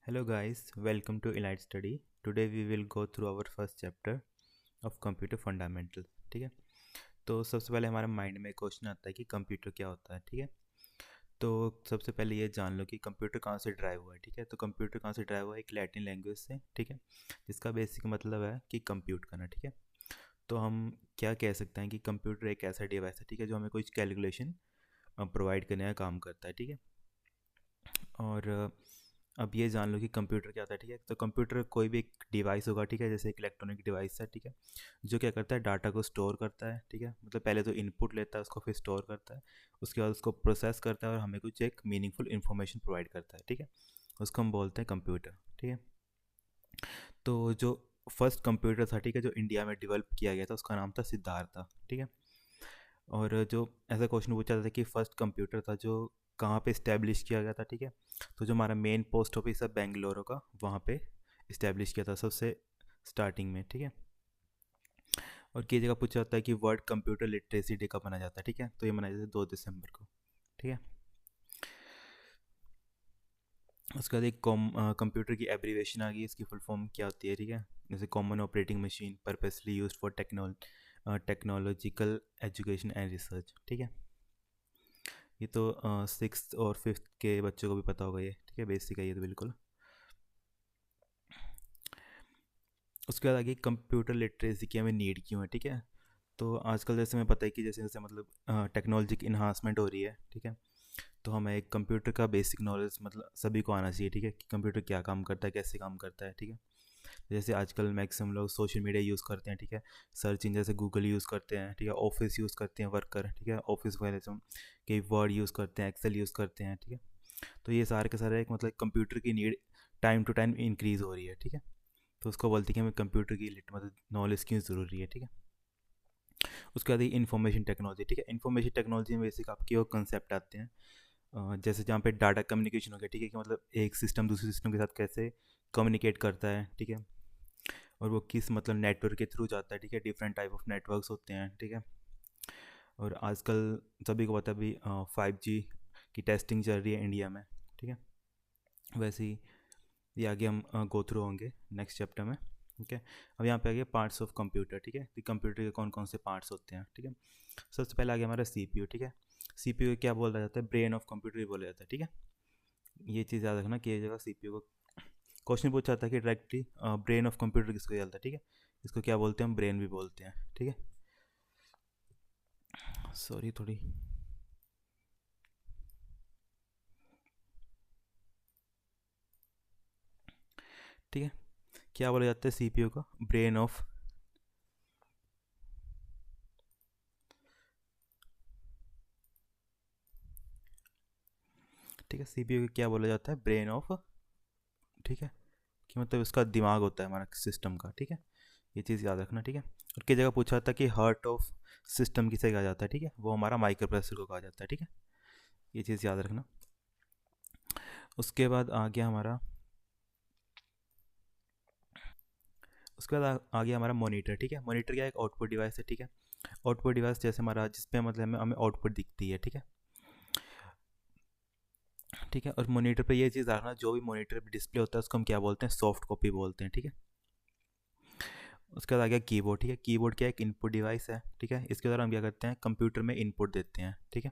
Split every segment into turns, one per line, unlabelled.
Hello guys, welcome to Elite Study. Today we will go through our first chapter of Computer Fundamental. ठीक है। तो सबसे पहले हमारे माइंड में क्वेश्चन आता है कि कंप्यूटर क्या होता है। ठीक है। तो सबसे पहले ये जान लो कि कंप्यूटर कहाँ से ड्राइव हुआ है। ठीक है। तो कंप्यूटर कहाँ से ड्राइव हुआ है, एक लैटिन लैंग्वेज से। ठीक है। जिसका बेसिक मतलब है कि कंप्यूट करना। ठीक है। तो हम क्या कह सकते हैं कि कंप्यूटर एक ऐसा डिवाइस है, ठीक है, जो हमें कुछ कैलकुलेशन प्रोवाइड करने का काम करता है। ठीक है। और अब ये जान लो कि कंप्यूटर क्या होता है। ठीक है। तो कंप्यूटर कोई भी एक डिवाइस होगा, ठीक है, जैसे एक इलेक्ट्रॉनिक डिवाइस है, ठीक है, जो क्या करता है, डाटा को स्टोर करता है। ठीक है। मतलब पहले तो इनपुट लेता है, उसको फिर स्टोर करता है, उसके बाद उसको प्रोसेस करता है और हमें कुछ एक मीनिंगफुल इन्फॉर्मेशन प्रोवाइड करता है। ठीक है। उसको हम बोलते हैं कंप्यूटर। ठीक है। तो जो फर्स्ट कंप्यूटर था, ठीक है, जो इंडिया में डेवलप किया गया था, उसका नाम था सिद्धार्थ। ठीक है। और जो ऐसा क्वेश्चन पूछा था कि फर्स्ट कंप्यूटर था जो कहाँ पे इस्टेब्लिश किया गया था। ठीक है। तो जो हमारा मेन पोस्ट ऑफिस है बेंगलोर का, वहाँ पे इस्टेब्लिश किया था सबसे स्टार्टिंग में। ठीक है। और कई जगह पूछा जाता है कि वर्ल्ड कंप्यूटर लिटरेसी डे कब मनाया जाता है। ठीक है। तो ये मनाया जाता है 2 दिसंबर को। ठीक है। उसके बाद एक कंप्यूटर की एब्रीवेशन आ गई, इसकी फुल फॉर्म क्या होती है। ठीक है। जैसे common operating machine purposely use for technological education and research. ठीक है। ये तो सिक्स और फिफ्थ के बच्चों को भी पता होगा ये। ठीक है। बेसिक है ये तो बिल्कुल। उसके बाद आगे कंप्यूटर लिटरेसी की हमें नीड क्यों है। ठीक है। तो आजकल जैसे हमें पता है कि जैसे जैसे मतलब टेक्नोलॉजी की इन्हांसमेंट हो रही है। ठीक है। तो हमें एक कंप्यूटर का बेसिक नॉलेज मतलब सभी को आना चाहिए। ठीक है, कि कंप्यूटर क्या काम करता है, कैसे काम करता है। ठीक है। जैसे आजकल मैक्सिमम लोग सोशल मीडिया यूज़ करते हैं। ठीक है। सर्च इंजन जैसे गूगल यूज़ करते हैं। ठीक है। ऑफिस यूज़ करते हैं वर्कर। ठीक है। ऑफिस वगैरह से कई वर्ड यूज़ करते हैं, एक्सेल यूज़ करते हैं। ठीक है। तो ये सारे के सारे एक मतलब कंप्यूटर की need time to time increase हो रही है। ठीक है। तो उसको बोलते हैं कि हमें कंप्यूटर की मतलब नॉलेज क्यों ज़रूरी है। ठीक है। उसके बाद इंफॉर्मेशन टेक्नोलॉजी। ठीक है। इंफॉर्मेशन टेक्नोलॉजी में बेसिक आपके वो कंसेप्ट आते हैं, जैसे जहाँ पे डाटा कम्युनिकेशन हो गया। ठीक है। कि मतलब एक सिस्टम दूसरे सिस्टम के साथ कैसे कम्युनिकेट करता है। ठीक है। और वो किस मतलब नेटवर्क के थ्रू जाता है। ठीक है। डिफरेंट टाइप ऑफ नेटवर्क्स होते हैं। ठीक है। और आजकल सभी को पता है अभी 5G की टेस्टिंग चल रही है इंडिया में। ठीक है। वैसे ही ये आगे हम गो थ्रू होंगे नेक्स्ट चैप्टर में। ठीक है। अब यहाँ पे आ गया पार्ट्स ऑफ कंप्यूटर। ठीक है, कि कंप्यूटर के कौन कौन से पार्ट्स होते हैं। ठीक है। सबसे पहले आ गया हमारा सीपीयू। ठीक है। सीपीयू क्या बोला जाता है, ब्रेन ऑफ कंप्यूटर ही बोला जाता है। ठीक है। ये चीज़ याद रखना कि ये जगह सीपीयू को क्वेश्चन पूछा जाता है कि डायरेक्टली ब्रेन ऑफ कंप्यूटर किसको चलता है। ठीक है। इसको क्या बोलते हैं, हम ब्रेन भी बोलते हैं। ठीक है। सॉरी थोड़ी। ठीक है। क्या बोला जाता है सीपीयू को, ब्रेन ऑफ। ठीक है। सीपीयू को क्या बोला जाता है, ब्रेन ऑफ। ठीक है। कि मतलब उसका दिमाग होता है हमारा सिस्टम का। ठीक है। ये चीज़ याद रखना। ठीक है। और कई जगह पूछा था कि हार्ट ऑफ सिस्टम किसे कहा जाता है। ठीक है। वो हमारा माइक्रो प्रोसेसर को कहा जाता है। ठीक है। ये चीज़ याद रखना। उसके बाद आ गया हमारा उसके बाद आ गया हमारा मॉनिटर। ठीक है। मॉनिटर क्या, एक आउटपुट डिवाइस है। ठीक है। आउटपुट डिवाइस जैसे हमारा जिसपे मतलब हमें आउटपुट दिखती है। ठीक है। ठीक है। और मॉनिटर पे ये चीज़ रखना, जो भी मॉनिटर पे डिस्प्ले होता है उसको हम क्या बोलते हैं, सॉफ्ट कॉपी बोलते हैं। ठीक है। उसके बाद आ गया कीबोर्ड। ठीक है। कीबोर्ड क्या, एक इनपुट डिवाइस है। ठीक है। इसके द्वारा हम क्या करते हैं, कंप्यूटर में इनपुट देते हैं। ठीक है।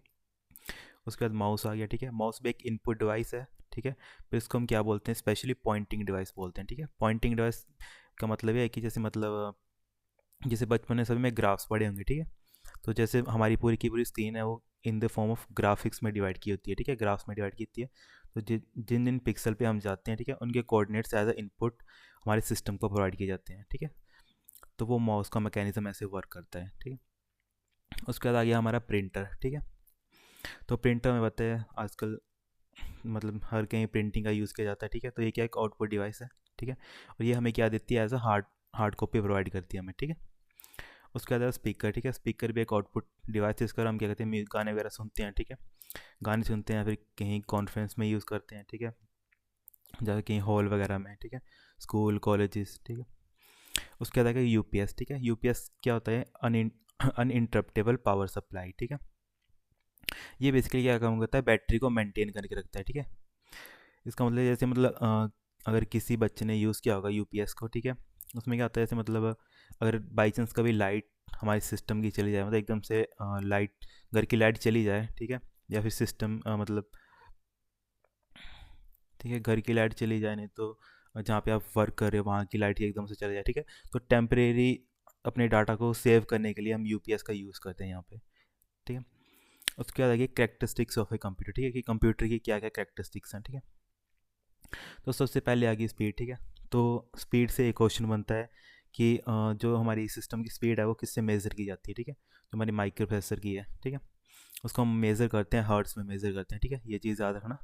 उसके बाद माउस आ गया। ठीक है। माउस भी एक इनपुट डिवाइस है। ठीक है। फिर इसको हम क्या बोलते हैं, स्पेशली पॉइंटिंग डिवाइस बोलते हैं। ठीक है। पॉइंटिंग डिवाइस का मतलब ये है कि जैसे मतलब जैसे बचपन में सभी में ग्राफ्स पढ़े होंगे। ठीक है। तो जैसे हमारी पूरी की पूरी स्क्रीन है वो in the form of graphics में डिवाइड की होती है। ठीक है। ग्राफ्स में डिवाइड की होती है। तो जिन जिन पिक्सल पे हम जाते हैं, ठीक है, उनके कोऑर्डिनेट्स एज अ इनपुट हमारे सिस्टम को प्रोवाइड किए जाते हैं। ठीक है। तो वो माउस का मैकेनिज्म ऐसे वर्क करता है। ठीक है। उसके बाद आ गया हमारा प्रिंटर। ठीक है। तो प्रिंटर में बताया आजकल मतलब हर कहीं प्रिंटिंग का यूज़ किया जाता है। ठीक है। तो ये क्या, एक आउटपुट डिवाइस है। ठीक है। और ये हमें क्या देती है, as a hard hard copy provide करती है हमें। ठीक है। उसके बाद स्पीकर। ठीक है। स्पीकर भी एक आउटपुट डिवाइस है, इसका हम क्या कहते हैं, गाने वगैरह सुनते हैं। ठीक है। गाने सुनते हैं, फिर कहीं कॉन्फ्रेंस में यूज़ करते हैं। ठीक है। जैसे कहीं हॉल वगैरह में। ठीक है। School colleges. ठीक है। उसके बाद आएगा यूपीएस। ठीक है। यूपीएस क्या होता है, अनइंटरप्टेबल पावर सप्लाई। ठीक है। ये बेसिकली क्या काम करता है, बैटरी को मेंटेन करके रखता है। ठीक है। इसका मतलब जैसे मतलब अगर किसी बच्चे ने यूज़ किया होगा यूपीएस को, ठीक है, उसमें क्या होता है, जैसे मतलब अगर बाई चांस कभी लाइट हमारे सिस्टम की चली जाए, मतलब एकदम से लाइट, घर की लाइट चली जाए, ठीक है, या फिर सिस्टम मतलब, ठीक है, घर की लाइट चली जाए, नहीं तो जहाँ पे आप वर्क कर रहे हो वहाँ की लाइट ही एकदम से चली जाए, ठीक है, तो टेम्परेरी अपने डाटा को सेव करने के लिए हम यूपीएस का यूज़ करते हैं यहाँ पे, ठीक है। उसके बाद आगे कैरेक्टरिस्टिक्स ऑफ ए कंप्यूटर, ठीक है, कि कंप्यूटर की क्या क्या कैरेक्टरिस्टिक्स हैं, ठीक है। तो सबसे पहले आ गई स्पीड, ठीक है। तो स्पीड से एक क्वेश्चन बनता है कि जो हमारी सिस्टम की स्पीड है वो किससे मेज़र की जाती है, ठीक है, जो हमारी माइक्रो प्रोसेसर की है, ठीक है, उसको हम मेज़र करते हैं हर्ट्स में मेज़र करते हैं, ठीक है, ये चीज़ याद रखना,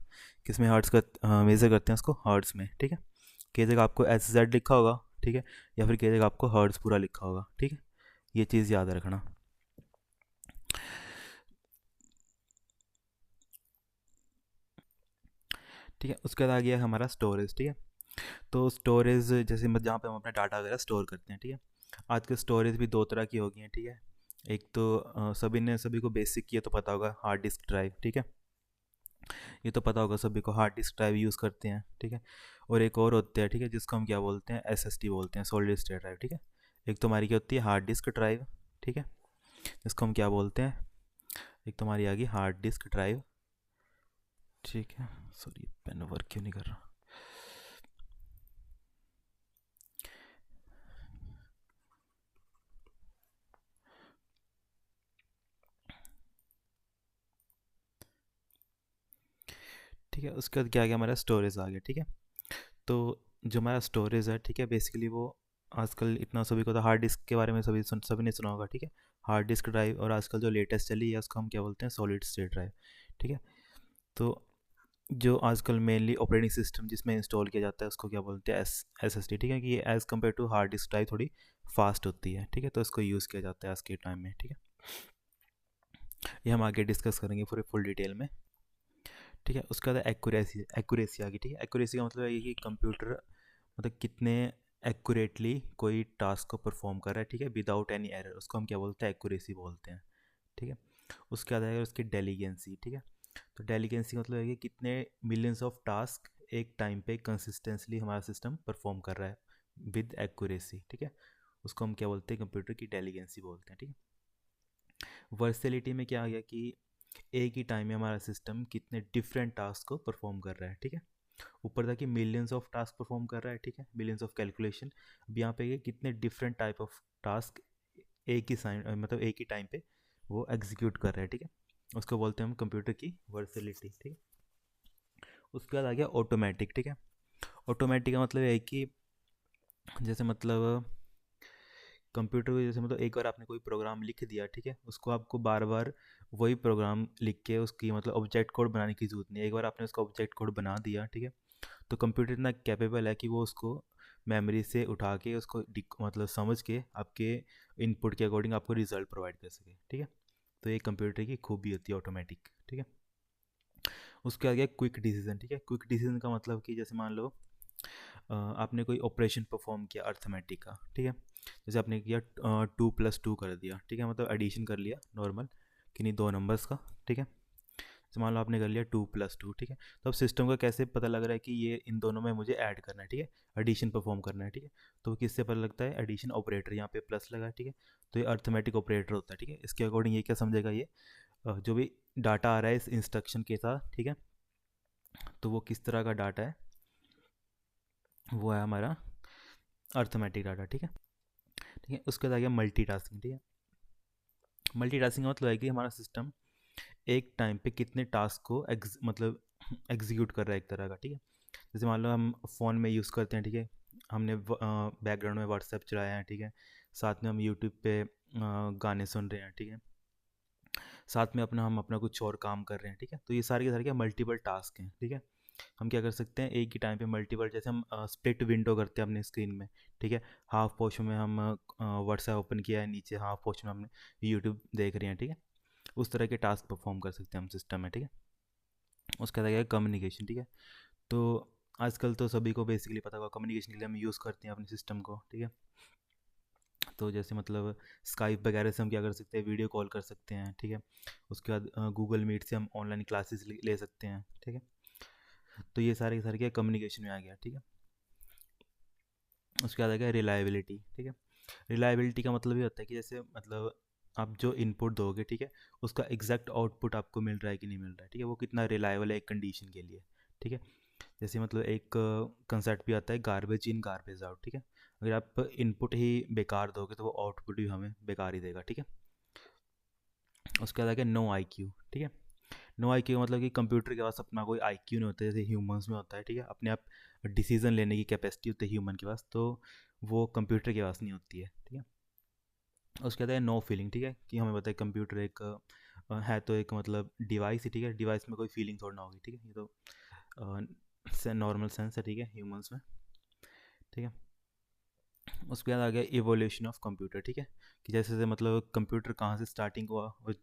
किस में हर्ट्स का मेज़र करते हैं उसको, हर्ट्स में, ठीक है। कई जगह आपको एच जेड लिखा होगा, ठीक है, या फिर कई जगह आपको हर्ट्स पूरा लिखा होगा, ठीक है, ये चीज़ याद रखना। ठीक है, उसके बाद आ गया हमारा स्टोरेज, ठीक है। तो स्टोरेज जैसे जहाँ पे हम अपना डाटा वगैरह स्टोर करते हैं, ठीक है, आजकल स्टोरेज भी दो तरह की हो गई हैं, ठीक है। एक तो सभी को बेसिक किया तो पता होगा, हार्ड डिस्क ड्राइव, ठीक है, ये तो पता होगा सभी को, हार्ड डिस्क ड्राइव यूज़ करते हैं, ठीक है। और एक और होते हैं, ठीक है, जिसको हम क्या बोलते हैं, एसएसडी बोलते हैं, सॉलिड स्टेट ड्राइव, ठीक है। एक तो हमारी क्या होती है, हार्ड डिस्क ड्राइव, ठीक है, जिसको हम क्या बोलते हैं, एक तो हमारी आ गई हार्ड डिस्क ड्राइव, ठीक है। सॉरी, पेन वर्क क्यों नहीं कर रहा। ठीक है, उसके बाद क्या आ गया, हमारा स्टोरेज आ गया, ठीक है। तो जो हमारा स्टोरेज है, ठीक है, बेसिकली वो आजकल इतना सभी को तो हार्ड डिस्क के बारे में सभी ने सुना होगा, ठीक है, हार्ड डिस्क ड्राइव, और आजकल जो लेटेस्ट चली है उसको हम क्या बोलते हैं, सॉलिड स्टेट ड्राइव, ठीक है। तो जो आजकल मेनली ऑपरेटिंग सिस्टम जिसमें इंस्टॉल किया जाता है उसको क्या बोलते हैं, एस एस डी, ठीक है, कि ये as compare to hard disk drive थोड़ी फास्ट होती है, ठीक है, तो इसको यूज़ किया जाता है आज के टाइम में, ठीक है। ये हम आगे डिस्कस करेंगे पूरे फुल डिटेल में, ठीक है। उसके बाद एक्यूरेसी, एक्यूरेसी आ गई, ठीक है। एक्यूरेसी का मतलब है ये कि कंप्यूटर मतलब कितने एक्यूरेटली कोई टास्क को परफॉर्म कर रहा है, ठीक है, विदाउट एनी एरर, उसको हम क्या बोलते हैं, एक्यूरेसी बोलते हैं, ठीक है। उसके बाद आएगा उसकी डेलीगेंसी, ठीक है। तो डेलीगेंसी मतलब है कि कितने मिलियंस ऑफ टास्क एक टाइम पे कंसिस्टेंटली हमारा सिस्टम परफॉर्म कर रहा है विद एक्यूरेसी, ठीक है, उसको हम क्या बोलते हैं, कंप्यूटर की डेलीगेंसी बोलते हैं, ठीक है। वर्सेलिटी में क्या आ गया कि एक ही टाइम में हमारा सिस्टम कितने डिफरेंट टास्क को परफॉर्म कर रहा है, ठीक है। ऊपर था कि मिलियंस ऑफ टास्क परफॉर्म कर रहा है, ठीक है, मिलियंस ऑफ कैलकुलेशन, अब यहाँ पे ये कितने डिफरेंट टाइप ऑफ टास्क एक ही साइन मतलब एक ही टाइम पे वो एग्जीक्यूट कर रहा है, ठीक है, उसको बोलते हैं हम कंप्यूटर की वर्सेलिटी, ठीक है। उसके बाद आ गया ऑटोमेटिक, ठीक है। ऑटोमेटिक का मतलब है कि जैसे मतलब कंप्यूटर को, जैसे मतलब एक बार आपने कोई प्रोग्राम लिख दिया, ठीक है, उसको आपको बार बार वही प्रोग्राम लिख के उसकी मतलब ऑब्जेक्ट कोड बनाने की ज़रूरत नहीं है, एक बार आपने उसका ऑब्जेक्ट कोड बना दिया, ठीक है, तो कंप्यूटर इतना कैपेबल है कि वो उसको मेमोरी से उठा के उसको मतलब समझ के आपके इनपुट के अकॉर्डिंग आपको रिजल्ट प्रोवाइड कर सके, ठीक है। तो ये कंप्यूटर की खूबी होती है ऑटोमेटिक, ठीक है। उसके आगे क्विक डिसीजन, ठीक है। क्विक डिसीजन का मतलब कि जैसे मान लो आपने कोई ऑपरेशन परफॉर्म किया अर्थमेटिक का, ठीक है, जैसे आपने किया 2+2 कर दिया, ठीक है, मतलब एडिशन कर लिया नॉर्मल, किन्हीं दो नंबर्स का, ठीक है, जैसे मान लो आपने कर लिया 2+2, ठीक है, तो अब सिस्टम का कैसे पता लग रहा है कि ये इन दोनों में मुझे ऐड करना है, ठीक है, एडिशन परफॉर्म करना है, ठीक है, तो किससे पता लगता है, एडिशन ऑपरेटर, यहाँ पे प्लस लगा है, ठीक है, तो ये अर्थमेटिक ऑपरेटर होता है, ठीक है। इसके अकॉर्डिंग ये क्या समझेगा, ये जो भी डाटा आ रहा है इस इंस्ट्रक्शन के साथ, ठीक है, तो वो किस तरह का डाटा है, वो है हमारा अर्थमेटिक डाटा, ठीक है, ठीक है। उसके बाद आ गया मल्टीटास्किंग, ठीक है। मल्टीटास्किंग का मतलब है कि हमारा सिस्टम एक टाइम पे कितने टास्क को मतलब एग्जीक्यूट कर रहा है एक तरह का, ठीक है। जैसे मान लो हम फ़ोन में यूज़ करते हैं, ठीक है, हमने बैकग्राउंड में व्हाट्सएप चलाया है, ठीक है, साथ में हम यूट्यूब पे गाने सुन रहे हैं, ठीक है, साथ में हम अपना कुछ और काम कर रहे हैं, ठीक है, तो ये सारे के सारे क्या मल्टीपल टास्क हैं, ठीक है। हम क्या कर सकते हैं, एक ही टाइम पे मल्टीपल, जैसे हम स्प्लिट विंडो करते हैं अपने स्क्रीन में, ठीक है, हाफ पोर्शन में हम व्हाट्सएप ओपन किया है, नीचे हाफ पोर्शन में हमने यूट्यूब देख रहे हैं, ठीक है, उस तरह के टास्क परफॉर्म कर सकते हैं हम सिस्टम में, ठीक है। उसके बाद कम्युनिकेशन, ठीक है। तो आजकल तो सभी को बेसिकली पता होगा कम्युनिकेशन के लिए हम यूज़ करते हैं अपने सिस्टम को, ठीक है। तो जैसे मतलब स्काइप वगैरह से हम क्या कर सकते हैं, वीडियो कॉल कर सकते हैं, ठीक है। उसके बाद गूगल मीट से हम ऑनलाइन क्लासेस ले सकते हैं, ठीक है। तो ये सारे के सारे क्या कम्युनिकेशन में आ गया, ठीक है। उसके बाद आ गया रिलायबिलिटी, ठीक है। रिलायबिलिटी का मतलब ये होता है कि जैसे मतलब आप जो इनपुट दोगे, ठीक है, उसका एग्जैक्ट आउटपुट आपको मिल रहा है कि नहीं मिल रहा है, ठीक है, वो कितना रिलायबल है एक कंडीशन के लिए, ठीक है। जैसे मतलब एक कंसेप्ट भी आता है गार्बेज इन गार्बेज आउट, ठीक है। अगर आप इनपुट ही बेकार दोगे तो वो आउटपुट भी हमें बेकार ही देगा, ठीक है। उसके बाद आ गया नो आई क्यू, ठीक है। नो आई क्यू मतलब कि कंप्यूटर के पास अपना कोई आई क्यू नहीं होता जैसे ह्यूमंस में होता है, ठीक है। अपने आप डिसीजन लेने की कैपेसिटी होती है ह्यूमन के पास, तो वो कंप्यूटर के पास नहीं होती है, ठीक है। उसके बाद है नो फीलिंग, ठीक है, कि हमें पता है कंप्यूटर एक है तो एक मतलब डिवाइस ही, ठीक है। डिवाइस में कोई फीलिंग थोड़ा ना होगी, ठीक है, ये तो नॉर्मल सेंस है, ठीक है, ह्यूमंस में, ठीक है। उसके बाद आ गया इवोल्यूशन ऑफ कंप्यूटर, ठीक है, कि जैसे जैसे मतलब कंप्यूटर कहाँ से स्टार्टिंग हुआ और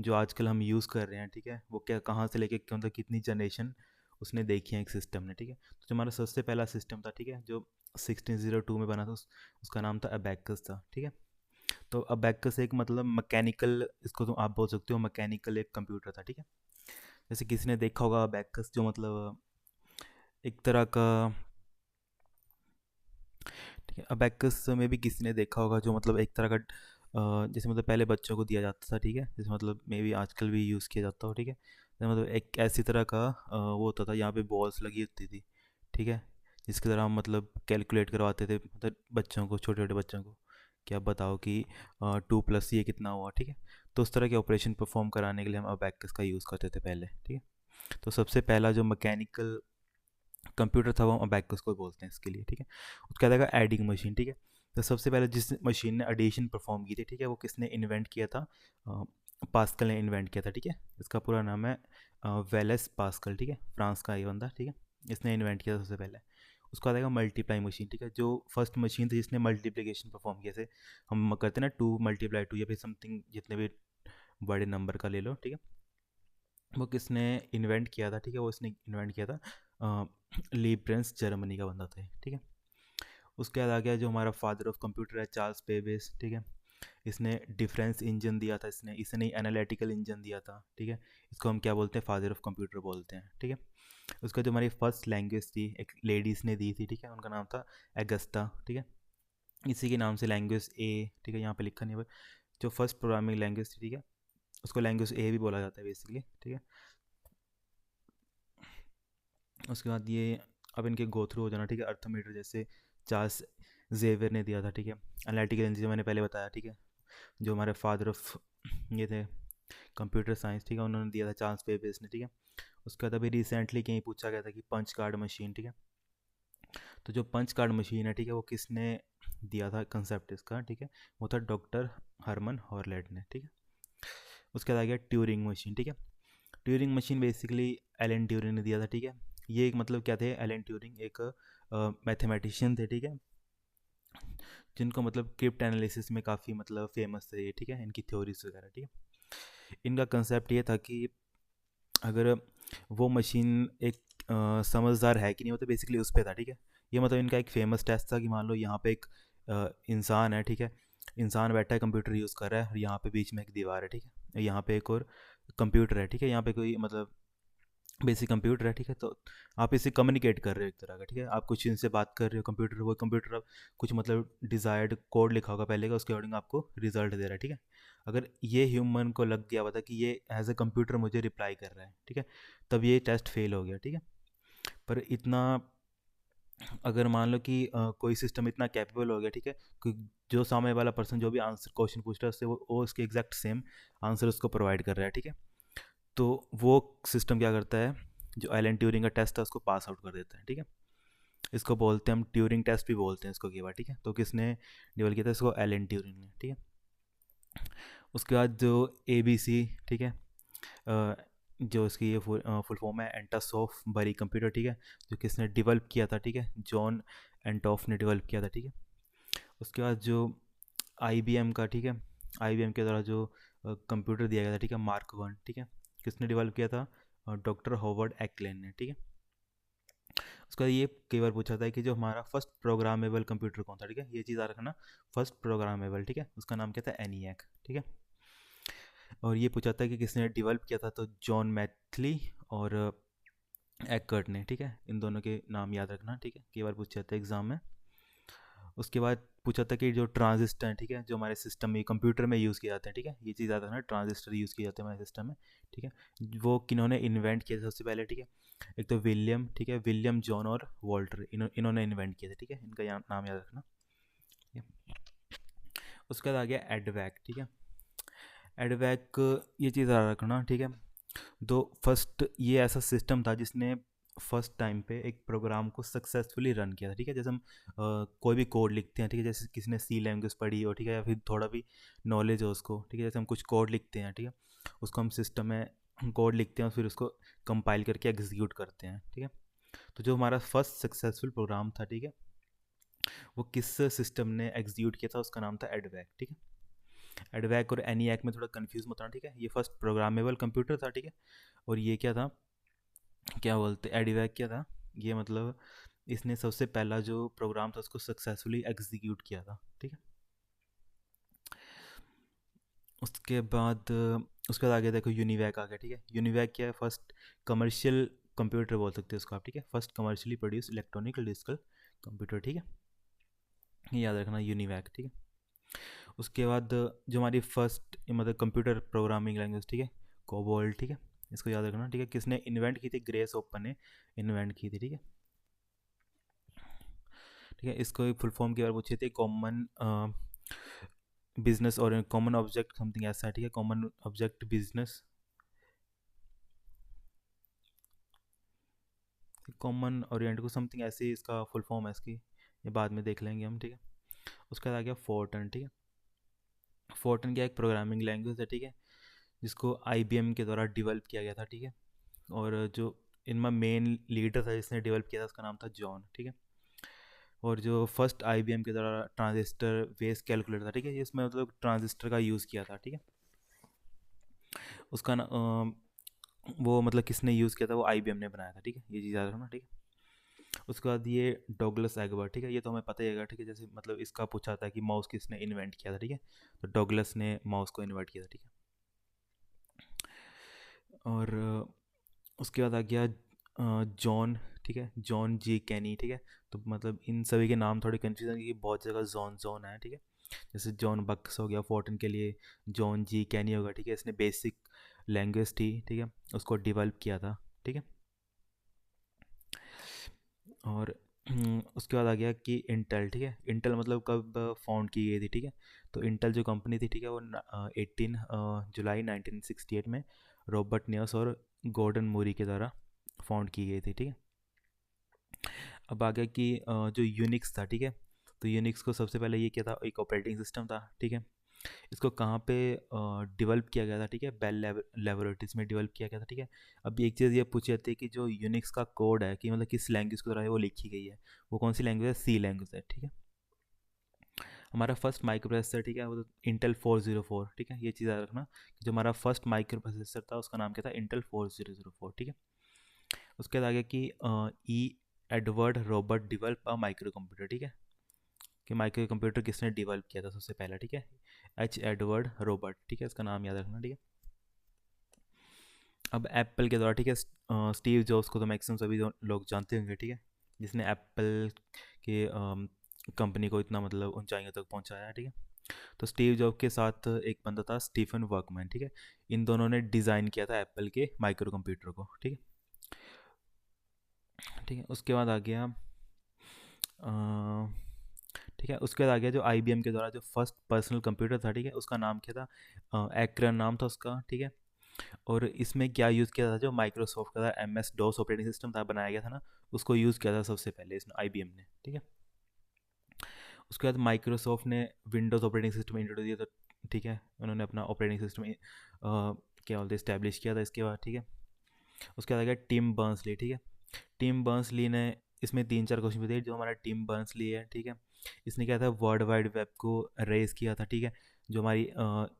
जो आजकल हम यूज़ कर रहे हैं, ठीक है, वो क्या कहाँ से लेके क्या मतलब कितनी जनरेशन उसने देखी है एक सिस्टम ने, ठीक है। तो जो हमारा सबसे पहला सिस्टम था, ठीक है, जो 1602 में बना था, उसका नाम था अबैकस था, ठीक है। तो अबैकस एक मतलब मैकेनिकल, इसको तो आप बोल सकते हो मैकेनिकल एक कंप्यूटर था, ठीक है। जैसे किसी ने देखा होगा अबैकस जो मतलब एक तरह का, ठीक है, अबैकस में भी किसी ने देखा होगा जो मतलब एक तरह का जैसे मतलब पहले बच्चों को दिया जाता था, ठीक है, जैसे मतलब मे बी आजकल भी यूज़ किया जाता हो, ठीक है। तो मतलब एक ऐसी तरह का वो होता था, यहाँ पे बॉल्स लगी होती थी, ठीक है, जिसकी तरह हम मतलब कैलकुलेट करवाते थे मतलब बच्चों को, छोटे छोटे बच्चों को, कि आप बताओ कि 2 + ये कितना हुआ, ठीक है। तो उस तरह के ऑपरेशन परफॉर्म कराने के लिए हम अबैकस का यूज़ करते थे पहले, ठीक है। तो सबसे पहला जो मैकेनिकल कंप्यूटर था वो हम अबैकस को बोलते हैं इसके लिए, ठीक है। उसके बाद आएगा एडिंग मशीन, ठीक है। तो सबसे पहले जिस मशीन ने एडिशन परफॉर्म की थी, ठीक है, वो किसने इन्वेंट किया था? पास्कल ने इन्वेंट किया था, ठीक है। इसका पूरा नाम है वेलेस पास्कल, ठीक है, फ्रांस का ये बंदा, ठीक है, इसने इन्वेंट किया था सबसे पहले। उसके बाद आएगा मल्टीप्लाई मशीन, ठीक है, जो फर्स्ट मशीन थी जिसने मल्टीप्लिकेशन परफॉर्म किया, जैसे हम करते हैं ना 2 × 2 या फिर समथिंग जितने भी बड़े नंबर का ले लो, ठीक है, वो किसने इन्वेंट किया था, ठीक है, वो इसने इन्वेंट किया था लीब्रेंस जर्मनी का बंदा था, ठीक है। उसके बाद आ गया जो हमारा फादर ऑफ कंप्यूटर है चार्ल्स बेबेज, ठीक है। इसने डिफरेंस इंजन दिया था, इसने इसने एनालिटिकल इंजन दिया था, ठीक है। इसको हम क्या बोलते हैं? फादर ऑफ कंप्यूटर बोलते हैं, ठीक है। उसका जो हमारी फर्स्ट लैंग्वेज थी एक लेडीज़ ने दी थी, ठीक है, उनका नाम था एगस्टा, ठीक है। इसी के नाम से लैंग्वेज ए, ठीक है, यहाँ पे लिखा नहीं है, जो फर्स्ट प्रोग्रामिंग लैंग्वेज थी, ठीक है, उसको लैंग्वेज ए भी बोला जाता है बेसिकली, ठीक है। उसके बाद ये अब इनके गो थ्रू हो जाना, ठीक है। अर्थोमीटर जैसे चार्ल्स जेवियर ने दिया था, ठीक है। एनालिटिकल इंजन जो मैंने पहले बताया, ठीक है, जो हमारे फादर ऑफ ये थे कंप्यूटर साइंस, ठीक है, उन्होंने दिया था चार्ल्स बेबेज ने, ठीक है। उसके बाद अभी रिसेंटली कहीं पूछा गया था कि पंच कार्ड मशीन, ठीक है, तो जो पंच कार्ड मशीन है, ठीक है, वो किसने दिया था कंसेप्ट इसका, ठीक है, वो था डॉक्टर हरमन हॉर्लेट ने, ठीक है। उसके बाद आ गया ट्यूरिंग मशीन, ठीक है। Turing machine basically Alan Turing ने दिया था, ठीक है। ये एक मतलब क्या थे? एलन ट्यूरिंग एक मैथमेटिशियन थे, ठीक है, जिनको मतलब क्रिप्ट एनालिसिस में काफ़ी मतलब फेमस थे ये, ठीक है, इनकी थ्योरीज वगैरह, ठीक है। इनका कंसेप्ट ये था कि अगर वो मशीन एक समझदार है कि नहीं, वो तो बेसिकली उस पर था, ठीक है। ये मतलब इनका एक फेमस टेस्ट था कि मान लो यहाँ पे एक इंसान है, ठीक है, इंसान बैठा है कंप्यूटर यूज़ कर रहा है और यहाँ पे बीच में एक दीवार है, ठीक है, यहाँ पे एक और कंप्यूटर है, ठीक है, यहाँ पे कोई मतलब बेसिक कंप्यूटर है, ठीक है। तो आप इससे कम्युनिकेट कर रहे हो एक तरह का, ठीक है, आप कुछ इनसे बात कर रहे हो, कंप्यूटर, वो कंप्यूटर अब कुछ मतलब डिज़ायर्ड कोड लिखा होगा पहले का, उसके अकॉर्डिंग आपको रिजल्ट दे रहा है, ठीक है। अगर ये ह्यूमन को लग गया पता कि ये एज ए कंप्यूटर मुझे रिप्लाई कर रहा है, ठीक है, तब ये टेस्ट फेल हो गया, ठीक है। पर इतना अगर मान लो कि कोई सिस्टम इतना कैपेबल हो गया, ठीक है, कि जो सामने वाला पर्सन जो भी आंसर क्वेश्चन पूछ रहा है उससे वो उसके एग्जैक्ट सेम आंसर उसको प्रोवाइड कर रहा है, ठीक है, तो वो सिस्टम क्या करता है? जो एलन ट्यूरिंग का टेस्ट था उसको पास आउट कर देता है, ठीक है। इसको बोलते हैं हम ट्यूरिंग टेस्ट भी बोलते हैं इसको, कई बार, ठीक है। तो किसने डेवलप किया था इसको? एलन ट्यूरिंग ने, ठीक है। उसके बाद जो ए बी सी, ठीक है, जो इसकी ये फुल फॉर्म है एंटस ऑफ बरी कंप्यूटर, ठीक है, जो किसने डेवलप किया था, ठीक है, जॉन एंटॉफ ने डेवलप किया था, ठीक है। उसके बाद जो आई बी एम का, ठीक है, आई बी एम के द्वारा जो कंप्यूटर दिया गया था, ठीक है, मार्क 1, ठीक है, किसने डेवलप किया था? डॉक्टर हॉवर्ड एक्लेन ने, ठीक है। उसका ये कई बार पूछा था कि जो हमारा फर्स्ट प्रोग्रामेबल कंप्यूटर कौन था, ठीक है, ये चीज़ आ रखना, फर्स्ट प्रोग्रामेबल, ठीक है, उसका नाम क्या था? एनिएक, ठीक है। और ये पूछा था कि किसने डेवलप किया था, तो जॉन मैथली और एक्कर्ट ने, ठीक है, इन दोनों के नाम याद रखना, ठीक है, कई बार पूछा जाता है एग्जाम में। उसके बाद पूछा था कि जो ट्रांजिस्टर है, ठीक है, जो हमारे सिस्टम में कंप्यूटर में यूज़ किए जाते हैं, ठीक है, ये चीज़ आता है ना, ट्रांजिस्टर यूज़ किए जाते हैं हमारे सिस्टम में, ठीक है, वो किन्होंने इन्वेंट किया था सबसे पहले, ठीक है। एक तो विलियम, ठीक है, विलियम जॉन और वॉल्टर, इन्होंने इन्वेंट किया था, ठीक है, इनका नाम याद रखना, ठीक है। उसके बाद आ गया एडवैक, ठीक है। एडवैक, ये चीज़ याद रखना, ठीक है। तो फर्स्ट ये ऐसा सिस्टम था जिसने फर्स्ट टाइम पे एक प्रोग्राम को सक्सेसफुली रन किया था, ठीक है। जैसे हम कोई भी कोड लिखते हैं, ठीक है, जैसे किसी ने सी लैंग्वेज पढ़ी हो, ठीक है, या फिर थोड़ा भी नॉलेज हो उसको, ठीक है, जैसे हम कुछ कोड लिखते हैं, ठीक है, उसको हम सिस्टम में कोड लिखते हैं और फिर उसको कंपाइल करके एग्जीक्यूट करते हैं, ठीक है। तो जो हमारा फर्स्ट सक्सेसफुल प्रोग्राम था, ठीक है, वो किस सिस्टम ने एग्जीक्यूट किया था, उसका नाम था एडवैक, ठीक है। एडवैक और एनीएक में थोड़ा कंफ्यूज मत होना, ठीक है। ये फर्स्ट प्रोग्रामेबल कंप्यूटर था, ठीक है। और ये क्या था, क्या बोलते, एडवैक क्या था, ये मतलब इसने सबसे पहला जो प्रोग्राम था उसको सक्सेसफुली एग्जीक्यूट किया था, ठीक है। उसके बाद उसके बाद आगे देखो यूनिवैक आ गया, ठीक है। यूनिवैक क्या है, फर्स्ट कमर्शियल कंप्यूटर बोल सकते हैं उसको आप, ठीक है, first commercially produce electronic digital computer, ठीक है, ये याद रखना यूनिवैक, ठीक है। उसके बाद जो हमारी फर्स्ट मतलब कंप्यूटर प्रोग्रामिंग लैंग्वेज, ठीक है, कोबोल, ठीक है, इसको याद रखना, ठीक है, किसने इन्वेंट की थी, ग्रेस ओपन ने इन्वेंट की थी, ठीक है। ठीक है, इसको एक फुल फॉर्म की बार पूछे थे, कॉमन बिजनेस और कॉमन ऑब्जेक्ट समथिंग ऐसा है, ठीक है, common object business, common Orient को समथिंग ऐसे ही इसका फुल फॉर्म है इसकी, ये बाद में देख लेंगे हम, ठीक है। उसके बाद आ गया फोर्टन, ठीक है। फोर्टन क्या एक प्रोग्रामिंग लैंग्वेज है, ठीक है, जिसको IBM के द्वारा डेवलप किया गया था, ठीक है। और जो इनमें मेन लीडर था जिसने डेवलप किया था उसका नाम था जॉन, ठीक है। और जो फर्स्ट IBM के द्वारा ट्रांजिस्टर बेस कैलकुलेटर था, ठीक है, इसमें मतलब ट्रांजिस्टर का यूज़ किया था, ठीक है। उसका ना वो मतलब किसने यूज़ किया था, वो IBM ने बनाया था, ठीक है, ये चीज़ याद रखना, ठीक है। उसके बाद ये डॉगलस एगबर्ट, ठीक है, ये तो हमें पता ही है, ठीक है, जैसे मतलब इसका पूछा था कि माउस किसने इन्वेंट किया था, ठीक है, तो डॉगलस ने माउस को इन्वेंट किया था, ठीक है। और उसके बाद आ गया जॉन, ठीक है, जॉन जी कैनी, ठीक है। तो मतलब इन सभी के नाम थोड़े कन्फ्यूजन क्योंकि बहुत जगह जॉन जॉन है, ठीक है। जैसे जॉन बक्स हो गया फोर्टन के लिए, जॉन जी कैनी होगा, ठीक है, इसने बेसिक लैंग्वेज थी, ठीक है, उसको डेवलप किया था, ठीक है। और उसके बाद आ गया कि इंटेल, ठीक है, इंटेल मतलब कब फाउंड की गई थी, ठीक है। तो इंटेल जो कंपनी थी, ठीक है, वो 18 जुलाई 1968 में रॉबर्ट नियस और गॉर्डन मूरी के द्वारा फाउंड की गई थी, ठीक है। अब आ गया कि जो यूनिक्स था, ठीक है, तो यूनिक्स को सबसे पहले ये क्या था, एक ऑपरेटिंग सिस्टम था, ठीक है। इसको कहाँ पे डेवलप किया गया था, ठीक है, बेल लेबोरेटरीज में डेवलप किया गया था, ठीक है। अब एक चीज़ ये पूछी जाती है कि जो यूनिक्स का कोड है कि मतलब किस लैंग्वेज के द्वारा वो लिखी गई है, वो कौन सी लैंग्वेज है, सी लैंग्वेज है, ठीक है। हमारा फर्स्ट माइक्रो प्रोसेसर, ठीक है, वो इंटेल 404, ठीक है, ये चीज़ याद रखना कि जो हमारा फर्स्ट माइक्रो प्रोसेसर था उसका नाम क्या था, इंटेल 4004, ठीक है। उसके बाद आगे कि E Edward Robert develop a microcomputer, ठीक है, कि माइक्रो कंप्यूटर किसने डेवलप किया था सबसे पहला, ठीक है, H एडवर्ड रॉबर्ट, ठीक है, इसका नाम याद रखना, ठीक है। अब एप्पल के द्वारा, ठीक है, स्टीव जॉब्स को तो मैक्सिमम सभी लोग जानते होंगे, ठीक है, जिसने एप्पल के कंपनी को इतना मतलब ऊंचाइयों तक पहुंचाया, ठीक है। तो स्टीव जॉब के साथ एक बंदा था स्टीफन वर्कमैन, ठीक है, इन दोनों ने डिज़ाइन किया था एप्पल के माइक्रो कंप्यूटर को, ठीक है। ठीक है, उसके बाद आ गया ठीक है, उसके बाद आ गया जो IBM के द्वारा जो फर्स्ट पर्सनल कंप्यूटर था, ठीक है, उसका नाम क्या था, एक्रन नाम था उसका, ठीक है। और इसमें क्या यूज़ किया था, जो माइक्रोसॉफ्ट का था MS-DOS ऑपरेटिंग सिस्टम था बनाया गया था ना, उसको यूज़ किया था सबसे पहले इसमें IBM ने, ठीक है। उसके बाद माइक्रोसॉफ्ट ने विंडोज़ ऑपरेटिंग सिस्टम इंट्रोड्यूस किया था, ठीक है, उन्होंने अपना ऑपरेटिंग सिस्टम क्या बोलते हैं इस्टेब्लिश किया था इसके बाद, ठीक है। उसके बाद आ गया टिम बर्न्सली, ठीक है। टिम बर्न्सली ने इसमें 3-4 क्वेश्चन पूछे, जो हमारा टिम बर्न्सली है, ठीक है, इसने क्या था, वर्ल्ड वाइड वेब को रेज किया था, ठीक है, जो हमारी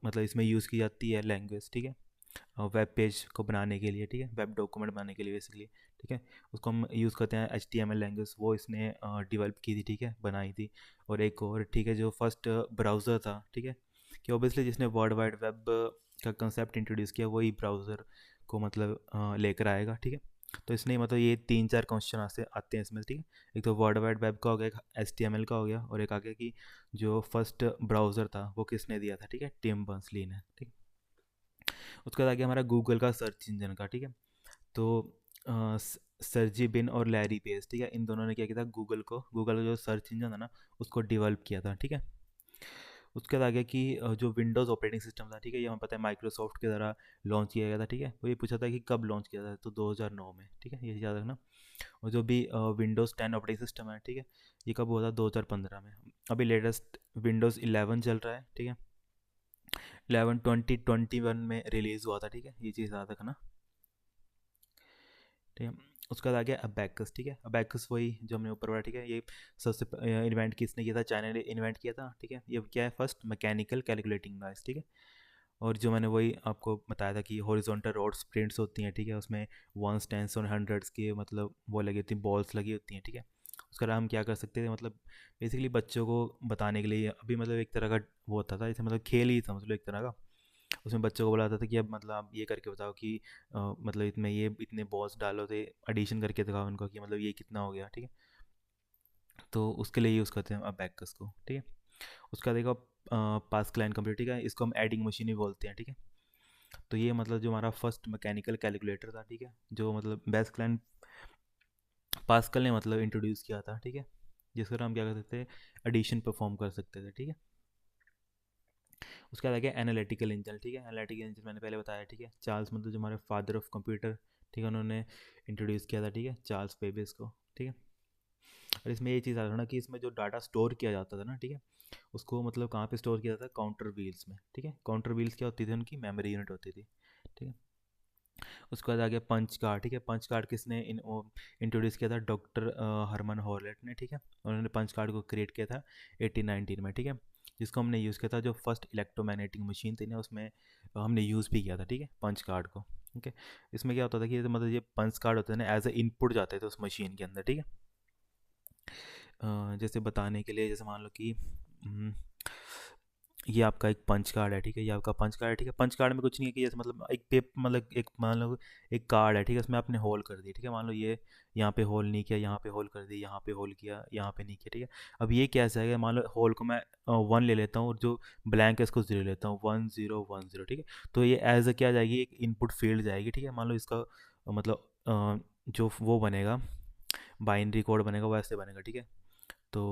मतलब इसमें यूज़ की जाती है लैंग्वेज, ठीक है, वेब पेज को बनाने के लिए, ठीक है, वेब डॉक्यूमेंट बनाने के लिए बेसिकली, ठीक है, उसको हम यूज़ करते हैं HTML लैंग्वेज, वो इसने डेवलप की थी, ठीक है, बनाई थी। और एक और, ठीक है, जो फर्स्ट ब्राउज़र था, ठीक है, कि ऑब्वियसली जिसने वर्ल्ड वाइड वेब का कंसेप्ट इंट्रोड्यूस किया वही ब्राउज़र को मतलब लेकर आएगा, ठीक है। तो इसने मतलब ये 3-4 क्वेश्चन आते आते हैं इसमें, ठीक है। एक तो वर्ल्ड वाइड वेब का हो गया, एक HTML का हो गया, और एक आगे कि जो फर्स्ट ब्राउज़र था वो किसने दिया था, ठीक है, टिम बर्नर्स-ली ने, ठीक। उसके बाद आ गया हमारा गूगल का सर्च इंजन का, ठीक है। तो सर्जी बिन और लैरी पेज, ठीक है, इन दोनों ने क्या किया था, गूगल का जो सर्च इंजन था ना उसको डेवलप किया था, ठीक है। उसके बाद आ गया कि जो विंडोज़ ऑपरेटिंग सिस्टम था, ठीक है, ये हमें पता है माइक्रोसॉफ्ट के द्वारा लॉन्च किया गया था, ठीक है। वो ये पूछा था कि कब लॉन्च किया था, तो 2009 में, ठीक है, ये याद रखना। और जो भी विंडोज़ 10 ऑपरेटिंग सिस्टम है, ठीक है, ये कब हुआ था, 2015 में। अभी लेटेस्ट विंडोज़ 11 चल रहा है, ठीक है। 11 2021 में रिलीज़ हुआ था, ठीक है, ये चीज़ याद रखना, ठीक है। उसका बाद आ गया अबैकस, ठीक है। अबैकस वही जो हमने ऊपर पढ़ा, ठीक है। ये सबसे इन्वेंट किसने किया था, चाइना ने इन्वेंट किया था, ठीक है। ये क्या है, फर्स्ट मैकेनिकल कैलकुलेटिंग डिवाइस, ठीक है। और जो मैंने वही आपको बताया था कि हॉरिजॉन्टल रॉड स्प्रिंट्स होती हैं, ठीक है, उसमें वंस टेंस और हंड्रेड्स की मतलब वो लगी होती हैं, बॉल्स लगी होती हैं, ठीक है। उसका हम क्या कर सकते थे, मतलब बेसिकली बच्चों को बताने के लिए अभी मतलब एक तरह का वो होता था, जैसे मतलब खेल ही था, मतलब एक तरह का। उसमें बच्चों को बोला जाता था कि अब मतलब आप ये करके बताओ कि मतलब इसमें ये इतने बॉल्स डालो, तो एडिशन करके दिखाओ उनको कि मतलब ये कितना हो गया, ठीक है। तो उसके लिए यूज़ करते हैं अबैकस को, ठीक है। उसका देखो पास्कल कंप्यूटर, ठीक है, इसको हम एडिंग मशीन भी बोलते हैं, ठीक है। तो ये मतलब जो हमारा फर्स्ट मैकेनिकल कैलकुलेटर था, ठीक है, जो मतलब बेस्कलैन पास्कल ने मतलब इंट्रोड्यूस किया था, ठीक है, जिसको हम क्या कर सकते थे, एडिशन परफॉर्म कर सकते थे, ठीक है। उसके बाद आ गया एनालिटिकल इंजन, ठीक है। एनालिटिकल इंजन मैंने पहले बताया, ठीक है, चार्ल्स मतलब जो हमारे फादर ऑफ कंप्यूटर, ठीक है, उन्होंने इंट्रोड्यूस किया था, ठीक है, चार्ल्स बेबेज को, ठीक है। और इसमें ये चीज़ आ रहा ना कि इसमें जो डाटा स्टोर किया जाता था ना, ठीक है, उसको मतलब कहाँ पे स्टोर किया जाता था, काउंटर व्हील्स में, ठीक है। काउंटर व्हील्स क्या होती थी, उनकी मेमोरी यूनिट होती थी, ठीक है। उसके बाद आ गया पंच कार्ड, ठीक है। पंच कार्ड किसने इंट्रोड्यूस किया था, डॉक्टर हरमन हॉलेट ने, ठीक है। उन्होंने पंच कार्ड को क्रिएट किया था 1819 में, ठीक है, जिसको हमने यूज़ किया था, जो फर्स्ट इलेक्ट्रोमैग्नेटिक मशीन थी ना उसमें हमने यूज़ भी किया था, ठीक है, पंच कार्ड को, ठीक है। इसमें क्या होता था कि मतलब ये पंच कार्ड होते हैं ना एज ए इनपुट जाते थे उस मशीन के अंदर, ठीक है। जैसे बताने के लिए, जैसे मान लो कि ये आपका एक पंच कार्ड है, ठीक है, ये आपका पंच कार्ड है, ठीक है। पंच कार्ड में कुछ नहीं है कि जैसे मतलब एक पेप मतलब एक मान लो एक कार्ड है, ठीक है, उसमें आपने होल कर दी, ठीक है। मान लो ये यहाँ पे होल नहीं किया, यहाँ पे होल कर दी, यहाँ पे होल किया, यहाँ पे नहीं किया, ठीक है। अब ये कैसा है, मान लो होल को मैं 1 ले लेता हूँ और जो ब्लैंक है इसको 0 लेता हूँ, 1010, ठीक है। तो ये एज अ क्या जाएगी, एक इनपुट फील्ड जाएगी, ठीक है। मान लो इसका मतलब जो वो बनेगा, बाइनरी कोड बनेगा वैसे बनेगा, ठीक है। तो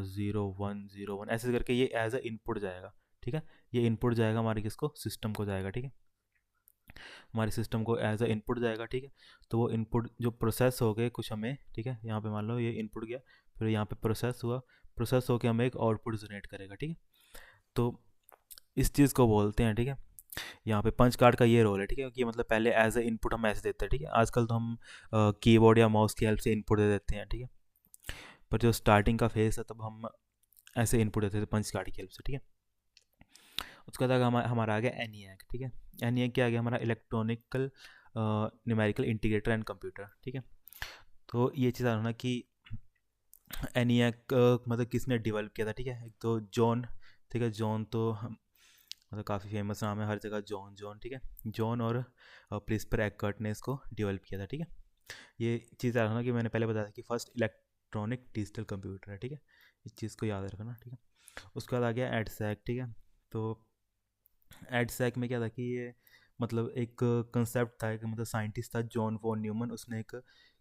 0101 ऐसे करके ये एज अ इनपुट जाएगा, ठीक है। ये इनपुट जाएगा हमारे किसको, सिस्टम को जाएगा, ठीक है। हमारे सिस्टम को एज अ इनपुट जाएगा, ठीक है। तो वो इनपुट जो प्रोसेस हो गए कुछ हमें, ठीक है, यहाँ पे मान लो ये इनपुट गया, फिर यहाँ पे प्रोसेस हुआ, प्रोसेस होकर हमें एक आउटपुट जनरेट करेगा, ठीक है। तो इस चीज़ को बोलते हैं, ठीक है। यहाँ पे पंच कार्ड का ये रोल है, ठीक है, कि मतलब पहले एज अ इनपुट हम ऐसे देते हैं, ठीक है। आजकल तो हम कीबोर्ड या माउस की हेल्प से इनपुट दे देते हैं, ठीक है। पर जो स्टार्टिंग का फेस है तब हम ऐसे इनपुट देते थे पंच कार्ड की हेल्प से, ठीक है। उसके बाद हमारा आ गया एनिएक, ठीक है। एनिएक क्या आ गया, हमारा electronical numerical integrator and computer, ठीक है। तो ये चीज़ आ रहा ना कि एनिएक मतलब किसने डेवलप किया था, ठीक है। एक तो जॉन, ठीक है, जॉन तो मतलब काफ़ी फेमस नाम है हर जगह, जॉन जॉन, ठीक है। जॉन और प्रिस्पर एक्कर्ट ने इसको डेवलप किया था, ठीक है। ये चीज़ आ रहा ना कि मैंने पहले बताया था कि फर्स्ट इलेक्ट्रॉनिक डिजिटल कंप्यूटर है, ठीक है। इस चीज़ को याद रखना, ठीक है। उसके बाद आ गया एडसैक, ठीक है। तो एडसैक में क्या था कि ये मतलब एक कंसेप्ट था, एक मतलब साइंटिस्ट था जॉन वॉन न्यूमन, उसने एक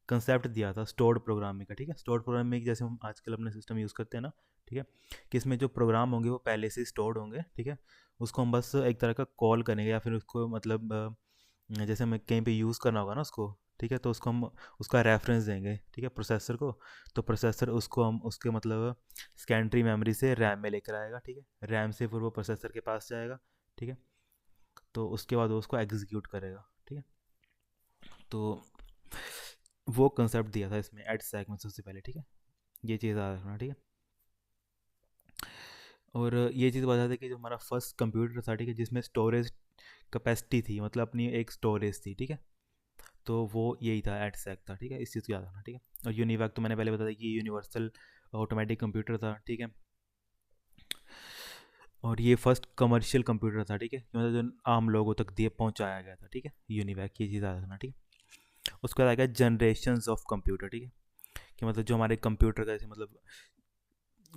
कंसेप्ट दिया था स्टोर्ड प्रोग्रामिंग का, ठीक है। स्टोर्ड प्रोग्रामिंग जैसे हम आजकल अपने सिस्टम यूज़ करते हैं ना, ठीक है, कि इसमें जो प्रोग्राम होंगे वो पहले से स्टोर्ड होंगे, ठीक है। उसको हम बस एक तरह का कॉल करेंगे या फिर उसको मतलब जैसे हमें कहीं पे यूज़ करना होगा ना उसको, ठीक है, तो उसको हम उसका रेफरेंस देंगे, ठीक है, प्रोसेसर को। तो प्रोसेसर उसको हम उसके मतलब सेकेंडरी मेमोरी से रैम में लेकर आएगा, ठीक है। रैम से फिर वो प्रोसेसर के पास जाएगा, ठीक है। तो उसके बाद वो उसको एग्जीक्यूट करेगा, ठीक है। तो वो कंसेप्ट दिया था इसमें एड स्टैक में सबसे पहले, ठीक है। ये चीज़ याद रखना, ठीक है। और ये चीज़ बता दें कि जो हमारा फर्स्ट कंप्यूटर था, ठीक है, जिसमें स्टोरेज कैपेसिटी थी, मतलब अपनी एक स्टोरेज थी, ठीक है, तो वो यही था, एड स्टैक था, ठीक है। इस चीज़ को याद रखना, ठीक है। और यूनिवैक तो मैंने पहले बताया कि यूनिवर्सल ऑटोमेटिक कंप्यूटर था, ठीक है। और ये फर्स्ट कमर्शियल कंप्यूटर था, ठीक है, मतलब जो आम लोगों तक दिए पहुंचाया गया था, ठीक है, यूनिवैक, ये चीज़ याद रखना, ठीक है। उसके बाद आ गया जनरेशन्स ऑफ कंप्यूटर, ठीक है, कि मतलब जो हमारे कंप्यूटर का जैसे मतलब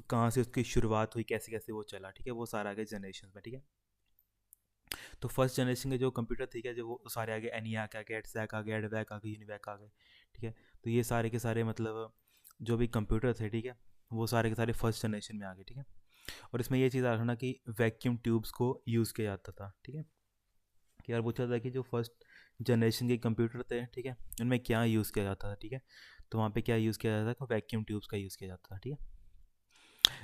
कहाँ से उसकी शुरुआत हुई, कैसे कैसे वो चला, ठीक है, वो सारा आ गया जनरेशन में, ठीक है। तो फर्स्ट जनरेशन के जो कंप्यूटर, ठीक है, जो वो सारे आ गए, एनियाक आ गया, एटसैक आ गया, एडवैक आ गया, यूनिवैक आ गए, ठीक है। तो ये सारे के सारे मतलब जो भी कंप्यूटर थे, ठीक है, वो सारे के सारे फर्स्ट जनरेशन में आ गए, ठीक है। और इसमें ये चीज़ आ रहा ना कि वैक्यूम ट्यूब्स को यूज़ किया जाता था, ठीक है। कि यार पूछा था कि जो फर्स्ट जनरेशन के कंप्यूटर थे, ठीक है, उनमें क्या यूज़ किया जाता था, ठीक है। तो वहाँ पे क्या यूज़ किया जाता था, वैक्यूम ट्यूब्स का यूज़ किया जाता था, ठीक है।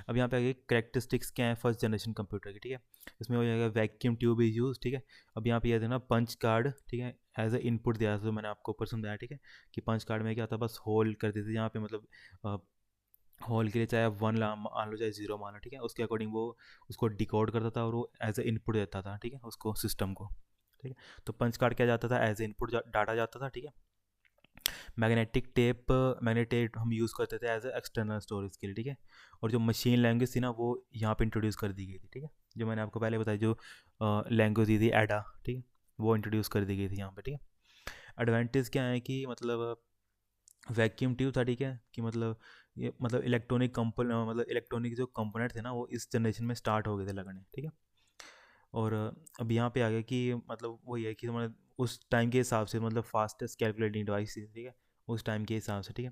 अब यहाँ पे आगे करेक्टरिस्टिक्स क्या है फर्स्ट जनरेशन कंप्यूटर की, ठीक है। इसमें हो जाएगा वैक्यूम ट्यूब इज यूज, ठीक है। अब यहाँ पे यह देना पंच कार्ड, ठीक है, एज ए इनपुट दिया था, तो मैंने आपको ऊपर समझाया, ठीक है, कि पंच कार्ड में क्या था, बस होल कर देते थे यहाँ पे, मतलब होल के लिए चाहे आप वन मान लो चाहे जीरो मान लो, ठीक है, उसके अकॉर्डिंग वो उसको डिकोड करता था और वो एज ए इनपुट देता था, ठीक है, उसको सिस्टम को, ठीक है। तो पंच कार्ड क्या जाता था, एज ए इनपुट डाटा जाता था, ठीक है। मैग्नेटिक टेप हम यूज़ करते थे एज ए एक्सटर्नल स्टोरेज के लिए, ठीक है। और जो मशीन लैंग्वेज थी ना, वो यहाँ पे इंट्रोड्यूस कर दी गई थी, ठीक है। जो मैंने आपको पहले बताया, जो लैंग्वेज दी थी एडा, ठीक है, वो इंट्रोड्यूस कर दी गई थी यहाँ पे, ठीक है। एडवांटेज क्या है कि मतलब वैक्यूम ट्यूब था, ठीक है, कि मतलब ये मतलब इलेक्ट्रॉनिक जो कंपोनेंट थे ना, वो इस जनरेशन में स्टार्ट हो गए थे लगने, ठीक है। और अब यहाँ पे आ गया कि मतलब वही है कि मतलब उस टाइम के हिसाब से मतलब फास्टेस्ट कैलकुलेटिंग डिवाइस थी, ठीक है, उस टाइम के हिसाब से, ठीक है।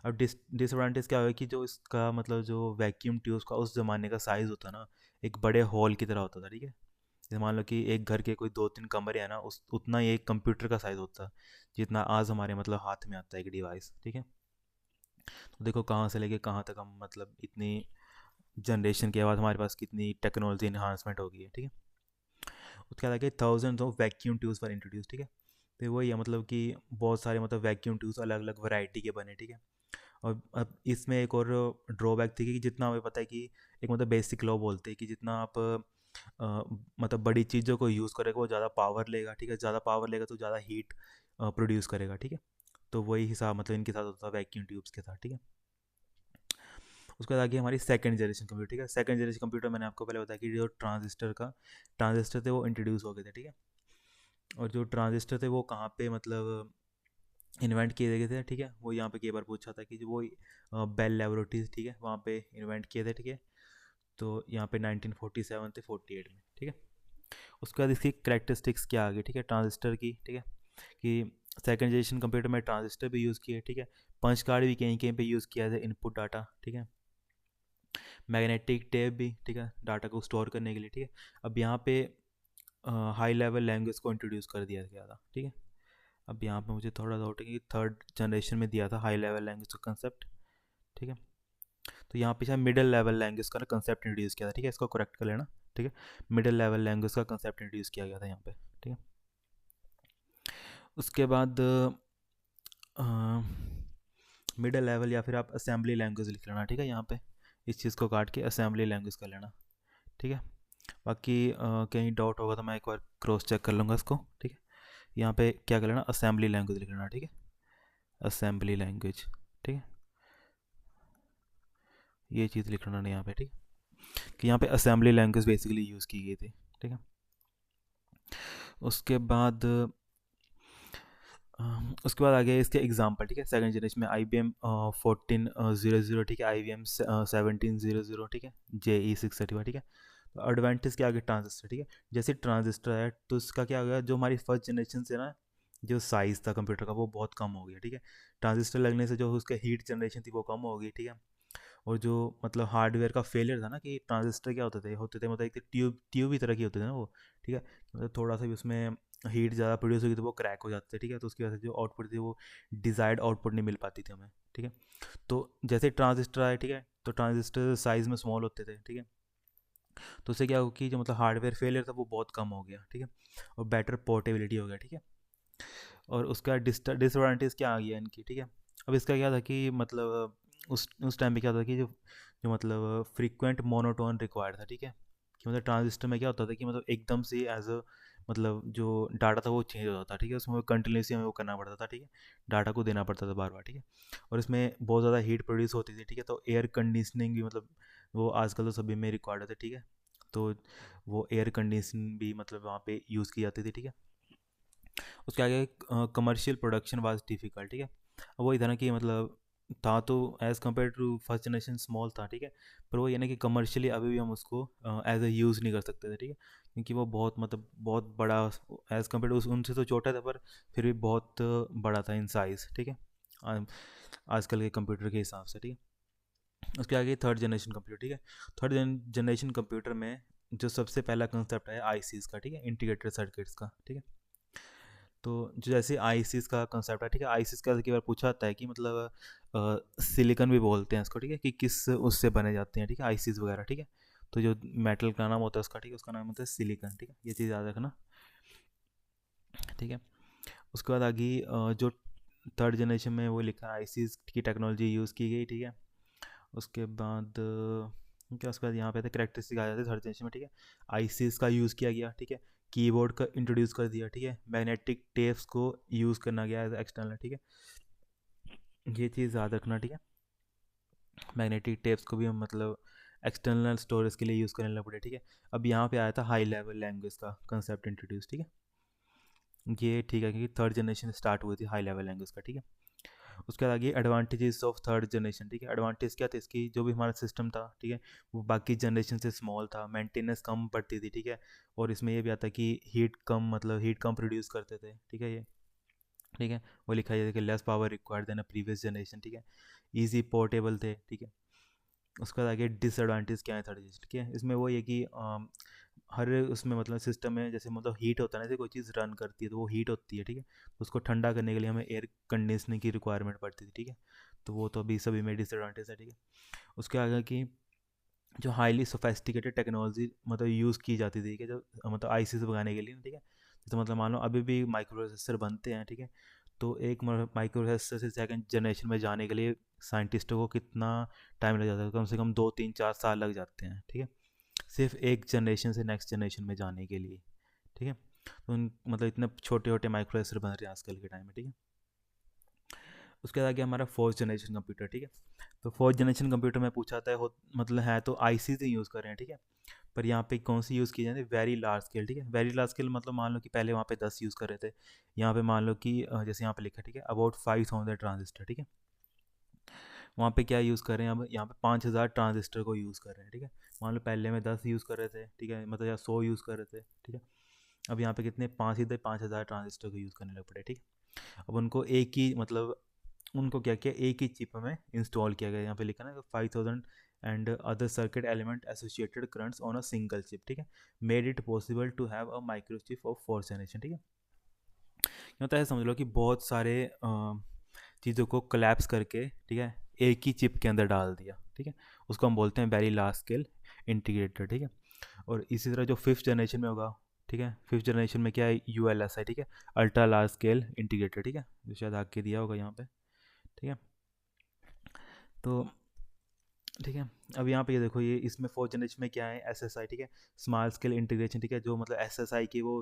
अब डिसएडवांटेज क्या हुआ कि जो इसका मतलब जो वैक्यूम ट्यूब्स का उस ज़माने का साइज़ होता ना, एक बड़े हॉल की तरह होता था, ठीक है। जैसे मान लो कि एक घर के कोई दो तीन कमरे हैं ना, उस उतना ही एक कंप्यूटर का साइज़ होता, जितना आज हमारे मतलब हाथ में आता है एक डिवाइस, ठीक है। तो देखो कहाँ से लेके कहाँ तक हम मतलब इतनी जनरेशन के बाद हमारे पास कितनी टेक्नोलॉजी इन्हांसमेंट हो गई है, ठीक है। उसके बाद आगे thousands of vacuum tubes were introduce, ठीक है। तो वही है मतलब कि बहुत सारे मतलब वैक्यूम ट्यूब्स अलग अलग वैरायटी के बने, ठीक है। और अब इसमें एक और ड्रॉबैक थी कि जितना हमें पता है कि एक मतलब बेसिक लॉ बोलते हैं कि जितना आप मतलब बड़ी चीज़ों को यूज़ करेगा वो ज़्यादा पावर लेगा, ठीक है, ज़्यादा पावर लेगा तो ज़्यादा हीट प्रोड्यूस करेगा, ठीक है। तो वही हिसाब मतलब इनके साथ होता था वैक्यूम ट्यूब्स के साथ, ठीक है। उसके बाद आगे हमारी सेकंड जनरेशन कंप्यूटर, ठीक है। सेकंड जनरेशन कंप्यूटर मैंने आपको पहले बताया कि जो ट्रांजिस्टर थे वो इंट्रोड्यूस हो गए थे, ठीक है। और जो ट्रांजिस्टर थे वो कहाँ पे मतलब इन्वेंट किए गए थे, ठीक है, वो यहाँ पे कई बार पूछा था कि जो वो बेल लेबोरेटरीज, ठीक है, वहाँ पे इन्वेंट किए थे, ठीक है। तो यहाँ पे 1947 से 48 में, ठीक है। उसके बाद इसकी करेक्टरिस्टिक्स क्या आ गई, ठीक है, ट्रांजिस्टर की, ठीक है, कि सेकंड जनरेशन कंप्यूटर में ट्रांजिस्टर भी यूज़ किए, ठीक है। पंच कार्ड भी कहीं कहीं पे यूज़ किया है इनपुट डाटा, ठीक है। मैग्नेटिक टेप भी, ठीक है, डाटा को स्टोर करने के लिए, ठीक है। अब यहाँ पे हाई लेवल लैंग्वेज को इंट्रोड्यूस कर दिया गया था, ठीक है। अब यहाँ पे मुझे थोड़ा डाउट है कि थर्ड जनरेशन में दिया था हाई लेवल लैंग्वेज का कंसेप्ट, ठीक है। तो यहाँ पे शायद मिडिल लेवल लैंग्वेज का ना कंसेप्ट इंट्रोड्यूस किया था, ठीक है, इसको करेक्ट कर लेना, ठीक है। मिडिल लेवल लैंग्वेज का कंसेप्ट इंट्रोड्यूस किया गया था यहाँ पे, ठीक है। उसके बाद मिडिल लेवल या फिर आप असेंबली लैंग्वेज लिख लेना, ठीक है, यहाँ पे इस चीज़ को काट के असेंबली लैंग्वेज कर लेना, ठीक है। बाकी कहीं डाउट होगा तो मैं एक बार क्रॉस चेक कर लूँगा इसको, ठीक है। यहाँ पे क्या कर लेना, असेंबली लैंग्वेज लिख लेना, ठीक है, असेंबली लैंग्वेज, ठीक है, ये चीज़ लिख लेना यहाँ पे, ठीक है, कि यहाँ पे असेंबली लैंग्वेज बेसिकली यूज़ की गई थी, ठीक है। उसके बाद उसके बाद आ गया इसके एग्जाम्पल, ठीक है, सेकंड जनरेशन में IBM 1400, ठीक है, IBM 1700, ठीक है, JE635, ठीक है। तो एडवांटेज क्या आ गया, ट्रांजिस्टर, ठीक है। जैसे ट्रांजिस्टर है तो इसका क्या हो गया, जो हमारी फर्स्ट जनरेशन से ना जो साइज़ था कंप्यूटर का वो बहुत कम हो गया, ठीक है। ट्रांजिस्टर लगने से जो उसका हीट जनरेशन थी वो कम हो गई, ठीक है। और जो मतलब हार्डवेयर का फेलियर था ना, कि ट्रांजिस्टर क्या होते थे मतलब एक ट्यूब ही तरह की होते थे ना वो, ठीक है। मतलब थोड़ा सा भी उसमें हीट ज़्यादा प्रोड्यूस होगी तो वो क्रैक हो जाते थे, ठीक है। तो उसकी वजह से जो आउटपुट थी वो डिज़ायर्ड आउटपुट नहीं मिल पाती थी हमें, ठीक है। तो जैसे ट्रांजिस्टर आए, ठीक है, तो ट्रांजिस्टर साइज़ में स्मॉल होते थे, ठीक है। तो उससे क्या हो कि जो मतलब हार्डवेयर फेलियर था वो बहुत कम हो गया, ठीक है। और बेटर पोर्टेबिलिटी हो गया, ठीक है। और उसका डिसएडवांटेज क्या आ गया इनकी, ठीक है। अब इसका क्या था कि मतलब उस टाइम पे क्या था कि जो जो मतलब फ्रीक्वेंट मोनोटोन रिक्वायर्ड था, ठीक है। कि मतलब ट्रांजिस्टर में क्या होता था कि मतलब एकदम से एज अ मतलब जो डाटा था वो चेंज होता था, ठीक है, उसमें कंटिन्यूसली हमें वो करना पड़ता था, ठीक है, डाटा को देना पड़ता था बार बार, ठीक है। और इसमें बहुत ज़्यादा हीट प्रोड्यूस होती थी, ठीक है। तो एयर कंडीशनिंग भी मतलब वो आजकल तो सभी में रिक्वायर्ड होता है, ठीक है। तो वो एयर कंडीशनिंग भी मतलब वहाँ पे यूज़ की जाती थी, ठीक है। उसके आगे कमर्शियल प्रोडक्शन वाज डिफ़िकल्ट, ठीक है। अब वही था ना कि मतलब था तो as compare to first generation small था, ठीक है। पर वो ये ना कि कमर्शियली अभी भी हम उसको एज ए यूज़ नहीं कर सकते थे, ठीक है। क्योंकि वो बहुत मतलब बहुत बड़ा एज़ कम्पेयर टू उनसे तो छोटा था, पर फिर भी बहुत बड़ा था इन साइज़, ठीक है। आ- आजकल के कंप्यूटर के हिसाब से, ठीक है। उसके आगे थर्ड जनरेशन कंप्यूटर, ठीक है। थर्ड जनरेशन कंप्यूटर में जो सबसे पहला कंसेप्ट है आईसीज का, ठीक है, इंटीग्रेटेड सर्किट्स का, ठीक है। तो जो जैसे आईसीस का कंसेप्ट है, ठीक है, आईसीस का कई बार पूछा जाता है कि मतलब सिलिकन भी बोलते हैं इसको, ठीक है, कि किस उससे बने जाते हैं, ठीक है, आईसीस वगैरह, ठीक है। तो जो मेटल का नाम होता है उसका, ठीक है, उसका नाम होता है सिलिकन, ठीक है, ये चीज़ याद रखना, ठीक है। उसके बाद आगे जो थर्ड जनरेशन में वो लिखा है आईसीस की टेक्नोलॉजी यूज़ की गई, ठीक है। उसके बाद क्या उसके बाद यहाँ पे थे करेक्टरिस्टिक आ जाते हैं थर्ड जनरेशन में, ठीक है। आईसीस का यूज़ किया गया, ठीक है। कीबोर्ड का इंट्रोड्यूस कर दिया, ठीक है। मैग्नेटिक टेप्स को यूज़ करना गया एज एक्सटर्नल, ठीक है। ये चीज़ याद रखना, ठीक है। मैग्नेटिक टेप्स को भी हम मतलब एक्सटर्नल स्टोरेज के लिए यूज़ करने लग पड़े, ठीक है। अब यहाँ पे आया था हाई लेवल लैंग्वेज का कंसेप्ट इंट्रोड्यूस, ठीक है। ये ठीक है, क्योंकि थर्ड जनरेशन स्टार्ट हुई थी हाई लेवल लैंग्वेज का, ठीक है। उसके बाद आगे एडवांटेजेस ऑफ थर्ड जनरेशन, ठीक है। एडवांटेज क्या था इसकी, जो भी हमारा सिस्टम था, ठीक है, वो बाकी जनरेशन से स्मॉल था, मेंटेनेंस कम पड़ती थी, ठीक है। और इसमें ये भी आता कि हीट कम मतलब हीट कम प्रोड्यूस करते थे, ठीक है, ये ठीक है। वो लिखा जाता है कि less power required than a previous generation, ठीक है। ईजी पोर्टेबल थे, ठीक है। उसके बाद आगे डिसएडवांटेज क्या है थर्ड जनरेशन, ठीक है। इसमें वो ये कि हर उसमें मतलब सिस्टम में जैसे मतलब हीट होता है ना, जैसे कोई चीज़ रन करती है तो वो हीट होती है, ठीक है। तो उसको ठंडा करने के लिए हमें एयर कंडीशनिंग की रिक्वायरमेंट पड़ती थी, ठीक है। तो वो तो अभी सभी में डिसएडवांटेज है, ठीक है। उसके आगे की जो हाईली सोफेस्टिकेटेड टेक्नोलॉजी मतलब यूज़ की जाती थी, ठीक है, जो मतलब आईसीस लगाने के लिए, ठीक है। तो मतलब मान लो अभी भी माइक्रो प्रोसेसर बनते हैं, ठीक है। तो एक माइक्रो प्रोसेसर से सेकंड जनरेशन में जाने के लिए साइंटिस्टों को कितना टाइम लग जाता है, कम से कम 2 3 4 साल लग जाते हैं, ठीक है, सिर्फ एक जनरेशन से नेक्स्ट जनरेशन में जाने के लिए, ठीक है। तो मतलब इतने छोटे छोटे माइक्रो प्रोसेसर बन रहे हैं आजकल के टाइम में, ठीक है। उसके बाद आ गया हमारा फोर्थ जनरेशन कंप्यूटर, ठीक है। तो फोर्थ जनरेशन कंप्यूटर में पूछा था मतलब है तो आईसी से यूज़ कर रहे हैं, ठीक है। पर यहाँ पे कौन सी यूज़ की जाती है, वेरी लार्ज स्केल, ठीक है। वेरी लार्ज स्केल मतलब मान लो कि पहले वहाँ पे 10 यूज़ कर रहे थे, यहाँ पे मान लो कि जैसे यहाँ पे लिखा है, ठीक है, अबाउट 5,000 ट्रांजिस्टर, ठीक है। वहाँ पे क्या यूज़ कर रहे हैं, अब यहाँ पे 5,000 ट्रांजिस्टर को यूज़ कर रहे हैं, ठीक है। मान लो पहले में 10 यूज़ कर रहे थे, ठीक है, मतलब या 100 यूज़ कर रहे थे, ठीक है। अब यहाँ पे कितने 5,000 ट्रांजिस्टर को यूज़ करने लग पड़े, ठीक है। अब उनको एक ही मतलब उनको क्या किया, एक ही चिप में इंस्टॉल किया गया, यहाँ पे लिखा ना 5,000 and other circuit element associated currents on a single chip, ठीक है, made it possible to have a micro chip of fourth generation, ठीक है। मतलब ऐसा समझ लो कि बहुत सारे चीज़ों को कोलैप्स करके, ठीक है, एक ही चिप के अंदर डाल दिया, ठीक है। उसको हम बोलते हैं वेरी लार्ज स्केल इंटीग्रेटर, ठीक है। और इसी तरह जो फिफ्थ जनरेशन में होगा, ठीक है, फिफ्थ जनरेशन में क्या है, यूएलएस है, ठीक है, अल्ट्रा लार्ज स्केल इंटीग्रेटर, ठीक है, जो शायद आके दिया होगा यहाँ पे, ठीक है। तो ठीक है, अब यहाँ पे ये देखो, ये इसमें फोर्थ जनरेशन में क्या है, एसएसआई, ठीक है, स्मॉल स्केल इंटीग्रेशन, ठीक है। जो मतलब एसएसआई की वो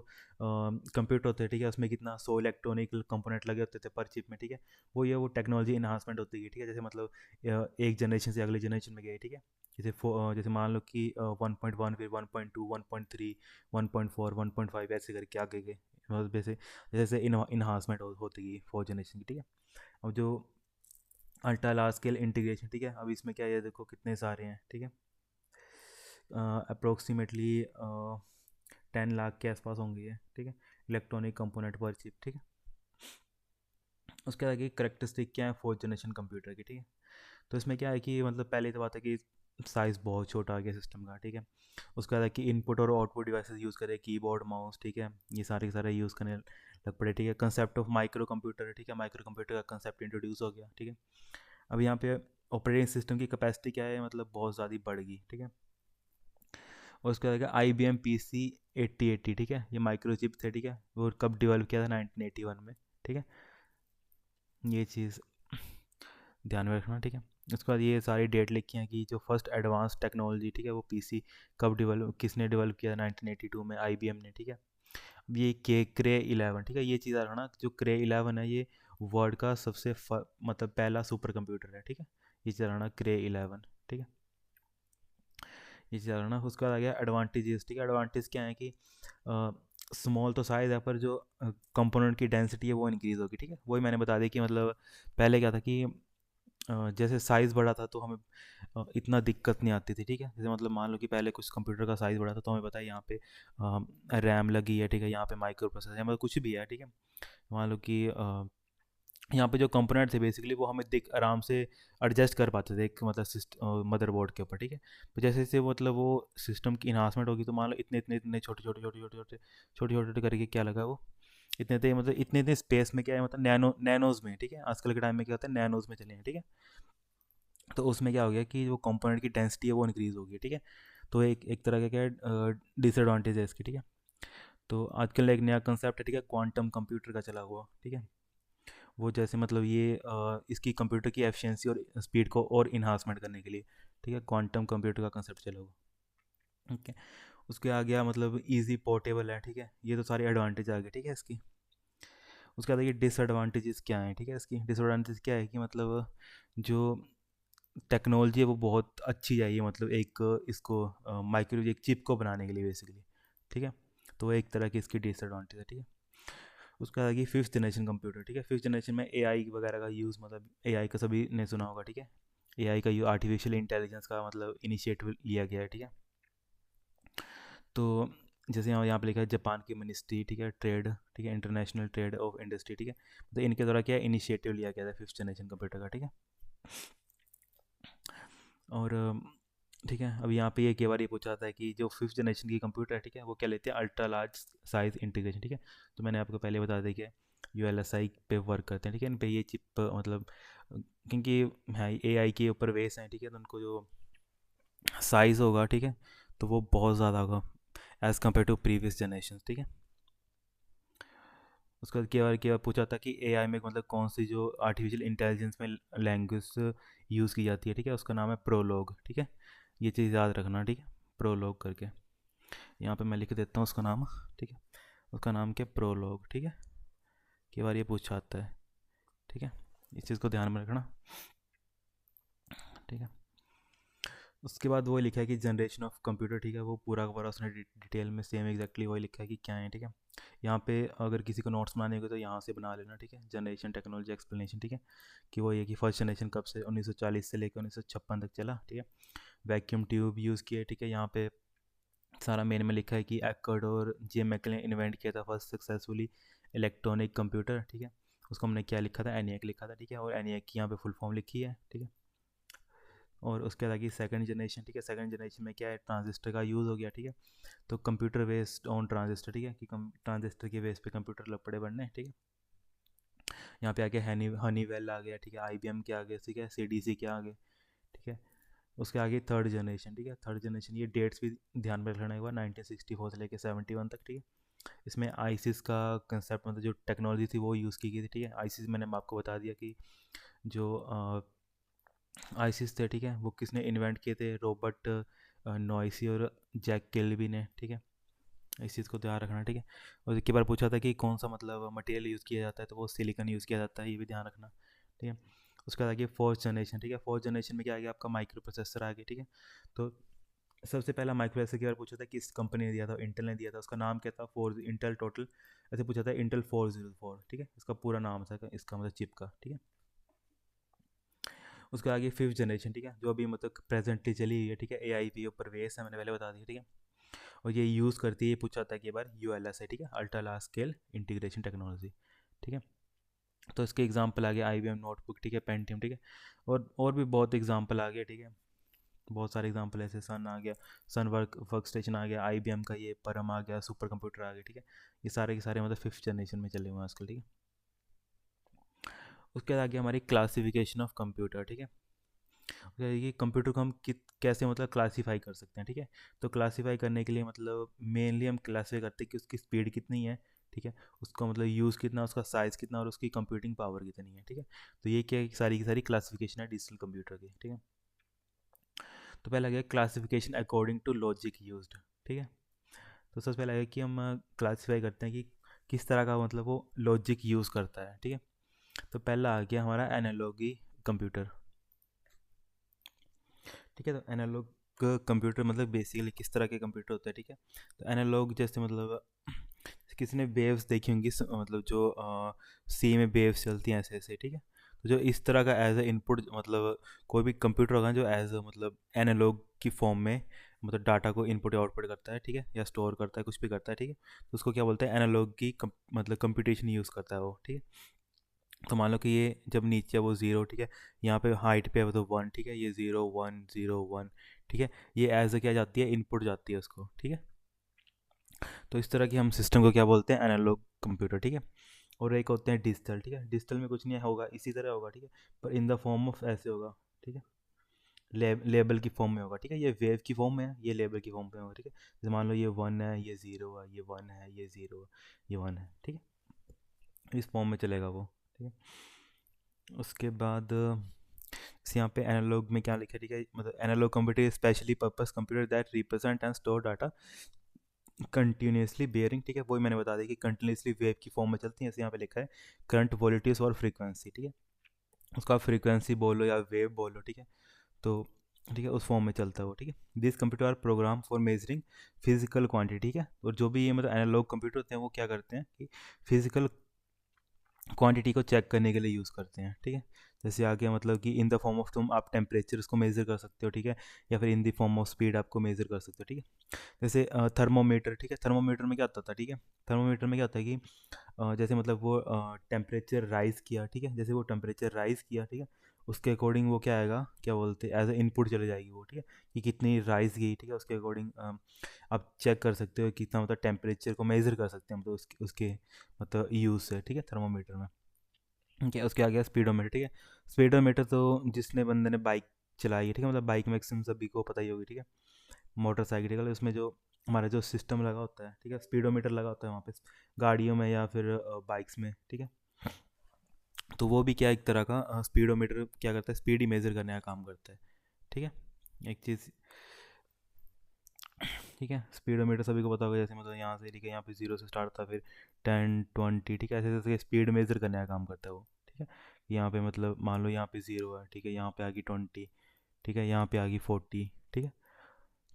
कंप्यूटर होते हैं, ठीक है, उसमें कितना 100 इलेक्ट्रॉनिक कंपोनेंट लगे होते थे पर चिप में, ठीक है। वो टेक्नोलॉजी इन्हांसमेंट होती है, ठीक है। जैसे मतलब एक जनरेशन से अगले जनरेशन में गए, ठीक है। जैसे मान लो कि 1.1 फिर 1.2 1.3 1.4 1.5 ऐसे करके आगे गए, मतलब जैसे जैसे इन्हांसमेंट होती गई फोर्थ जनरेशन की, ठीक है। अब जो अल्ट्रा लार्ज स्केल इंटीग्रेशन, ठीक है, अब इसमें क्या है, ये देखो कितने सारे हैं, ठीक है, अप्रोक्सीमेटली 10 लाख के आसपास होंगे ये, ठीक है, इलेक्ट्रॉनिक कंपोनेंट पर चिप, ठीक है। उसके आगे करेक्टरिस्टिक क्या है फोर्थ जनरेशन कंप्यूटर की, ठीक है। तो इसमें क्या है कि मतलब पहले तो बात है कि साइज़ बहुत छोटा आ गया सिस्टम का, ठीक है। उसके बाद है कि इनपुट और आउटपुट डिवाइसेस यूज़ करें, कीबोर्ड माउस, ठीक है, ये सारे के सारे यूज़ करने लग पड़े, ठीक है। कंसेप्ट ऑफ माइक्रो कंप्यूटर, ठीक है, माइक्रो कंप्यूटर का कंसेप्ट इंट्रोड्यूस हो गया, ठीक है। अब यहाँ पे ऑपरेटिंग सिस्टम की कैपेसिटी क्या है, मतलब बहुत ज़्यादा बढ़ गई, ठीक है। और उसके बाद IBM PC 8080, ठीक है, ये माइक्रो चिप थे, ठीक है। वो कब डेवलप किया था, 1981 में, ठीक है। ये चीज़ ध्यान में रखना, ठीक है। उसके बाद ये सारी डेट लिखी है कि जो फर्स्ट एडवांस टेक्नोलॉजी, ठीक है, वो पीसी कब डेवलप किसने डेवलप किया, 1982 में आईबीएम ने, ठीक है। अब ये क्रे 11, ठीक है, ये चीज़ रखना, जो क्रे 11 है ये वर्ल्ड का सबसे मतलब पहला सुपर कंप्यूटर है, ठीक है। ये चीज़ रखना क्रे 11, ठीक है, ये चीज़ रखना। उसके बाद आ गया एडवांटेजेस, ठीक है। एडवांटेज क्या है कि स्मॉल तो साइज़ है, पर जो कंपोनेंट की डेंसिटी है वो इंक्रीज़ होगी, ठीक है। वही मैंने बता दिया कि मतलब पहले क्या था कि जैसे साइज़ बढ़ा था तो हमें इतना दिक्कत नहीं आती थी, ठीक है। जैसे मतलब मान लो कि पहले कुछ कंप्यूटर का साइज़ बढ़ा था तो हमें पता है यहाँ पे रैम लगी है, ठीक है, यहाँ पे माइक्रो प्रोसेसर है, मतलब कुछ भी है, ठीक है। मान लो कि यहाँ पे जो कंपोनेंट थे बेसिकली वो हमें दिख आराम से एडजस्ट कर पाते थे एक मतलब मदरबोर्ड के ऊपर, ठीक है। तो जैसे जैसे मतलब वो सिस्टम की इन्हांसमेंट होगी तो मान लो इतने इतने इतने छोटे छोटे छोटे छोटे छोटे छोटे छोटे छोटे करके क्या लगा वो इतने इतने मतलब इतने इतने स्पेस में क्या है मतलब नैनोज में, ठीक है। आजकल के टाइम में क्या होता है नैनोज में चले हैं, ठीक है। तो उसमें क्या हो गया कि जो कंपोनेंट की डेंसिटी है वो इंक्रीज़ हो गई, ठीक है। तो एक एक तरह का क्या है डिसएडवांटेज है इसकी, ठीक है। तो आजकल एक नया कंसेप्ट है, ठीक है, क्वांटम कंप्यूटर का चला हुआ, ठीक है। वो जैसे मतलब ये इसकी कंप्यूटर की एफिशिएंसी और स्पीड को और इन्हांसमेंट करने के लिए, ठीक है, क्वांटम कंप्यूटर का कंसेप्ट चला हुआ, ठीक है। उसके आ गया मतलब इजी पोर्टेबल है, ठीक है। ये तो सारे एडवांटेज आ गए, ठीक है इसकी। उसके बाद ये डिसएडवांटेजेस क्या हैं, ठीक है। इसकी डिसएडवांटेज क्या है कि मतलब जो टेक्नोलॉजी है वो बहुत अच्छी चाहिए, मतलब एक इसको माइक्रो एक चिप को बनाने के लिए बेसिकली, ठीक है। तो वो एक तरह की इसकी डिसएडवांटेज है, ठीक है। उसका आगे फिफ्थ जनरेशन कंप्यूटर, ठीक है। फिफ्थ जनरेशन में एआई वगैरह का यूज़, मतलब एआई का सभी ने सुना होगा, ठीक है। एआई का यूँ आर्टिफिशियल इंटेलिजेंस का मतलब इनिशिएटिव लिया गया है, ठीक है। तो जैसे यहाँ पे लिखा है जापान की मिनिस्ट्री, ठीक है, ट्रेड, ठीक है, इंटरनेशनल ट्रेड ऑफ इंडस्ट्री, ठीक है। तो इनके द्वारा क्या इनिशिएटिव लिया गया था फिफ्थ जनरेशन कंप्यूटर का, ठीक है। और ठीक है, अब यहाँ पे ये कई बार ये पूछा जाता है कि जो फिफ्थ जनरेशन की कंप्यूटर है, ठीक है, वो क्या लेते हैं अल्ट्रा लार्ज साइज इंटीग्रेशन, ठीक है। तो मैंने आपको पहले बता दिया कि यूएलएसआई पे वर्क करते हैं, ठीक है। इन पे ये चिप मतलब क्योंकि है एआई के ऊपर बेस हैं, ठीक है, तो उनको जो साइज़ होगा, ठीक है, तो वो बहुत ज़्यादा होगा as compare to previous generation, ठीक है। उसका क्या पूछा था कि एआई में मतलब कौन सी जो आर्टिफिशियल इंटेलिजेंस में लैंग्वेज यूज़ की जाती है, ठीक है, उसका नाम है प्रोलॉग, ठीक है। ये चीज़ याद रखना, ठीक है, प्रोलॉग करके यहाँ पे मैं लिख देता हूँ उसका नाम, ठीक है। उसका नाम क्या प्रोलॉग, ठीक है। कई बार ये पूछा आता है, ठीक है, इस चीज़ को ध्यान में रखना, ठीक है। उसके बाद वो लिखा है कि जनरेशन ऑफ कंप्यूटर, ठीक है, वो पूरा का पूरा उसने डिटेल में सेम एग्जैक्टली वही लिखा है कि क्या है, ठीक है। यहाँ पे अगर किसी को नोट्स बनाने होंगे तो यहाँ से बना लेना, ठीक है, जनरेशन टेक्नोलॉजी एक्सप्लेनेशन, ठीक है। कि वो ये कि फर्स्ट जनरेशन कब से 1940 से लेकर 1956 तक चला, ठीक है। वैक्यूम ट्यूब यूज़ किए, ठीक है। यहाँ पे सारा मेन में लिखा है कि एक्कर्ड और जे मैकल ने इन्वेंट किया था फर्स्ट सक्सेसफुली इलेक्ट्रॉनिक कंप्यूटर, ठीक है। उसको हमने क्या लिखा था एनिएक लिखा था, ठीक है। और एनिएक की यहाँ पे फुल फॉर्म लिखी है, ठीक है। और उसके बाद आगे सेकंड जनरेशन, ठीक है। सेकंड जनरेशन में क्या है ट्रांजिस्टर का यूज़ हो गया, ठीक है। तो कंप्यूटर बेस्ड ऑन ट्रांजिस्टर, ठीक है, कि ट्रांजिस्टर के बेस पे कंप्यूटर लपड़े बनने, ठीक है। यहाँ पे आगे हनीवेल आ गया, ठीक है, आईबीएम के आगे, ठीक है, सीडीसी के आगे, ठीक है। उसके आगे थर्ड जनरेशन, ठीक है। थर्ड जनरेशन ये डेट्स भी ध्यान में रखना एक बार 1964 से लेकर 71 तक, ठीक है। इसमें आईसिस का कंसेप्ट मतलब जो टेक्नोलॉजी थी वो यूज़ की गई थी, ठीक है। आईसिस मैंने आपको बता दिया कि जो आईसिस थे, ठीक है, वो किसने इन्वेंट किए थे रॉबर्ट नॉइसी और जैक केल्वी ने, ठीक है। इस चीज़ को ध्यान रखना, ठीक है। और एक बार पूछा था कि कौन सा मतलब मटेरियल यूज़ किया जाता है, तो वो सिलिकॉन यूज़ किया जाता है, ये भी ध्यान रखना, ठीक है। उसके बाद आगे फोर्थ जनरेशन, ठीक है। फोर्थ जनरेशन में क्या आ गया आपका माइक्रो प्रोसेसर आ गया, ठीक है। तो सबसे पहला माइक्रो प्रोसेसर की बार पूछा था किस कंपनी ने दिया था, इंटेल ने दिया था। उसका नाम क्या था फोर इंटेल टोटल, ऐसे पूछा था इंटेल 404, ठीक है। इसका पूरा नाम था इसका मतलब चिप का, ठीक है। उसके आगे फिफ्थ जनरेशन, ठीक है, जो अभी मतलब प्रेजेंटली चली हुई है, ठीक है। ए आई पी ऊपर बेस है, मैंने पहले बता दिया, ठीक है। और ये यूज़ करती है, ये पूछा था कि बार यू एल एस है, ठीक है, ultra large scale integration technology, ठीक है। तो इसके एग्जाम्पल आ गए आई बी एम नोटबुक, ठीक है, पेंटियम, ठीक है। और भी बहुत एग्जाम्पल आ गए, ठीक है। बहुत सारे एग्जाम्पल ऐसे सन आ गया, सन वर्क स्टेशन आ गया, आई बी एम का ये परम आ गया, सुपर कंप्यूटर आ गया, ठीक है। ये सारे के सारे मतलब फिफ्थ जनरेशन में चले हुए हैं आजकल, ठीक है। उसके बाद आ गया हमारी क्लासिफिकेशन ऑफ कंप्यूटर, ठीक है। ये कंप्यूटर को हम कैसे मतलब क्लासीफाई कर सकते हैं, ठीक है। तो क्लासीफाई करने के लिए मतलब मेनली हम क्लासीफाई करते हैं कि उसकी स्पीड कितनी है, ठीक है, उसका मतलब यूज़ कितना, उसका साइज़ कितना और उसकी कंप्यूटिंग पावर कितनी है, ठीक है। तो ये क्या है, सारी की सारी क्लासिफिकेशन है डिजिटल कंप्यूटर की, ठीक है। तो पहला गया classification according to logic used, ठीक है। तो सबसे पहला है कि हम क्लासीफाई करते हैं कि किस तरह का मतलब वो लॉजिक यूज़ करता है, ठीक है। तो पहला आ गया हमारा एनालॉगी कंप्यूटर, ठीक है। तो एनालॉग कंप्यूटर मतलब बेसिकली किस तरह के कंप्यूटर होते हैं, ठीक है। तो एनालॉग जैसे मतलब किसी ने वेव्स देखी होंगी, मतलब जो सी में वेव्स चलती हैं ऐसे ऐसे, ठीक है। तो जो इस तरह का एज ए इनपुट, मतलब कोई भी कंप्यूटर होगा जो एज अ मतलब एनालॉग की फॉर्म में मतलब डाटा को इनपुट या आउटपुट करता है, ठीक है, या स्टोर करता है, कुछ भी करता है, ठीक है। तो उसको क्या बोलते हैं, एनालॉग की मतलब कंप्यूटेशन यूज़ करता है वो, ठीक है। तो मान लो कि ये जब नीचे है वो ज़ीरो, ठीक है, यहाँ पे हाइट पे है वो तो वन, ठीक है, ये ज़ीरो वन ज़ीरो वन, ठीक है। ये एज अ क्या जाती है, इनपुट जाती है उसको, ठीक है। तो इस तरह की हम सिस्टम को क्या बोलते हैं, एनालॉग कंप्यूटर, ठीक है। और एक होते हैं डिजिटल, ठीक है। डिजिटल में कुछ नहीं होगा, इसी तरह होगा, ठीक है, पर इन द फॉर्म ऑफ ऐसे होगा, ठीक है, लेबल की फॉर्म में होगा, ठीक है। ये वेव की फॉर्म में है, ये लेबल की फॉर्म में होगा, ठीक है। जैसे मान लो ये वन है, ये ज़ीरो है, ये वन है, ये ज़ीरो है, ये वन है, ठीक है। इस फॉर्म में चलेगा वो, ठीक है। उसके बाद यहाँ पे एनालॉग में क्या लिखा है, ठीक है, मतलब analogue computer specially purpose computer that represent and store data continuously bearing, ठीक है। वही मैंने बता दिया कि कंटिन्यूसली वेव की फॉर्म में चलती है, जैसे यहाँ पे लिखा है करंट वोल्टेज और फ्रीक्वेंसी, ठीक है। उसका फ्रीक्वेंसी बोलो या वेव बोलो, ठीक है। तो ठीक है, उस फॉर्म में चलता है वो, ठीक है। This computer are program for measuring physical quantity, ठीक है। और जो भी ये मतलब एनालॉग कंप्यूटर होते हैं वो क्या करते हैं कि फिजिकल क्वांटिटी को चेक करने के लिए यूज़ करते हैं, ठीक है। जैसे आ गया मतलब कि इन द फॉर्म ऑफ तुम आप टेम्परेचर उसको मेज़र कर सकते हो, ठीक है, या फिर in the form of speed आपको मेज़र कर सकते हो, ठीक है। जैसे थर्मोमीटर, ठीक है, थर्मोमीटर में क्या होता था, ठीक है। थर्मोमीटर में क्या होता है कि जैसे मतलब वो टेम्परेचर राइज़ किया, ठीक है, जैसे वो टेम्परेचर राइज़ किया, ठीक है, उसके अकॉर्डिंग वो क्या आएगा, क्या बोलते हैं, एज ए इनपुट चले जाएगी वो, ठीक है, कि कितनी राइज़ गई, ठीक है। उसके अकॉर्डिंग आप चेक कर सकते हो कितना मतलब टेम्परेचर को मेज़र कर सकते हैं, मतलब उसके मतलब यूज़ से, ठीक है, थर्मोमीटर में, ठीक है। उसके आगे स्पीडोमीटर, ठीक है। स्पीडोमीटर तो जिसने बंदे ने बाइक चलाई है, ठीक है, मतलब बाइक मैक्सिमम सभी को पता ही होगी, ठीक है। मोटरसाइकिल, ठीक है, उसमें जो हमारा जो सिस्टम लगा होता है, ठीक है, स्पीडोमीटर लगा होता है वहाँ पे गाड़ियों में या फिर बाइक्स में, ठीक है। तो वो भी क्या एक तरह का स्पीडोमीटर क्या करता है, स्पीड ही मेज़र करने का काम करता है, ठीक है। एक चीज़, ठीक है, स्पीडोमीटर सभी को पता होगा, जैसे मतलब यहाँ से लेके यहाँ पे जीरो से स्टार्ट था, फिर 10 20, ठीक है, ऐसे ऐसे स्पीड मेज़र करने का काम करता है वो, ठीक है। यहाँ पे मतलब मान लो यहाँ पे ज़ीरो है, ठीक है, यहाँ पे आ गई 20, ठीक है, यहाँ पे आ गई 40, ठीक है।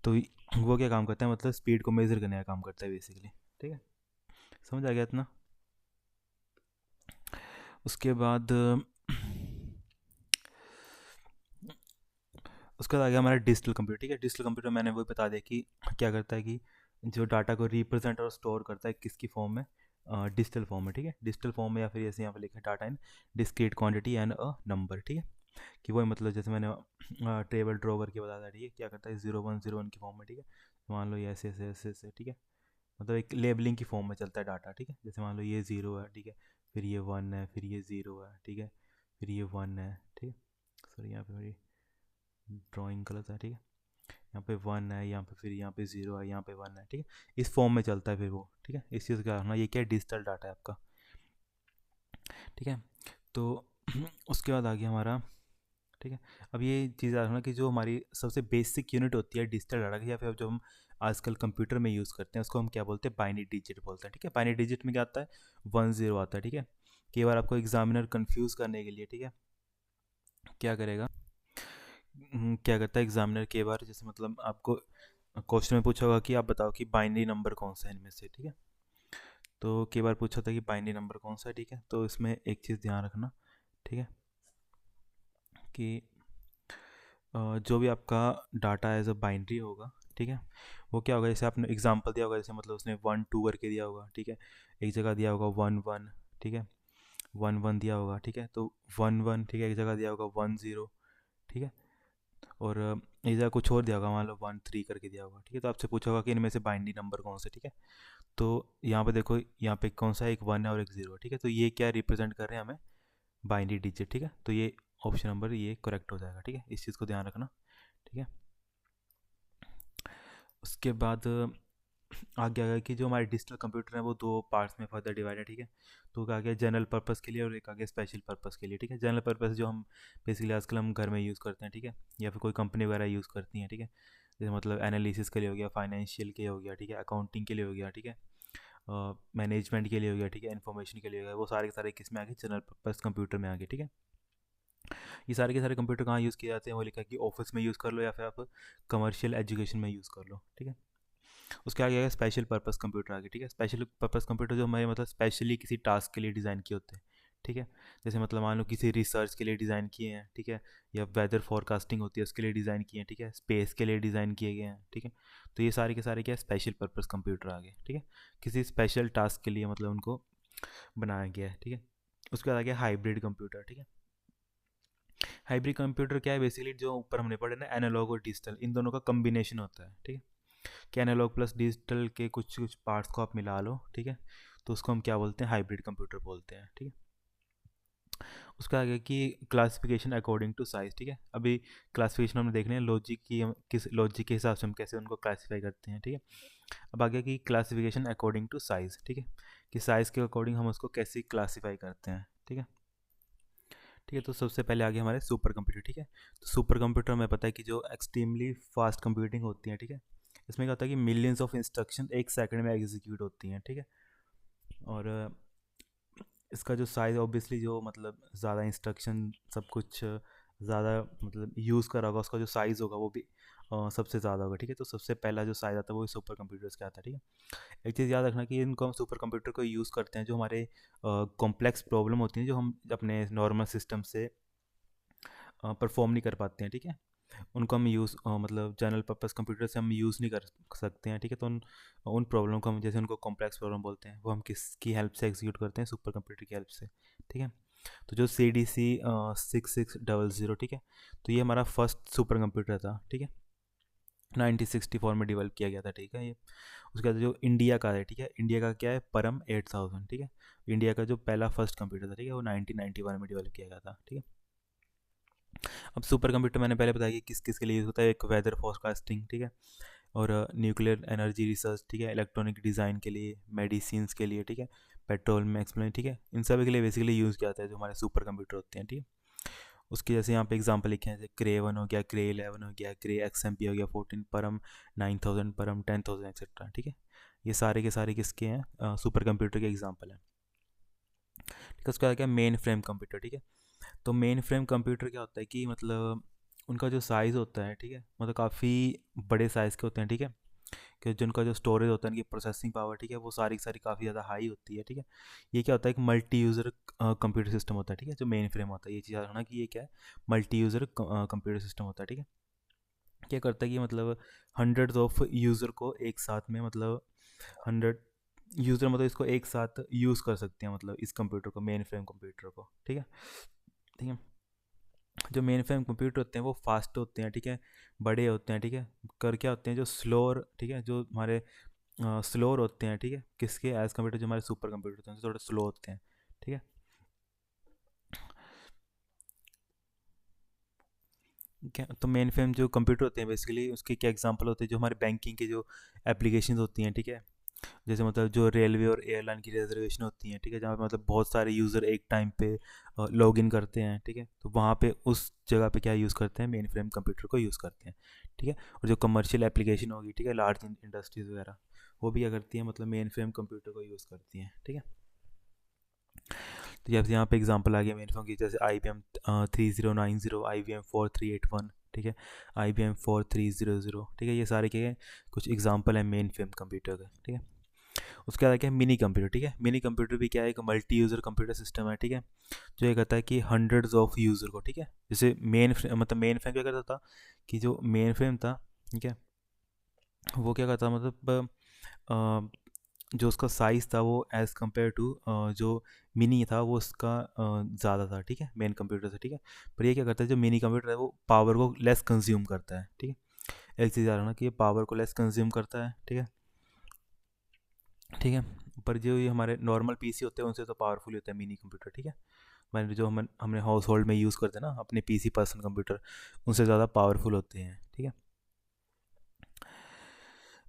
तो वो क्या काम करता है, मतलब स्पीड को मेज़र करने का काम करता है बेसिकली, ठीक है। समझ आ गया इतना। उसके बाद उसके बाद आ गया हमारा डिजिटल कंप्यूटर, ठीक है। डिजिटल कंप्यूटर मैंने वही बता दिया कि क्या करता है कि जो डाटा को रिप्रेजेंट और स्टोर करता है किसकी फॉर्म में, डिजिटल फॉर्म में, ठीक है, डिजिटल फॉर्म में, या फिर जैसे यहाँ पे लिखा है data in discrete quantity and a number, ठीक है। कि वही मतलब जैसे मैंने टेबल ड्रॉ करके बताया था, ठीक है, क्या करता है 0101 की फॉर्म में, ठीक है। मान लो ये ऐसे ऐसे ऐसे ऐसे, ठीक है, मतलब एक लेबलिंग की फॉर्म में चलता है डाटा, ठीक है। जैसे मान लो ये ज़ीरो है, ठीक है, फिर ये वन है, फिर ये ज़ीरो है, ठीक है, फिर ये वन है, ठीक है। सॉरी यहाँ पे मेरी ड्राइंग गलत है, ठीक है। यहाँ पे वन है, यहाँ पे फिर यहाँ पे ज़ीरो है, यहाँ पे वन है, ठीक है। इस फॉर्म में चलता है फिर वो, ठीक है। इस चीज़ का रखना, ये क्या है, डिजिटल डाटा है आपका, ठीक है। तो उसके बाद आ गया हमारा, ठीक है। अब ये चीज़ रखना कि जो हमारी सबसे बेसिक यूनिट होती है डिजिटल डाटा की, या फिर जो हम आजकल कंप्यूटर में यूज़ करते हैं उसको हम क्या बोलते हैं, बाइनरी डिजिट बोलते हैं, ठीक है। बाइनरी डिजिट में क्या आता है, वन ज़ीरो आता है, ठीक है। कई बार आपको एग्जामिनर कंफ्यूज करने के लिए, ठीक है, क्या करेगा, क्या करता है एग्जामिनर कई बार, जैसे मतलब आपको क्वेश्चन में पूछा होगा कि आप बताओ कि बाइनरी नंबर कौन सा है इनमें से, ठीक है। तो कई बार पूछा था कि बाइनरी नंबर कौन सा है, ठीक है। तो इसमें एक चीज़ ध्यान रखना, ठीक है, कि जो भी आपका डाटा एज अ बाइनरी होगा, ठीक है, वो क्या होगा, जैसे आपने एग्जांपल दिया होगा, जैसे मतलब उसने वन टू करके दिया होगा, ठीक है, एक जगह दिया होगा वन वन, ठीक है, वन वन दिया होगा, ठीक है, तो वन वन, ठीक है, एक जगह दिया होगा वन ज़ीरो, ठीक है, और एक जगह कुछ और दिया होगा, मान लो वन थ्री करके दिया होगा, ठीक है। तो आपसे पूछा होगा कि इनमें से बाइनरी नंबर कौन से, ठीक है। तो यहाँ पे देखो, यहाँ पे कौन सा है, एक वन है और एक ज़ीरो, ठीक है। तो ये क्या रिप्रेजेंट कर रहे हैं हमें, बाइनरी डिजिट, ठीक है। तो ये ऑप्शन नंबर ये करेक्ट हो जाएगा, ठीक है, इस चीज़ को ध्यान रखना, ठीक है। उसके बाद आगे आ गया कि जो हमारे डिजिटल कंप्यूटर हैं वो दो पार्ट्स में फर्दर डिवाइड है, ठीक है। तो आ गया जनरल पर्पस के लिए और एक आ गया स्पेशल पर्पस के लिए, ठीक है। जनरल पर्पस जो हम बेसिकली आजकल हम घर में यूज़ करते हैं, ठीक है, या फिर कोई कंपनी वगैरह यूज़ करती हैं, ठीक है। जैसे मतलब एनालिसिस के लिए हो गया, फाइनेंशियल के लिए हो गया, ठीक है, अकाउंटिंग के लिए हो गया, ठीक है, मैनेजमेंट के लिए हो गया, ठीक है, इन्फॉर्मेशन के लिए हो गया, वो सारे के सारे किस में आ गए, जनरल पर्पस कंप्यूटर में आ गए, ठीक है। ये सारे के सारे कंप्यूटर कहाँ यूज़ किए जाते हैं, वो लिखा है कि ऑफिस में यूज़ कर लो या फिर आप कमर्शियल एजुकेशन में यूज़ कर लो, ठीक है। उसके आगे आएगा स्पेशल पर्पस कंप्यूटर आगे, ठीक है। स्पेशल पर्पस कंप्यूटर जो हमारे मतलब स्पेशली किसी टास्क के लिए डिज़ाइन किए होते हैं, ठीक है। जैसे मतलब मान लो किसी रिसर्च के लिए डिज़ाइन किए हैं, ठीक है, या वेदर फोरकास्टिंग होती है उसके लिए डिज़ाइन किए हैं, ठीक है, स्पेस के लिए डिज़ाइन किए गए हैं, ठीक है। तो ये सारे के सारे क्या है, स्पेशल पर्पस कंप्यूटर आ गए, ठीक है। किसी स्पेशल टास्क के लिए मतलब उनको बनाया गया है, ठीक है। उसके बाद आ गया हाइब्रिड कंप्यूटर, ठीक है। हाइब्रिड कंप्यूटर क्या है, बेसिकली जो ऊपर हमने पढ़े ना, एनालॉग और डिजिटल, इन दोनों का कम्बिनेशन होता है, ठीक है। कि एनालॉग प्लस डिजिटल के कुछ कुछ पार्ट्स को आप मिला लो, ठीक है, तो उसको हम क्या बोलते हैं, हाइब्रिड कंप्यूटर बोलते हैं, ठीक है। उसका आगे कि क्लासिफिकेशन अकॉर्डिंग टू साइज़, ठीक है। अभी क्लासिफिकेशन हमने देखने हैं लॉजिक की, हम किस लॉजिक के हिसाब से हम कैसे उनको क्लासीफाई करते हैं, ठीक है। अब आगे की क्लासिफिकेशन अकॉर्डिंग टू साइज़, ठीक है, कि साइज़ के अकॉर्डिंग हम उसको कैसे क्लासीफाई करते हैं, ठीक है। ठीक है, तो सबसे पहले आगे हमारे सुपर कंप्यूटर, ठीक है। तो सुपर कंप्यूटर हमें पता है कि जो एक्सट्रीमली फास्ट कंप्यूटिंग होती है, ठीक है। इसमें क्या होता है कि मिलियंस ऑफ इंस्ट्रक्शन एक सेकंड में एग्जीक्यूट होती हैं, ठीक है। और इसका जो साइज़ ऑब्वियसली जो मतलब ज़्यादा इंस्ट्रक्शन सब कुछ ज़्यादा मतलब यूज़ करा होगा, उसका जो साइज़ होगा वो भी सबसे ज़्यादा होगा, ठीक है। तो सबसे पहला जो साइज़ आता है वो सुपर कंप्यूटर्स का आता है, ठीक है। एक चीज़ याद रखना कि इनको हम सुपर कंप्यूटर को यूज़ करते हैं जो हमारे कॉम्प्लेक्स प्रॉब्लम होती हैं जो हम अपने नॉर्मल सिस्टम से परफॉर्म नहीं कर पाते हैं, ठीक है। उनको हम यूज़ मतलब जनरल पर्पस कंप्यूटर से हम यूज़ नहीं कर सकते हैं, ठीक है। तो उन उन प्रॉब्लम को हम, जैसे उनको कॉम्प्लेक्स प्रॉब्लम बोलते हैं, वो हम किसकी हेल्प से एग्जीक्यूट करते हैं, सुपर कंप्यूटर की हेल्प से, ठीक है। तो जो CDC 6600, ठीक है, तो ये हमारा फर्स्ट सुपर कंप्यूटर था, ठीक है। 1964 में डेवलप किया गया था, ठीक है। ये उसके बाद जो इंडिया का है, ठीक है, इंडिया का क्या है, परम 8000, ठीक है। इंडिया का जो पहला फर्स्ट कंप्यूटर था, ठीक है, वो 1991 में डेवलप किया गया था, ठीक है। अब सुपर कंप्यूटर मैंने पहले बताया कि किस किस के लिए यूज़ होता है, एक वेदर फोरकास्टिंग, ठीक है, और न्यूक्लियर एनर्जी रिसर्च, ठीक है, इलेक्ट्रॉनिक डिज़ाइन के लिए, मेडिसिन के लिए, ठीक है, पेट्रोल में एक्सप्लेन, ठीक है, इन सभी के लिए बेसिकली यूज़ किया जाता है जो हमारे सुपर कंप्यूटर होते हैं, ठीक है। उसके जैसे यहाँ पे एग्जांपल लिखे हैं, जैसे क्रे 1 हो गया, क्रे 11 हो गया, क्रे XMP हो गया 14, परम 9000, परम 10,000 एक्सेट्रा, ठीक है। ये सारे के सारे किसके हैं, सुपर कंप्यूटर के एग्जाम्पल हैं, ठीक है। उसका क्या मेन फ्रेम कंप्यूटर, ठीक है। तो मेन फ्रेम कंप्यूटर क्या होता है कि मतलब उनका जो साइज़ होता है, ठीक है, मतलब काफ़ी बड़े साइज़ के होते हैं, ठीक है। कि जिनका जो स्टोरेज होता है, इनकी प्रोसेसिंग पावर, ठीक है, वो सारी की सारी काफ़ी ज़्यादा हाई होती है, ठीक है। ये क्या होता है, एक मल्टी यूज़र कंप्यूटर सिस्टम होता है, ठीक है, जो मेन फ्रेम होता है। ये चीज़ याद रखना कि ये क्या है, मल्टी यूज़र कंप्यूटर सिस्टम होता है, ठीक है। क्या करता है कि मतलब हंड्रेड्स ऑफ यूज़र को एक साथ में मतलब 100 यूज़र मतलब इसको एक साथ यूज़ कर सकते हैं, मतलब इस कंप्यूटर को, मेन फ्रेम कंप्यूटर को, ठीक है, ठीक है। जो मेन फ्रेम कंप्यूटर होते हैं वो फास्ट होते हैं, ठीक है, बड़े होते हैं, ठीक है। कर क्या होते हैं, जो स्लोअर, ठीक है, जो हमारे स्लोअर होते हैं, ठीक है, किसके एज़ कम्पेयर जो हमारे सुपर कंप्यूटर होते हैं थोड़े स्लो होते हैं, ठीक है। क्या तो मेन फ्रेम जो कंप्यूटर होते हैं बेसिकली उसके क्या एग्जांपल होते हैं, जो हमारे बैंकिंग के जो एप्लीकेशंस होती हैं, ठीक है। जैसे मतलब जो रेलवे और एयरलाइन की रिजर्वेशन होती हैं, ठीक है, जहाँ पे मतलब बहुत सारे यूज़र एक टाइम पे लॉग इन करते हैं, ठीक है, तो वहाँ पे उस जगह पे क्या यूज़ करते हैं, मेन फ्रेम कंप्यूटर को यूज़ करते हैं, ठीक है। और जो कमर्शियल एप्लीकेशन होगी, ठीक है, लार्ज इंडस्ट्रीज़ वगैरह, वो भी क्या करती हैं, मतलब मेन फ्रेम कंप्यूटर को यूज़ करती हैं, ठीक है। तो जैसे यहाँ पे एग्जांपल आ गया मेन फोन की, जैसे IBM 3090, IBM 4381, ठीक है, IBM 4300, ठीक है, ये सारे क्या है, कुछ एग्जांपल है मेन फ्रेम कंप्यूटर का, ठीक है। उसके बाद क्या है, मिनी कंप्यूटर, ठीक है। मिनी कंप्यूटर भी क्या है, एक मल्टी यूज़र कंप्यूटर सिस्टम है, ठीक है, जो ये कहता है कि हंड्रेड्स ऑफ यूज़र को, ठीक है, जैसे मतलब मेन फ्रेम क्या करता था कि जो मेन फ्रेम था, ठीक है, वो क्या करता मतलब जो उसका साइज़ था वो एज़ कम्पेयर टू जो मिनी था वो उसका ज़्यादा था, ठीक है, मेन कंप्यूटर से, ठीक है। पर ये क्या करता है, जो मिनी कंप्यूटर है वो पावर को लेस कंज्यूम करता है, ठीक है। एक चीज़ याद रखना कि ये पावर को लेस कंज्यूम करता है, ठीक है, ठीक है। पर जो ये हमारे नॉर्मल PC होते हैं उनसे तो पावरफुल होता है मिनी कंप्यूटर, ठीक है। मैंने जो हमने हाउस होल्ड में यूज़ करते हैं ना अपने PC पर्सनल कंप्यूटर, उनसे ज़्यादा पावरफुल होते हैं, ठीक है।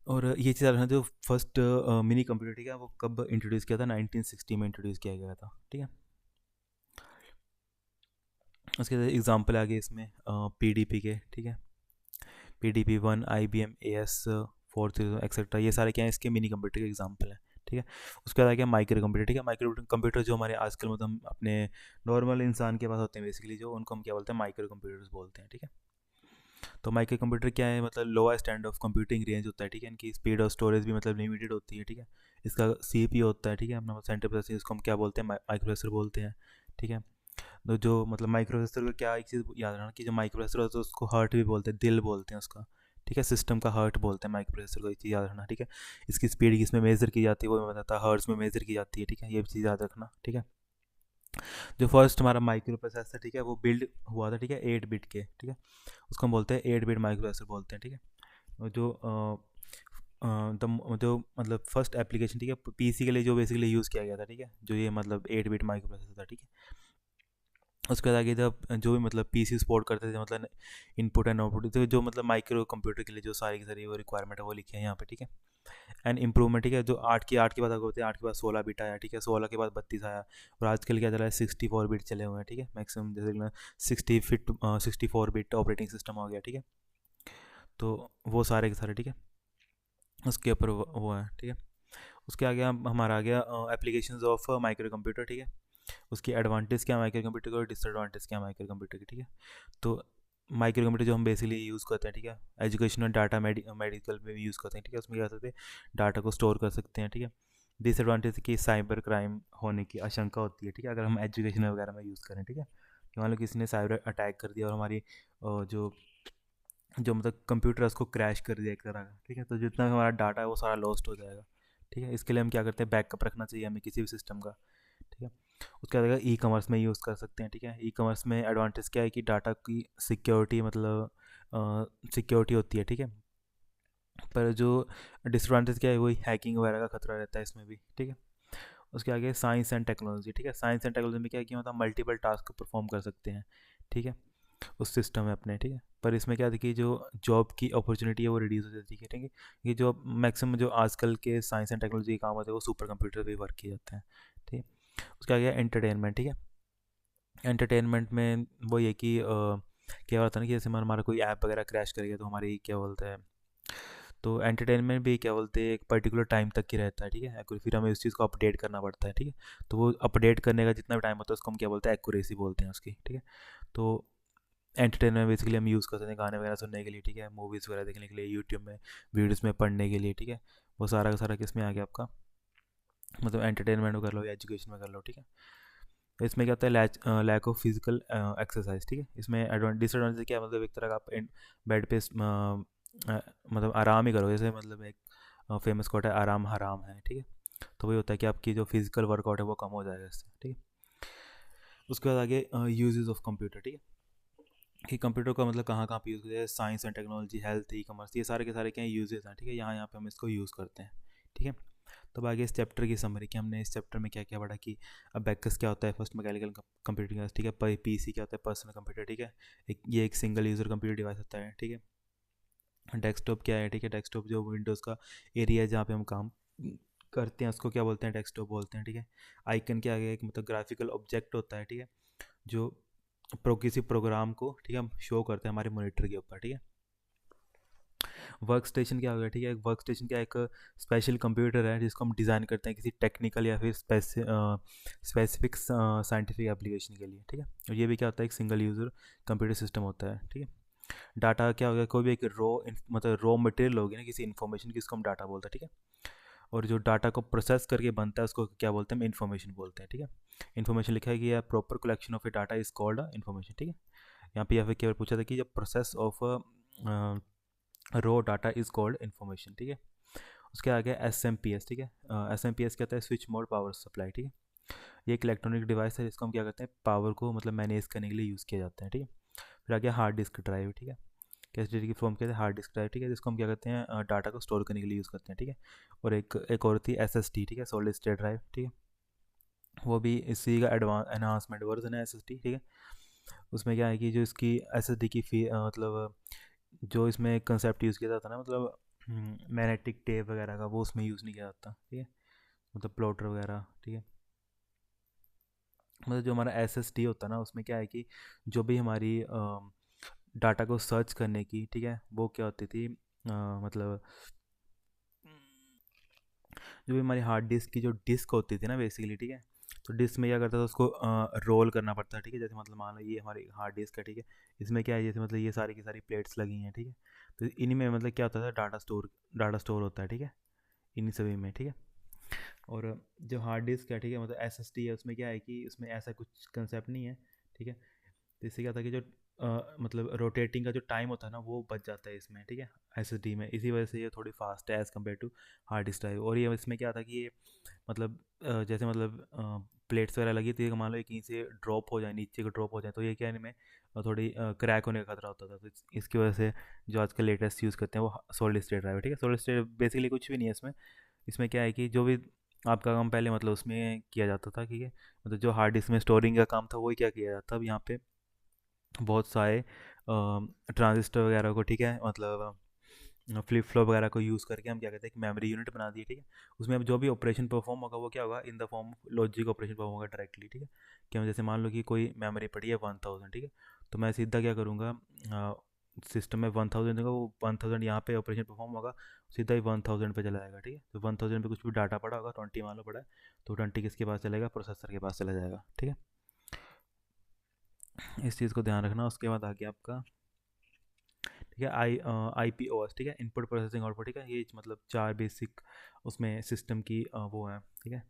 और ये चीज़ याद रखना, जो फर्स्ट मिनी कंप्यूटर, ठीक है, वो कब इंट्रोड्यूस किया था, 1960 में इंट्रोड्यूस किया गया था, ठीक है। उसके एग्जांपल आ गए इसमें PDP के, ठीक है, PDP 1, IBM AS 4000 एक्सेट्रा, ये सारे क्या है, इसके मिनी कंप्यूटर के एग्जांपल हैं, ठीक है। उसके बाद आ गया माइक्रो कंप्यूटर, ठीक है। माइक्रो कंप्यूटर जो हमारे आजकल मतलब हम अपने नॉर्मल इंसान के पास होते हैं बेसिकली, जो उनको हम क्या बोलते हैं, माइक्रो कंप्यूटर्स बोलते हैं, ठीक है। तो माइक्रो कंप्यूटर क्या है, मतलब lower stand of computing range होता है, ठीक है। इनकी स्पीड और स्टोरेज भी मतलब लिमिटेड होती है, ठीक है। इसका सीपीयू होता है, ठीक है, अपना सेंटर प्रोसेसर, इसको हम क्या बोलते हैं, माइक्रो प्रोसेसर बोलते हैं, ठीक है। तो जो मतलब माइक्रो प्रोसेसर का क्या एक चीज़ याद रखना कि जो माइक्रो प्रोसेसर होता है उसको हार्ट भी बोलते हैं, दिल बोलते हैं उसका, ठीक है। सिस्टम का हार्ट बोलते हैं माइक्रो प्रोसेसर को, एक चीज़ याद रखना, ठीक है। इसकी स्पीड इसमें मेज़र की जाती है, वो मैं बताता हर्ट्स में मेज़र की जाती है, ठीक है। ये भी चीज़ याद रखना, ठीक है। जो फर्स्ट हमारा माइक्रो प्रोसेसर, ठीक है, वो बिल्ड हुआ था, ठीक है, 8 बिट के, ठीक है। उसको हम बोलते हैं 8 बिट माइक्रो प्रोसेसर बोलते हैं, ठीक है। और जो जो मतलब फर्स्ट एप्लीकेशन, ठीक है, पीसी के लिए जो बेसिकली यूज़ किया गया था, ठीक है, जो ये मतलब 8 बिट माइक्रो प्रोसेसर था, ठीक है। उसके बाद आगे जब जो भी मतलब पीसी सपोर्ट करते थे, मतलब इनपुट एंड आउटपुट, तो जो मतलब माइक्रो कंप्यूटर के लिए जो सारी की सारी वो रिक्वायरमेंट है वो लिखी है यहाँ पे, ठीक है। एंड इम्प्रूवमेंट, ठीक है, जो 8 के बाद अगर होते हैं, 8 के बाद 16 बिट आया, ठीक है, 16 के बाद 32 आया, और आजकल क्या चला है, 64 बिट चले हुए हैं, ठीक है, मैक्सिमम जैसे 64 बिट ऑपरेटिंग सिस्टम हो गया, ठीक है। तो वो सारे के सारे, ठीक है, उसके ऊपर वो है, ठीक है। उसके आगे हमारा आ गया एप्लीकेशंस ऑफ माइक्रो कंप्यूटर, ठीक है। उसकी एडवांटेज क्या है माइक्रो कंप्यूटर की और डिसएडवांटेज क्या है माइक्रो कंप्यूटर की, ठीक है। तो माइक्रो कंप्यूटर जो हम बेसिकली यूज़ करते हैं, ठीक है, एजुकेशनल डाटा, मेडिकल में भी यूज़ करते हैं, ठीक है। उसमें क्या कर सकते हैं, डाटा को स्टोर कर सकते हैं, ठीक है। डिसएडवांटेज की साइबर क्राइम होने की आशंका होती है, ठीक है, अगर हम एजुकेशन वगैरह में यूज़ करें, ठीक है। कि मान लो किसी ने साइबर अटैक कर दिया और हमारी जो जो मतलब कंप्यूटर है उसको क्रैश कर दिया एक तरह का, ठीक है, तो जितना भी हमारा डाटा है वो सारा लॉस्ट हो जाएगा, ठीक है। इसके लिए हम क्या करते हैं, बैकअप रखना चाहिए हमें किसी भी सिस्टम का, ठीक है। उसके बाद ई कॉमर्स में यूज़ कर सकते हैं, ठीक है। ई कॉमर्स में एडवांटेज क्या है कि डाटा की सिक्योरिटी, मतलब सिक्योरिटी होती है, ठीक है। पर जो डिसएडवांटेज क्या है, वही हैकिंग वगैरह का खतरा रहता है इसमें भी, ठीक है। उसके आगे साइंस एंड टेक्नोलॉजी, ठीक है। साइंस एंड टेक्नोलॉजी में क्या है कि मतलब मल्टीपल टास्क को परफॉर्म कर सकते हैं, ठीक है, उस सिस्टम में अपने, ठीक है। पर इसमें क्या देखिए, जो जॉब की अपॉर्चुनिटी है वो रिड्यूस हो जाती है, ठीक है। ये जो मैक्सिमम जो आजकल के साइंस एंड टेक्नोलॉजी के काम होते हैं वो सुपर कंप्यूटर पे वर्क किए जाते हैं, ठीक है। उसके आगे एंटरटेनमेंट, ठीक है। एंटरटेनमेंट में वो ये कि क्या होता है ना कि जैसे हमारा कोई ऐप वगैरह क्रैश करेगा तो हमारी क्या बोलते हैं, तो एंटरटेनमेंट भी क्या बोलते हैं एक पर्टिकुलर टाइम तक की रहता है, ठीक है। फिर हमें उस चीज़ को अपडेट करना पड़ता है, ठीक है। तो वो अपडेट करने का जितना भी टाइम होता है उसको हम क्या बोलते हैं, एक्यूरेसी बोलते हैं उसकी, ठीक है। तो एंटरटेनमेंट बेसिकली हम यूज़ करते हैं गाने वगैरह सुनने के लिए, ठीक है, मूवीज़ वगैरह देखने के लिए, यूट्यूब में वीडियोज़ में पढ़ने के लिए, ठीक है। वो सारा का सारा किस में आ गया आपका, मतलब एंटरटेनमेंट में कर लो या एजुकेशन में कर लो, ठीक है। तो इसमें क्या होता है, लैक ऑफ फिजिकल एक्सरसाइज, ठीक है। इसमें डिसएडवांटेज क्या है, मतलब एक तरह का आप बेड पे मतलब आराम ही करो, जैसे मतलब एक फेमस कोट है, आराम हराम है, ठीक है। तो वही होता है कि आपकी जो फिजिकल वर्कआउट है वो कम हो जाएगा इससे, ठीक है। उसके बाद आगे यूजेस ऑफ कंप्यूटर, ठीक है, कि कंप्यूटर का मतलब कहाँ कहाँ पे यूज़ करते हैं, science and technology, health, e commerce, ये सारे के सारे क्या यूजेस हैं, ठीक है, यहाँ यहाँ पे हम इसको यूज़ करते हैं, ठीक है। तो अब आगे इस चैप्टर की समरी कि हमने इस चैप्टर में क्या क्या पढ़ा कि अब बैकस क्या होता है, फर्स्ट मैकेनिकल कंप्यूटिंग, ठीक है, पीसी क्या होता है, पर्सनल कंप्यूटर, ठीक है। ये एक सिंगल यूज़र कंप्यूटर डिवाइस होता है, ठीक है। डेस्कटॉप क्या है, ठीक है, डेस्कटॉप जो विंडोज़ का एरिया है जहाँ पे हम काम करते हैं उसको क्या बोलते हैं, डेस्कटॉप बोलते हैं, ठीक है। आइकन क्या है, एक मतलब ग्राफिकल ऑब्जेक्ट होता है, ठीक है, जो किसी प्रोग्राम को, ठीक है, शो करते हैं हमारे मॉनिटर के ऊपर, ठीक है। वर्क स्टेशन क्या हो गया, ठीक है, वर्क स्टेशन क्या एक स्पेशल कंप्यूटर है जिसको हम डिज़ाइन करते हैं किसी टेक्निकल या फिर स्पेसिफिक साइंटिफिक एप्लीकेशन के लिए, ठीक है। और ये भी क्या होता है, एक सिंगल यूज़र कंप्यूटर सिस्टम होता है, ठीक है। डाटा क्या हो गया, कोई भी एक मतलब रॉ मटेरियल होगी ना किसी इन्फॉर्मेशन की, उसको हम डाटा बोलते हैं, ठीक है। और जो डाटा को प्रोसेस करके बनता है उसको क्या बोलते हैं, हम इन्फॉर्मेशन बोलते हैं, ठीक है। इन्फॉर्मेशन लिखा है कि यह proper collection of A data is called information, ठीक है। यहाँ पे या फिर केवल पूछा था कि जब process of raw data is called information, ठीक है। उसके आगे एस एम पी एस, ठीक है। एस एम पी एस कहता है स्विच मोड पावर सप्लाई, ठीक है। ये एक इलेक्ट्रॉनिक डिवाइस है जिसको हम क्या करते हैं, पावर को मतलब मैनेज करने के लिए यूज़ किया जाता है, ठीक है। फिर आगे हार्ड डिस्क ड्राइव, ठीक है, कैसे की फॉर्म कहते हैं हार्ड डिस्क ड्राइव, ठीक है, जिसको हम क्या करते हैं, डाटा को स्टोर करने के लिए यूज़ करते हैं, ठीक है। और एक और थी एस एस डी, ठीक है, सॉलिड स्टेट ड्राइव, ठीक है। वो भी इसी का एनहांसमेंट वर्जन है एस एस डी, ठीक है। उसमें क्या है कि जो इसकी एस एस डी की मतलब जो इसमें कंसेप्ट यूज़ किया जाता है ना, मतलब मैग्नेटिक टेप वगैरह का, वो उसमें यूज़ नहीं किया जाता, ठीक है, मतलब प्लॉटर वगैरह, ठीक है। मतलब जो हमारा एस एस डी होता है ना उसमें क्या है कि जो भी हमारी डाटा को सर्च करने की, ठीक है, वो क्या होती थी, मतलब जो भी हमारी हार्ड डिस्क की जो डिस्क होती थी ना बेसिकली, ठीक है, तो डिस्क में क्या करता था, उसको रोल करना पड़ता है, ठीक है। जैसे मतलब मान लो ये हमारी हार्ड डिस्क है, ठीक है। इसमें क्या है, जैसे मतलब ये सारी की सारी प्लेट्स लगी हैं, ठीक है। तो इन्हीं में मतलब क्या होता था, डाटा स्टोर होता है, ठीक है, इन्हीं सभी में, ठीक है। और जो हार्ड डिस्क है, ठीक है, मतलब एसएसडी है, उसमें क्या है कि उसमें ऐसा कुछ कंसेप्ट नहीं है, ठीक है। तो इससे क्या था कि जो मतलब रोटेटिंग का जो टाइम होता है ना, वो बच जाता है इसमें, ठीक है, एसएसडी में। इसी वजह से ये थोड़ी फास्ट है as compare to hard disk drive. और ये इसमें क्या था कि ये मतलब जैसे मतलब प्लेट्स वगैरह लगी थी, मान लो ये कहीं से ड्रॉप हो जाए, नीचे को ड्रॉप हो जाए, तो ये क्या है, इनमें थोड़ी क्रैक होने का खतरा होता था। तो इसकी वजह से जो आजकल लेटेस्ट यूज़ करते हैं वो सॉलिड स्टेट ड्राइव है, ठीक है। सॉलिड स्टेट बेसिकली कुछ भी नहीं है इसमें। इसमें क्या है कि जो भी आपका काम पहले मतलब उसमें किया जाता था, ठीक है, मतलब जो हार्ड डिस्क में स्टोरिंग का काम था वही क्या किया जाता। अब यहाँ पे बहुत सारे ट्रांजिस्टर वगैरह को, ठीक है, मतलब फ्लिप फ्लॉप वगैरह को यूज़ करके हम क्या कहते हैं, एक मेमोरी यूनिट बना दिए, ठीक है। उसमें अब जो भी ऑपरेशन परफॉर्म होगा वो क्या होगा, in the form of logic operation perform होगा डायरेक्टली, ठीक है। क्या जैसे मान लो कि कोई मेमोरी पड़ी है 1000, ठीक है। तो मैं सीधा क्या करूँगा, सिस्टम में 1000 दूंगा, वो 1000 यहाँ पे ऑपरेशन परफॉर्म होगा, सीधा ही 1000 पे चला जाएगा, ठीक है। तो 1000 पे कुछ भी डाटा पड़ा होगा, 20 मान लो पड़ा है, तो 20 किसके पास चलेगा, प्रोसेसर के पास चला जाएगा, ठीक है। इस चीज़ को ध्यान रखना। उसके बाद आ गया आपका, ठीक है, IPOS, ठीक है, इनपुट प्रोसेसिंग आउटपुट, ठीक है। ये मतलब चार बेसिक उसमें सिस्टम की वो है, ठीक है।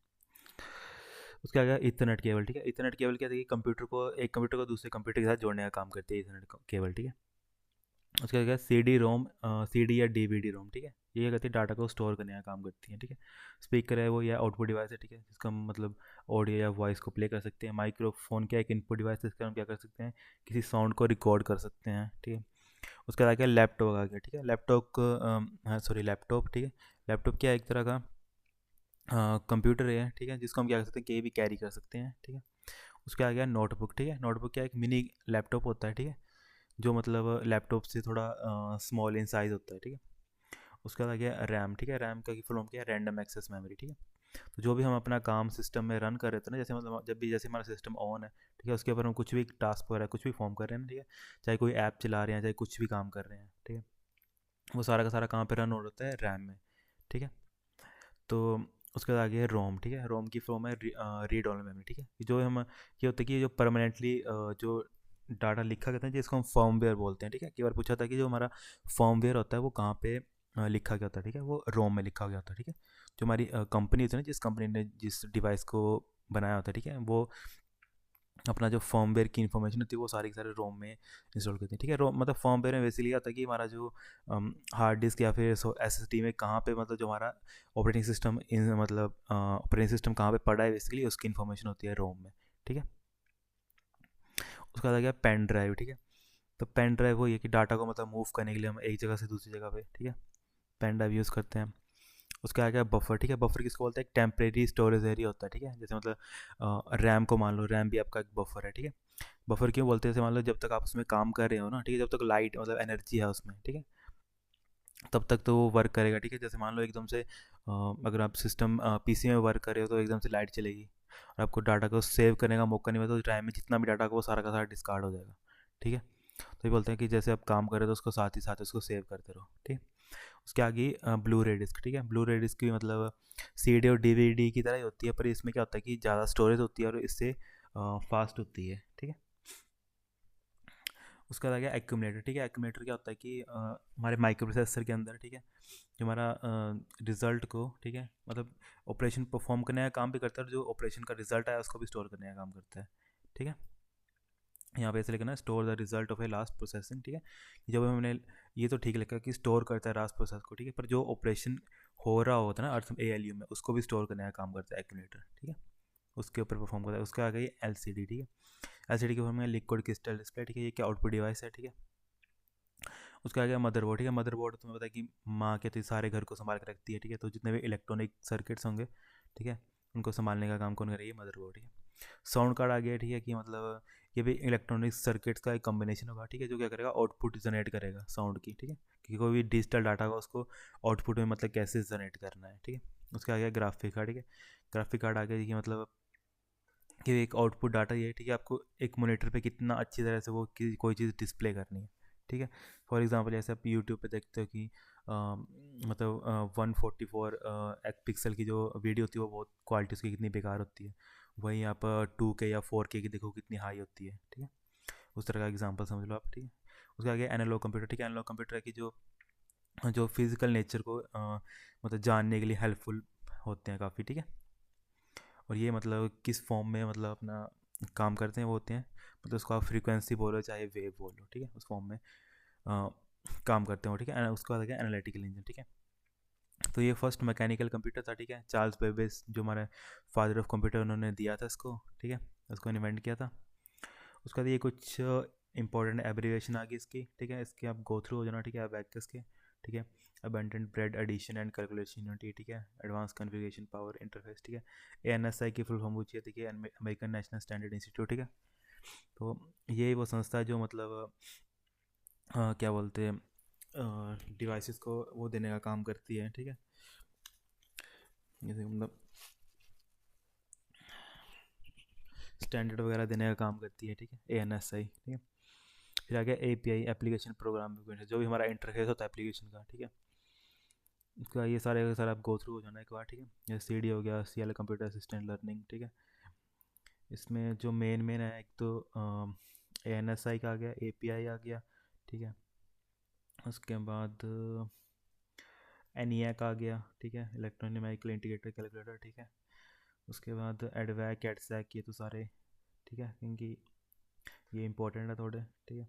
उसके आगे इथरनेट केबल, ठीक है। इथरनेट केबल क्या है कि कंप्यूटर को दूसरे कंप्यूटर के साथ जोड़ने का काम करती है इथरनेट केबल, ठीक है। उसके आगे CD या DVD रोम, ठीक है। ये क्या करती है, डाटा को स्टोर करने का काम करती है, ठीक है। स्पीकर है वो, या आउटपुट डिवाइस है, ठीक है, जिसका हम मतलब ऑडियो या वॉइस को प्ले कर सकते हैं। माइक्रोफोन क्या एक इनपुट डिवाइस है, इसका हम क्या कर सकते हैं, किसी साउंड को रिकॉर्ड कर सकते हैं, ठीक है। उसके बाद आ गया लैपटॉप आ गया, ठीक है। लैपटॉप को हाँ सॉरी लैपटॉप, ठीक है। लैपटॉप क्या है, एक तरह का कंप्यूटर है, ठीक है, जिसको हम क्या कर सकते हैं, कहीं भी कैरी कर सकते हैं, ठीक है। उसके आ गया नोटबुक, ठीक है। नोटबुक क्या एक मिनी लैपटॉप होता है, ठीक है, जो मतलब लैपटॉप से थोड़ा स्मॉल इन साइज़ होता है, ठीक है। उसके बाद आ गया रैम, ठीक है। रैम का फुल फॉर्म क्या है, रैंडम एक्सेस मेमोरी, ठीक है। तो जो भी हम अपना काम सिस्टम में रन कर रहे थे ना, जैसे मतलब जब भी जैसे हमारा सिस्टम ऑन है, ठीक है, उसके ऊपर हम कुछ भी टास्क वगैरह कुछ भी फॉर्म कर रहे हैं ना, ठीक है, चाहे कोई ऐप चला रहे हैं, चाहे कुछ भी काम कर रहे हैं, ठीक है, वो सारा का सारा कहाँ पे रन हो रहा होता है, रैम में, ठीक है। तो उसके बाद आगे है रोम, ठीक है। रोम की फॉर्म है रीड ऑनली मेमोरी, ठीक है। जो हम ये होता है कि जो परमानेंटली जो डाटा लिखा करते हैं, जिसको हम फर्मवेयर बोलते हैं, ठीक है। कई बार पूछा था कि जो हमारा फर्मवेयर होता है वो कहाँ पे लिखा गया होता है, ठीक है, वो रोम में लिखा गया होता है, ठीक है। जो हमारी कंपनी होती है ना, जिस कंपनी ने जिस डिवाइस को बनाया होता है, ठीक है, वो अपना जो फर्मवेयर की इन्फॉर्मेशन होती है वो सारी की सारी रोम में इंस्टॉल करती है, ठीक है। रोम मतलब फर्मवेयर में बेसिकली आता है कि हमारा जो हार्ड डिस्क या फिर SSD में कहाँ पे मतलब जो हमारा ऑपरेटिंग सिस्टम मतलब ऑपरेटिंग सिस्टम कहाँ पे पड़ा है, बेसिकली उसकी इन्फॉर्मेशन होती है रोम में, ठीक है। उसका बाद आ गया पेन ड्राइव, ठीक है। तो पेन ड्राइव वो ये कि डाटा को मतलब मूव करने के लिए हम एक जगह से दूसरी जगह पे, ठीक है, पेन ड्राइव यूज़ करते हैं। उसके आगे बफर, ठीक है। बफर किसको बोलते हैं, एक टेम्परेरी स्टोरेज एरिया होता है, ठीक है। जैसे मतलब रैम को मान लो, रैम भी आपका एक बफर है, ठीक है। बफर क्यों बोलते हैं, जैसे मान लो जब तक आप उसमें काम कर रहे हो ना, ठीक है, जब तक लाइट मतलब एनर्जी है उसमें, ठीक है, तब तक तो वो वर्क करेगा, ठीक है। जैसे मान लो एकदम से अगर आप सिस्टम PC में वर्क कर रहे हो तो एकदम से लाइट चलेगी और आपको डाटा को सेव करने का मौका नहीं मिलता, तो टाइम में जितना भी डाटा को वो सारा का सारा डिस्कार्ड हो जाएगा, ठीक है। तो ये बोलते हैं कि जैसे आप काम कर रहे हो तो उसको साथ ही साथ उसको सेव करते रहो, ठीक है। उसके आगे ब्लू रे डिस्क, ठीक है। ब्लू रे डिस्क की मतलब CD और DVD की तरह ही होती है, पर इसमें क्या होता है कि ज़्यादा स्टोरेज होती है और इससे फास्ट होती है, ठीक है। उसका बाद आ गया एक्यूमुलेटर, ठीक है। एक्यूमुलेटर क्या होता है कि हमारे माइक्रो प्रोसेसर के अंदर, ठीक है, जो हमारा रिजल्ट को, ठीक है, मतलब ऑपरेशन परफॉर्म करने का काम भी करता है और जो ऑपरेशन का रिजल्ट आया उसको भी स्टोर करने का काम करता है, ठीक है। यहाँ पे ऐसे लिखना है, store the result of A last processing, ठीक है। जब हमने ये तो ठीक लिखा कि स्टोर करता है लास्ट प्रोसेस को, ठीक है, पर जो ऑपरेशन हो रहा होता है ना अर्थ ALU में, उसको भी स्टोर करने का काम करता है एक्यूमुलेटर, ठीक है, उसके ऊपर परफॉर्म करता है। उसके आगे LCD, ठीक है। LCD के फॉर्म में लिक्विड क्रिस्टल डिस्प्ले, ठीक है, ये क्या आउटपुट डिवाइस है, ठीक है। उसके आगे मदरबोर्ड, ठीक है। मदरबोर्ड तुम्हें पता है कि माँ के तो सारे घर को संभाल के रखती है, ठीक है, तो जितने भी इलेक्ट्रॉनिक सर्किट्स होंगे, ठीक है, उनको संभालने का काम कौन करेगी, मदरबोर्ड, ठीक है। साउंड कार्ड आ गया, ठीक है, कि मतलब ये भी इलेक्ट्रॉनिक सर्किट्स का एक कॉम्बिनेशन होगा, ठीक है, जो क्या करेगा, आउटपुट जनरेट करेगा साउंड की, ठीक है, कि कोई भी डिजिटल डाटा का उसको आउटपुट में मतलब कैसे जनरेट करना है, ठीक है। उसके आगे ग्राफिक कार्ड, ठीक है। ग्राफिक कार्ड आ गया, देखिए मतलब कि एक आउटपुट डाटा ये है, ठीक है, आपको एक मॉनिटर पे कितना अच्छी तरह से वो कोई चीज़ डिस्प्ले करनी है, ठीक है। फॉर एग्जांपल जैसे आप यूट्यूब पे देखते हो कि मतलब 144 एक पिक्सल की जो वीडियो होती है वो बहुत क्वालिटी उसकी कितनी बेकार होती है, वहीं आप 2K या 4K की देखो कितनी हाई होती है, ठीक है। उस तरह का एग्जांपल समझ लो आप, ठीक है। उसके आगे एनालॉग कंप्यूटर, ठीक है। एनालॉग कंप्यूटर की जो जो फिज़िकल नेचर को मतलब जानने के लिए हेल्पफुल होते हैं काफ़ी, ठीक है। और ये मतलब किस फॉर्म में मतलब अपना काम करते हैं वो होते हैं, मतलब उसको आप फ्रीक्वेंसी बोलो चाहे वेव बोलो, ठीक है, उस फॉर्म में अ, काम करते हैं वो, ठीक है। उसका बाद है एनालिटिकल इंजन, ठीक है। तो ये फर्स्ट मैकेनिकल कंप्यूटर था, ठीक है। चार्ल्स बेबेज जो हमारे फादर ऑफ कंप्यूटर, उन्होंने दिया था इसको, ठीक है, उसको इन्वेंट किया था। उसके बाद ये कुछ इंपॉर्टेंट एब्रीविएशन आ गई इसकी, ठीक है। इसके आप गो थ्रू हो जाना, ठीक है, अबैकस के, ठीक है। Abundant bread addition and calculation unity, ठीक है। एडवांस कन्फिगरेशन पावर इंटरफेस, ठीक है। ANSI की फुल फॉर्म पूछी है, ठीक है, अमेरिकन नेशनल स्टैंडर्ड इंस्टीट्यूट, ठीक है। तो ये वो संस्था है जो मतलब क्या बोलते हैं, डिवाइसेस को वो देने का काम करती है, ठीक है। जैसे मतलब स्टैंडर्ड वगैरह देने का काम करती है, ठीक है, ANSI, ठीक है। फिर आ गया API, एप्लीकेशन प्रोग्राम, जो भी हमारा इंटरफेस होता है एप्लीकेशन का, ठीक है। इसका ये सारे का सारा आप गो थ्रू हो जाना एक बार, ठीक है। जैसे CD हो गया, CL कंप्यूटर असिस्टेंट लर्निंग, ठीक है। इसमें जो मेन मेन है, एक तो ANSI का आ गया, API आ गया, ठीक है। उसके बाद ENIAC आ गया, ठीक है, इलेक्ट्रॉनिक न्यूमेरिकल इंटीग्रेटेड कैलकुलेटर, ठीक है। उसके बाद एडवैक, एडसैक, ये तो सारे, ठीक है, क्योंकि ये इंपॉर्टेंट है थोड़े, ठीक है।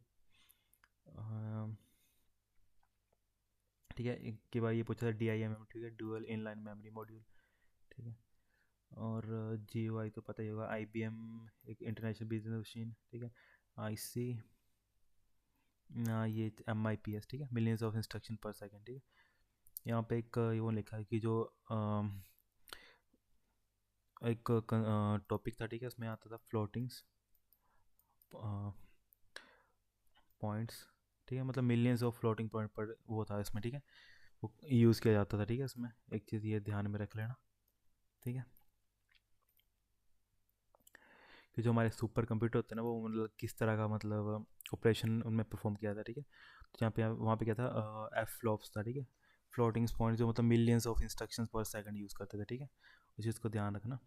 ठीक है, एक के बाद ये पूछा था DIMM, ठीक है, डुअल इनलाइन मेमोरी मॉड्यूल, ठीक है। और GUI तो पता ही होगा, IBM एक इंटरनेशनल बिजनेस मशीन, ठीक है। IC ये MIPS, ठीक है, मिलियंस ऑफ इंस्ट्रक्शन पर सेकेंड, ठीक है। यहाँ पे एक वो लिखा है कि जो एक टॉपिक था, ठीक है, उसमें आता था फ्लोटिंग्स पॉइंट्स, ठीक है, मतलब मिलियंस ऑफ फ्लोटिंग पॉइंट पर वो था इसमें, ठीक है, वो यूज़ किया जाता था, ठीक है। इसमें एक चीज़ ये ध्यान में रख लेना, ठीक है, कि जो हमारे सुपर कंप्यूटर होते हैं ना, वो मतलब किस तरह का मतलब ऑपरेशन उनमें परफॉर्म किया था, ठीक है। तो यहाँ पे वहाँ पे क्या था, एफ फ्लॉप्स था, ठीक है, फ्लोटिंग्स पॉइंट, जो मतलब मिलियंस ऑफ इंस्ट्रक्शंस पर सेकंड यूज़ करते थे, ठीक है। उस चीज़ को ध्यान रखना।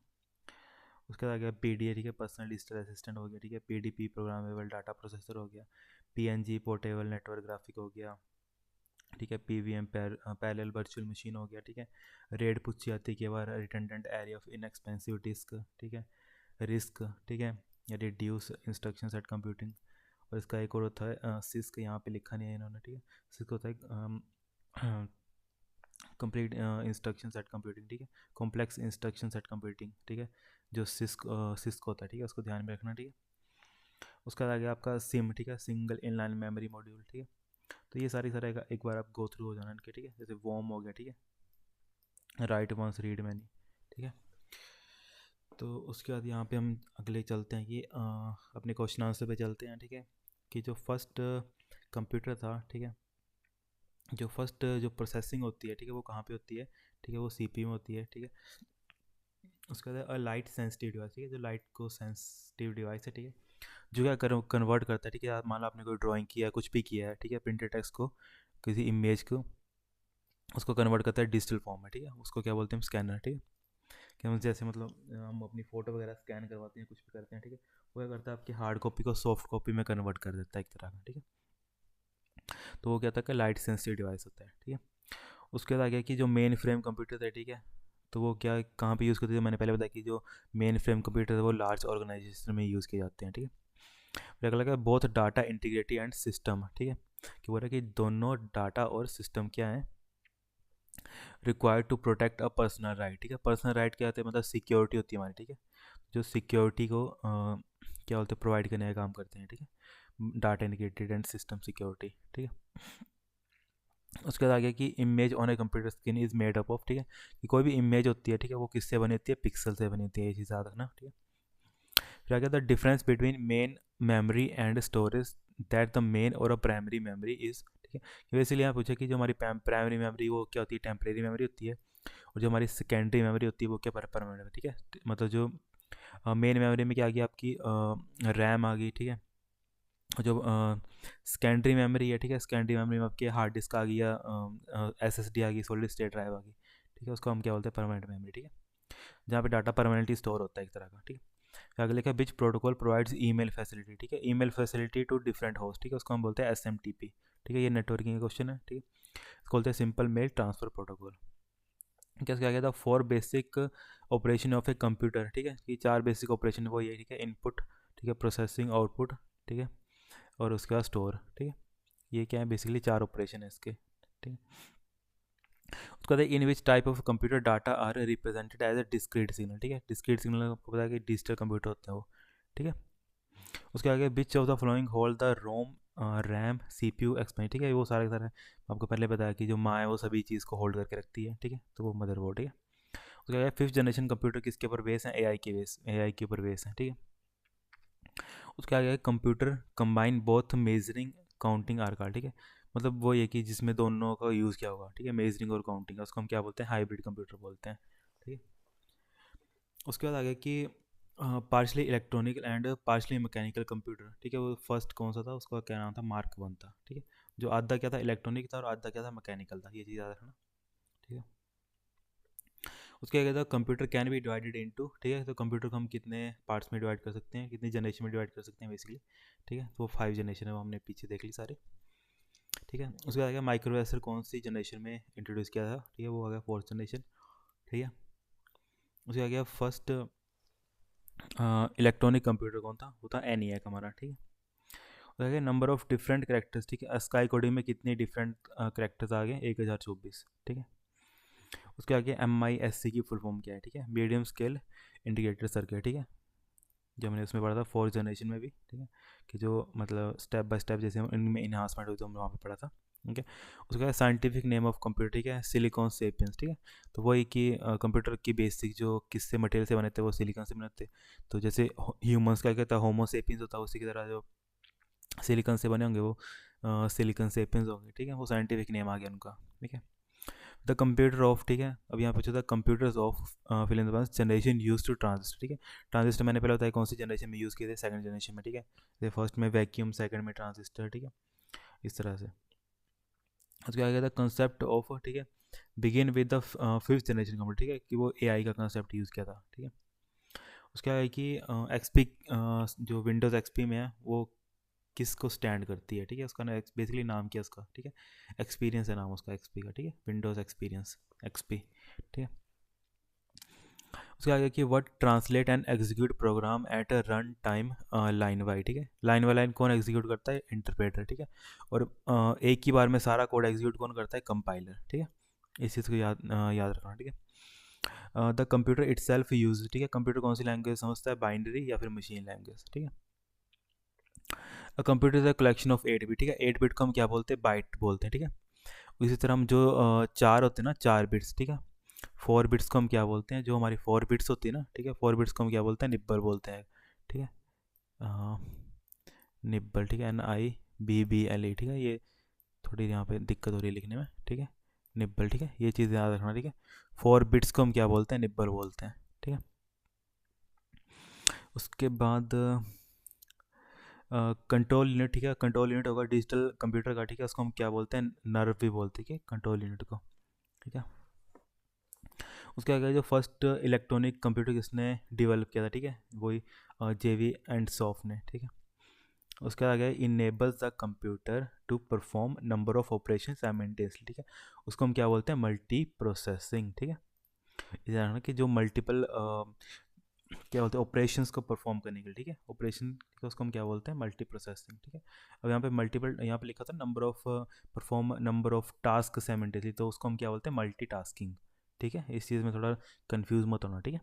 उसके बाद आ गया PDA, ठीक है, पर्सनल डिजिटल असिस्टेंट हो गया, ठीक है। PDP, प्रोग्रामेबल डाटा प्रोसेसर हो गया। PNG, पोर्टेबल नेटवर्क ग्राफिक हो गया, ठीक है। PVM, पैरेलल वर्चुअल मशीन हो गया, ठीक है। रेड पूछी जाती है कि बार रिटर्डेंट एरिया ऑफ इनएक्सपेंसिव डिस्क, ठीक है। रिस्क, ठीक है, या रिड्यूस इंस्ट्रक्शन सेट कंप्यूटिंग। और इसका एक और होता है सिस्क, यहाँ पे लिखा नहीं है इन्होंने, ठीक है। सिस्क होता है कंप्लीट इंस्ट्रक्शन सेट कंप्यूटिंग, ठीक है, कॉम्प्लेक्स इंस्ट्रक्शन सेट कंप्यूटिंग, ठीक है, जो सिस्क होता है, ठीक है, उसको ध्यान में रखना, ठीक है। उसका बाद आ गया आपका सिम, ठीक है, सिंगल इनलाइन मेमोरी मॉड्यूल, ठीक है। तो ये सारी सारे एक बार आप गो थ्रू हो जाना इनके, ठीक है। जैसे वॉम हो गया, ठीक है, राइट वंस रीड मैनी, ठीक है। तो उसके बाद यहाँ पे हम अगले चलते हैं कि अपने क्वेश्चन आंसर पे चलते हैं, ठीक है। कि जो फर्स्ट कंप्यूटर था, ठीक है, जो फर्स्ट जो प्रोसेसिंग होती है, ठीक है, वो कहाँ पे होती है, ठीक है, वो CPU में होती है, ठीक है। उसके बाद लाइट सेंसिटिव डिवाइस, ठीक है, जो लाइट को सेंसिटिव डिवाइस है, ठीक है, जो क्या कन्वर्ट करता है, ठीक है। मान लो आपने कोई ड्राइंग किया है, कुछ भी किया है, ठीक है, प्रिंटेड टेक्स्ट को, किसी इमेज को, उसको कन्वर्ट करता है डिजिटल फॉर्म में, ठीक है, उसको क्या बोलते हैं हम, स्कैनर, ठीक है। कि हम जैसे मतलब हम अपनी फ़ोटो वगैरह स्कैन करवाते हैं, कुछ भी करते हैं, ठीक है, वो क्या करता है, आपकी हार्ड कॉपी को सॉफ्ट कॉपी में कन्वर्ट कर देता है एक तरह का, ठीक है। तो वो क्या होता है कि लाइट सेंसिटिव डिवाइस होता है, ठीक है। उसके बाद आ गया कि जो मेन फ्रेम कंप्यूटर था, ठीक है, तो वो क्या कहाँ पे यूज़ करते थे, मैंने पहले बताया कि जो मेन फ्रेम कंप्यूटर है वो लार्ज ऑर्गेनाइजेशन में यूज़ किए जाते हैं, ठीक है। फिर अगला क्या, both data integrity and system, ठीक है, कि बोल रहा है कि दोनों डाटा और सिस्टम क्या है, required to protect a personal right, ठीक है। पर्सनल राइट क्या होता है, मतलब सिक्योरिटी होती है हमारी, ठीक है, जो सिक्योरिटी को क्या बोलते हैं, प्रोवाइड करने का काम करते हैं, ठीक है, डाटा इंटीग्रिटेड एंड सिस्टम सिक्योरिटी, ठीक है। उसके बाद आ गया कि image on a computer screen is made up of, ठीक है, कि कोई भी इमेज होती है, ठीक है, वो किससे बनी होती है, पिक्सल से बनी होती है, ये चीज़ याद रखना, ठीक है। फिर आ गया the difference between main memory and storage, that the main और अ प्राइमरी मेमोरी इज, ठीक है। तो इसलिए यहाँ पूछा कि जो हमारी प्राइमरी मेमोरी वो क्या होती है, टेम्परेरी मेमोरी होती है, और जो हमारी सेकेंडरी मेमोरी होती है वो क्या, परमानेंट है, ठीक है। मतलब जो मेन मेमोरी में क्या आ गया आपकी, रैम आ गई, ठीक है। और जो सेकेंडरी मेमोरी है, ठीक है, सेकेंडरी मेमोरी में आपकी हार्ड डिस्क आ गया, SSD आ गई, सॉलिड स्टेट ड्राइव आ गई, ठीक है, उसको हम क्या बोलते हैं, परमानेंट मेमोरी, ठीक है, जहाँ पे डाटा परमानेंटली स्टोर होता है एक तरह का, ठीक है। फिर आगे लिखा which protocol provides email facility, ठीक है, email facility to different host, ठीक है, उसको हम बोलते हैं SMTP, ठीक है, ये नेटवर्किंग का क्वेश्चन है, ठीक है, इसको बोलते हैं सिंपल मेल ट्रांसफ़र प्रोटोकॉल। क्या क्या गया था, 4 basic operation of a computer, ठीक है, ये 4 बेसिक ऑपरेशन वो ये, ठीक है, इनपुट, ठीक है, प्रोसेसिंग, आउटपुट, ठीक है, और उसके बाद स्टोर, ठीक है, ये क्या है बेसिकली 4 ऑपरेशन है इसके, ठीक है। उसके बाद in which type of computer data are represented as a discrete signal, ठीक है, डिस्क्रीट सिग्नल आपको पता है कि डिजिटल कंप्यूटर होते हैं वो, ठीक है। उसके आगे which of the following hold the ROM, RAM, CPU, expand, ठीक है, वो सारे सारे आपको पहले बताया कि जो माँ है वो सभी चीज़ को होल्ड करके रखती है, ठीक है, तो वो मदरबोर्ड, ठीक है। उसके आगे 5th जनरेशन कंप्यूटर किसके ऊपर बेस है, AI के ऊपर बेस है, ठीक है। उसके आगे computer combine both measuring counting are का, ठीक है, मतलब वो ये कि जिसमें दोनों का यूज़ किया होगा, ठीक है, मेजरिंग और काउंटिंग, उसको हम क्या बोलते हैं, हाइब्रिड कंप्यूटर बोलते हैं, ठीक है। उसके बाद आगे कि partially electronic and partially mechanical computer, ठीक है, वो फर्स्ट कौन सा था, उसका क्या नाम था, मार्क 1 था, ठीक है, जो आधा क्या था इलेक्ट्रॉनिक था और आधा क्या था मैकेनिकल था, ये चीज़ याद रखना, ठीक है। उसके आगे था computer can be divided into, ठीक है, तो कंप्यूटर को हम कितने पार्ट्स में डिवाइड कर सकते हैं, कितनी जनरेशन में डिवाइड कर सकते हैं बेसिकली, ठीक है, तो वो 5 जनरेशन है, वो हमने पीछे देख ली सारे, ठीक है। उसके बाद माइक्रो प्रोसेसर कौन सी जनरेशन में इंट्रोड्यूस किया था, ठीक है, वो आ गया 4th जनरेशन, ठीक है। उसके आगे फर्स्ट इलेक्ट्रॉनिक कंप्यूटर कौन था, वो था ENIAC हमारा, ठीक है। उसके नंबर ऑफ डिफरेंट करेक्टर्स, ठीक है, स्काई कोडिंग में कितने डिफरेंट करेक्टर्स आ गए, 1024, ठीक है। उसके आगे MISC की फुल फॉर्म क्या है, ठीक है, मीडियम स्केल इंटीग्रेटेड सर्किट, ठीक है, जो हमने उसमें पढ़ा था 4th जनरेशन में भी, ठीक है, कि जो मतलब स्टेप बाय स्टेप जैसे इनमें इन्हांसमेंट हुई तो हमने वहाँ पे पढ़ा था, ठीक है। उसके बाद साइंटिफिक नेम ऑफ कंप्यूटर, ठीक है, सिलिकॉन सेपियंस, ठीक है, तो वही कि कंप्यूटर की बेसिक जो किससे मटेरियल से बने थे वो सिलिकॉन से बने थे, तो जैसे ह्यूमंस का क्या था, होमो सेपियंस होता है, उसी की तरह जो सिलिकॉन से बने होंगे वो सिलिकॉन सेपियंस होंगे, ठीक है, वो साइंटिफिक नेम आ गया उनका, ठीक है। द कंप्यूटर ऑफ, ठीक है, अब यहाँ पूछा था computers of fill in the blanks generation use to transistor, ठीक है, ट्रांजिस्टर मैंने पहले बताया कौन सी जनरेशन में यूज़ किए थे, 2nd जनरेशन में, ठीक है, जैसे फर्स्ट में वैक्यूम, 2nd में ट्रांजिस्टर, ठीक है, इस तरह से। उसके आगे था कंसेप्ट ऑफ, ठीक है, begin with the 5th generation computer, ठीक है, कि वो AI का कंसेप्ट यूज़ किया था, ठीक है। उसके आगे कि XP, जो विंडोज़ XP में है वो किसको स्टैंड करती है, ठीक है, उसका ना बेसिकली नाम क्या है उसका, ठीक है, एक्सपीरियंस है नाम उसका XP का, ठीक है, विंडोज़ एक्सपीरियंस XP, ठीक है। उसके आगे कि what translate and execute program at a run time line why, ठीक है, लाइन बाई लाइन कौन एग्जीक्यूट करता है, इंटरप्रेटर, ठीक है, और एक ही बार में सारा कोड एग्जीक्यूट कौन करता है, कंपाइलर, ठीक है, इस चीज़ को याद रखना, ठीक है। The computer it self use, ठीक है, कंप्यूटर कौन सी लैंग्वेज समझता है, बाइनरी या फिर मशीन लैंग्वेज, ठीक है। Computer is a collection of 8 bit, ठीक है, 8 बिट को हम क्या बोलते हैं, बाइट बोलते हैं, ठीक है। इसी तरह हम जो 4 होते हैं ना, 4 बिट्स, ठीक है, 4 बिट्स को हम क्या बोलते हैं, जो हमारी 4 बिट्स होती है ना, ठीक है, 4 बिट्स को हम क्या बोलते हैं, निब्बल बोलते हैं, ठीक है, निब्बल, ठीक है, NIBBLE, ठीक है, ये थोड़ी यहाँ पे दिक्कत हो रही है लिखने में, ठीक है, निब्बल, ठीक है, ये चीज़ याद रखना, ठीक है, 4 बिट्स को हम क्या बोलते हैं, निब्बल बोलते हैं, ठीक है। उसके बाद कंट्रोल यूनिट, ठीक है, कंट्रोल यूनिट होगा डिजिटल कंप्यूटर का, ठीक है, उसको हम क्या बोलते हैं, नर्व भी बोलते हैं, ठीक है, कंट्रोल यूनिट को, ठीक है। उसके आगे जो फर्स्ट इलेक्ट्रॉनिक कंप्यूटर किसने डेवलप किया था, ठीक है, वही JV एंड सॉफ ने, ठीक है। उसके आगे enables the computer to perform number of operation simultaneously, ठीक है, उसको हम क्या बोलते हैं, मल्टी प्रोसेसिंग, ठीक है, इस जानना कि जो मल्टीपल क्या बोलते हैं ऑपरेशंस को परफॉर्म करने के लिए, ठीक है, ऑपरेशन को उसको हम क्या बोलते हैं, मल्टी प्रोसेसिंग, ठीक है। अब यहाँ पे मल्टीपल, यहाँ पे लिखा था number of perform number of task simultaneously, तो उसको हम क्या बोलते हैं, मल्टी टास्किंग, ठीक है, इस चीज़ में थोड़ा कंफ्यूज मत होना, ठीक है।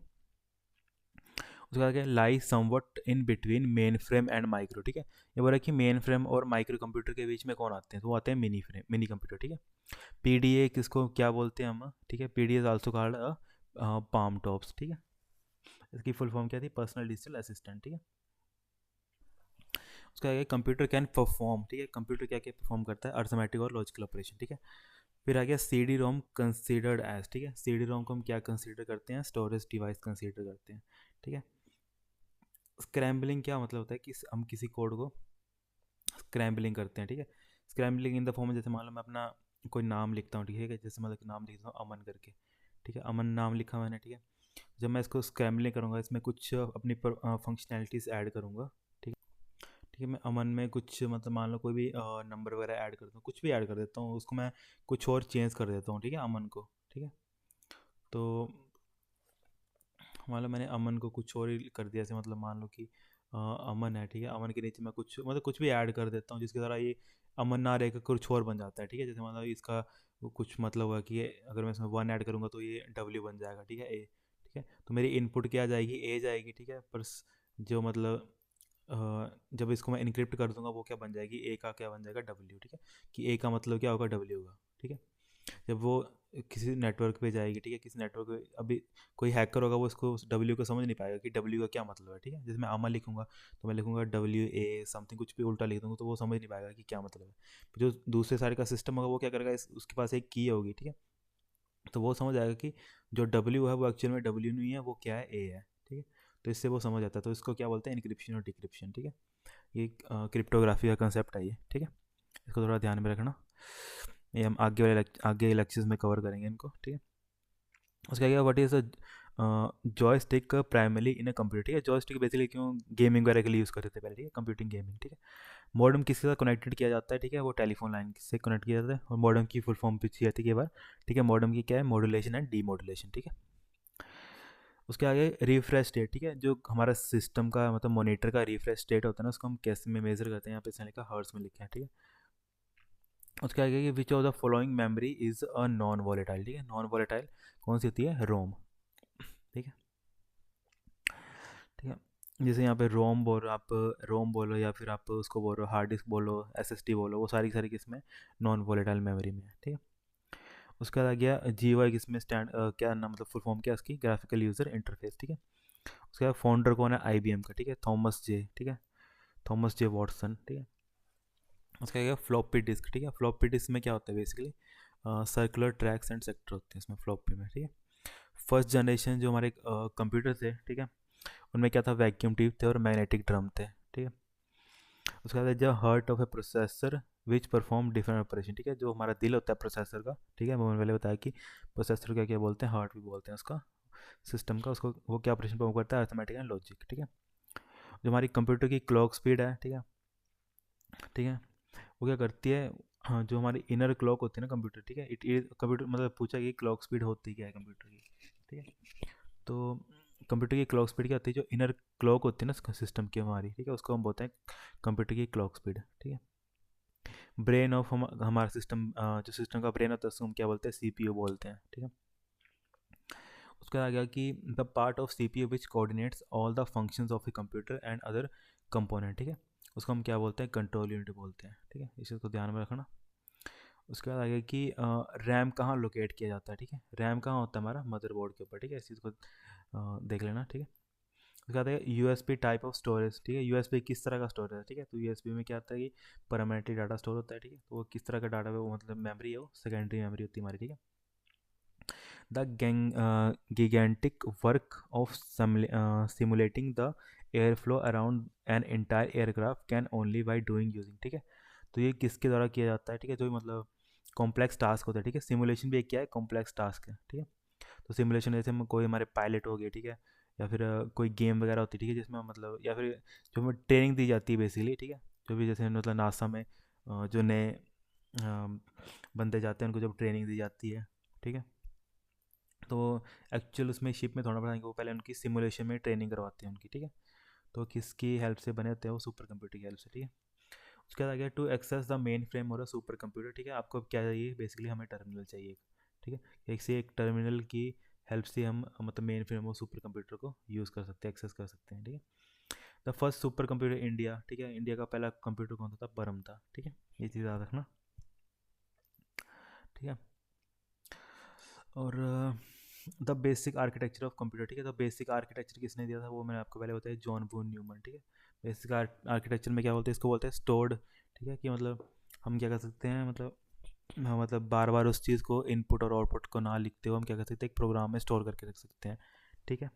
उसके आगे lie somewhat in between mainframe and micro, ठीक है, ये बोल रहा है कि मेन फ्रेम और माइक्रो कंप्यूटर के बीच में कौन आते हैं, तो वो आते हैं मिनी फ्रेम, मिनी कंप्यूटर, ठीक है। PDA किसको क्या बोलते हैं हम, ठीक है, PDA is also called palm tops, ठीक है, इसकी फुल फॉर्म क्या थी, पर्सनल डिजिटल असिस्टेंट, ठीक है। उसका आगे कंप्यूटर कैन परफॉर्म, ठीक है, कंप्यूटर क्या क्या परफॉर्म करता है, अर्थमेटिक और लॉजिकल ऑपरेशन, ठीक है। फिर आ गया CD-ROM कंसीडर्ड एज, ठीक है, CD-ROM को हम क्या कंसीडर करते हैं, स्टोरेज डिवाइस कंसीडर करते हैं, ठीक है। स्क्रैम्बलिंग क्या मतलब होता है कि हम किसी कोड को स्क्रैम्बलिंग करते हैं, ठीक है, स्क्रैम्बलिंग इन द फॉर्म, जैसे मान लो मैं अपना कोई नाम लिखता हूँ, ठीक है, जैसे मतलब नाम लिखता हूँ अमन करके, ठीक है, अमन नाम लिखा मैंने, ठीक है, जब मैं इसको स्क्रैम्बलिंग करूँगा, इसमें कुछ अपनी फंक्शनैलिटीज़ ऐड करूँगा। ठीक ठीक है, मैं अमन में कुछ मतलब मान लो कोई भी नंबर वगैरह ऐड करता हूँ, कुछ भी ऐड कर देता हूँ, उसको मैं कुछ और चेंज कर देता हूँ, ठीक है, अमन को। ठीक है, तो मान लो मैंने अमन को कुछ और ही कर दिया, जैसे मतलब मान लो कि अमन है, ठीक है, अमन के नीचे मैं कुछ मतलब कुछ भी ऐड कर देता हूँ जिसके द्वारा ये अमन ना रह कर कुछ और बन जाता है। ठीक है, जैसे मतलब इसका वो कुछ मतलब हुआ कि ये अगर मैं इसमें वन ऐड करूँगा तो ये डब्ल्यू बन जाएगा, ठीक है, ए। ठीक है, तो मेरी इनपुट क्या जाएगी, ए जाएगी। ठीक है, पर जो मतलब जब इसको मैं इनक्रिप्ट कर दूंगा वो क्या बन जाएगी, ए का क्या बन जाएगा, डब्ल्यू। ठीक है, कि ए का मतलब क्या होगा, डब्ल्यू होगा। ठीक है, जब वो किसी नेटवर्क पे जाएगी, ठीक है, किसी नेटवर्क पे अभी कोई हैकर होगा वो इसको डब्ल्यू को समझ नहीं पाएगा कि डब्ल्यू का क्या मतलब है। ठीक है, जैसे मैं अमन लिखूंगा तो मैं लिखूंगा डब्ल्यू ए समथिंग, कुछ भी उल्टा लिख दूंगा तो वो समझ नहीं पाएगा कि क्या मतलब है। जो दूसरे सारे का सिस्टम होगा वो क्या करेगा, उसके पास एक की होगी। ठीक है, तो वो समझ आएगा कि जो डब्ल्यू है वो एक्चुअल में डब्ल्यू नहीं है, वो क्या है, ए है। ठीक है, तो इससे वो समझ आता है, तो इसको क्या बोलते हैं, इनक्रिप्शन और डिक्रिप्शन। ठीक है, ये क्रिप्टोग्राफी का कंसेप्ट है ये। ठीक है, इसको थोड़ा ध्यान में रखना, ये हम आगे लेक्चर्स में कवर करेंगे इनको। ठीक है, उसका क्या, what is a joystick primarily in a computer. ठीक है, जॉयस्टिक बेसिकली क्यों गेमिंग वगैरह के लिए यूज़ करते थे पहले। ठीक है, कंप्यूटिंग गेमिंग। ठीक है, मॉडेम किसके साथ कनेक्टेड किया जाता है, ठीक है, वो टेलीफोन लाइन से कनेक्ट किया जाता है, और मॉडेम की फुल फॉर्म पूछी जाती है कई बार। ठीक है, मॉडेम की क्या है, मॉड्यूलेशन एंड डीमॉड्यूलेशन। ठीक है, उसके आगे रिफ्रेश स्टेट। ठीक है, जो हमारा सिस्टम का मतलब मॉनिटर का रिफ्रेश स्टेट होता है ना, उसको हम कैसे में मेजर करते हैं, यहाँ पे इसने लिखा हर्ट्स में लिखा है। ठीक है, उसके आगे कि विच of the following memory is a non volatile. ठीक है, नॉन वॉलेटाइल कौन सी होती है, रोम। ठीक है, ठीक है, जैसे यहाँ पे रोम बोलो, आप रोम बोलो या फिर आप उसको बोलो हार्ड डिस्क बोलो, एसएसडी बोलो, वो सारी की सारी किसमें, नॉन वॉलेटाइल मेमोरी में है। ठीक है, उसके बाद आ गया जीवाई, किसमें स्टैंड क्या नाम मतलब फुल फॉर्म क्या है उसकी, ग्राफिकल यूज़र इंटरफेस। ठीक है, उसके बाद फाउंडर कौन है, आईबीएम का। ठीक है, थॉमस जे। ठीक है, थॉमस जे वॉटसन। ठीक है, उसका क्या, फ्लॉपी डिस्क। ठीक है, फ्लॉपी डिस्क में क्या होता है basically, circular tracks and sector होते हैं इसमें फ्लॉपी में। ठीक है, फर्स्ट जनरेशन जो हमारे कंप्यूटर थे, ठीक है, उनमें क्या था, वैक्यूम ट्यूब थे और मैग्नेटिक ड्रम थे। ठीक है, उसके बाद जो heart of A processor which perform different operation. ठीक है, जो हमारा दिल होता है प्रोसेसर का। ठीक है, मैंने पहले बताया कि प्रोसेसर क्या क्या बोलते हैं, हार्ट भी बोलते हैं उसका, सिस्टम का, उसको वो क्या ऑपरेशन परफॉर्म करता है, अर्थमेटिक एंड लॉजिक। ठीक है, जो हमारी कंप्यूटर की क्लॉक स्पीड है, ठीक है, ठीक है, वो क्या करती है, हाँ, जो हमारी इनर क्लॉक होती है ना कंप्यूटर, ठीक है, इट कंप्यूटर मतलब पूछा कि क्लॉक स्पीड होती क्या है कंप्यूटर की। ठीक है, तो कंप्यूटर की क्लॉक स्पीड क्या होती है, जो इनर क्लॉक होती है ना सिस्टम की हमारी, ठीक है, उसको हम बोलते हैं कंप्यूटर की क्लॉक स्पीड। ठीक है, ब्रेन ऑफ हमारा सिस्टम, जो सिस्टम का ब्रेन होता है उसको हम क्या बोलते हैं, सीपीयू बोलते हैं। ठीक है, उसका आ गया कि the part of CPU which coordinates all the functions of a computer and other component. ठीक है, उसको हम क्या बोलते हैं, कंट्रोल यूनिट बोलते हैं। ठीक है, इस चीज़ को ध्यान में रखना। उसके बाद आगे कि रैम कहाँ लोकेट किया जाता है। ठीक है, रैम कहाँ होता है, हमारा मदरबोर्ड के ऊपर। ठीक है, इस चीज़ को देख लेना। ठीक है, उसके बाद है यूएसबी टाइप ऑफ स्टोरेज। ठीक है, यूएसबी किस तरह का स्टोरेज है। ठीक है, तो यूएसबी में क्या होता है कि परमानेंटली डाटा स्टोर होता है। ठीक है, तो वो किस तरह का डाटा है, वो मतलब मेमोरी है, वो सेकेंडरी मेमोरी होती है हमारी। ठीक है, the gigantic work of simulating the airflow around an entire aircraft can only by doing using। ठीक है, तो ये किसके द्वारा किया जाता है, ठीक है, जो मतलब कॉम्प्लेक्स टास्क होता है। ठीक है, सिमुलेशन भी एक क्या है, कॉम्प्लेक्स टास्क है। ठीक है, तो सिमुलेशन जैसे हम कोई हमारे पायलट हो गए, ठीक है, या फिर कोई गेम वगैरह होती है, ठीक है, जिसमें मतलब या फिर जो हमें ट्रेनिंग दी जाती है बेसिकली। ठीक है, जो भी जैसे मतलब नासा में जो नए बंदे जाते हैं उनको जब ट्रेनिंग दी जाती है। ठीक है, तो एक्चुअल उसमें शिप में थोड़ा पढ़ाएंगे, वो पहले उनकी सिमुलेशन में ट्रेनिंग करवाते हैं उनकी। ठीक है, तो किसकी हेल्प से बने होते हैं, वो सुपर कंप्यूटर की हेल्प से। ठीक है, उसके बाद आ गया to access the mainframe और अ सुपर कंप्यूटर। ठीक है, आपको क्या चाहिए बेसिकली, हमें टर्मिनल चाहिए। ठीक है, एक से एक टर्मिनल की हेल्प से हम मतलब मेन फ्रेम और सुपर कंप्यूटर को यूज़ कर सकते हैं, एक्सेस कर सकते हैं। ठीक है, the first super computer India. ठीक है, इंडिया का पहला कंप्यूटर कौन सा था, परम था। ठीक है, ये चीज़ याद रखना। ठीक है, और the basic architecture of computer. ठीक है, तो बेसिक आर्किटेक्चर किसने दिया था, वो मैंने आपको पहले बताया, जॉन वून न्यूमन। ठीक है, बेसिक आर्किटेक्चर में क्या बोलते हैं, इसको बोलते हैं स्टोर्ड। ठीक है, कि मतलब हम क्या कर सकते हैं, मतलब हाँ, मतलब बार बार उस चीज़ को इनपुट और आउटपुट को ना लिखते हुए हम क्या कर सकते हैं, एक प्रोग्राम में स्टोर करके रख सकते हैं। ठीक है,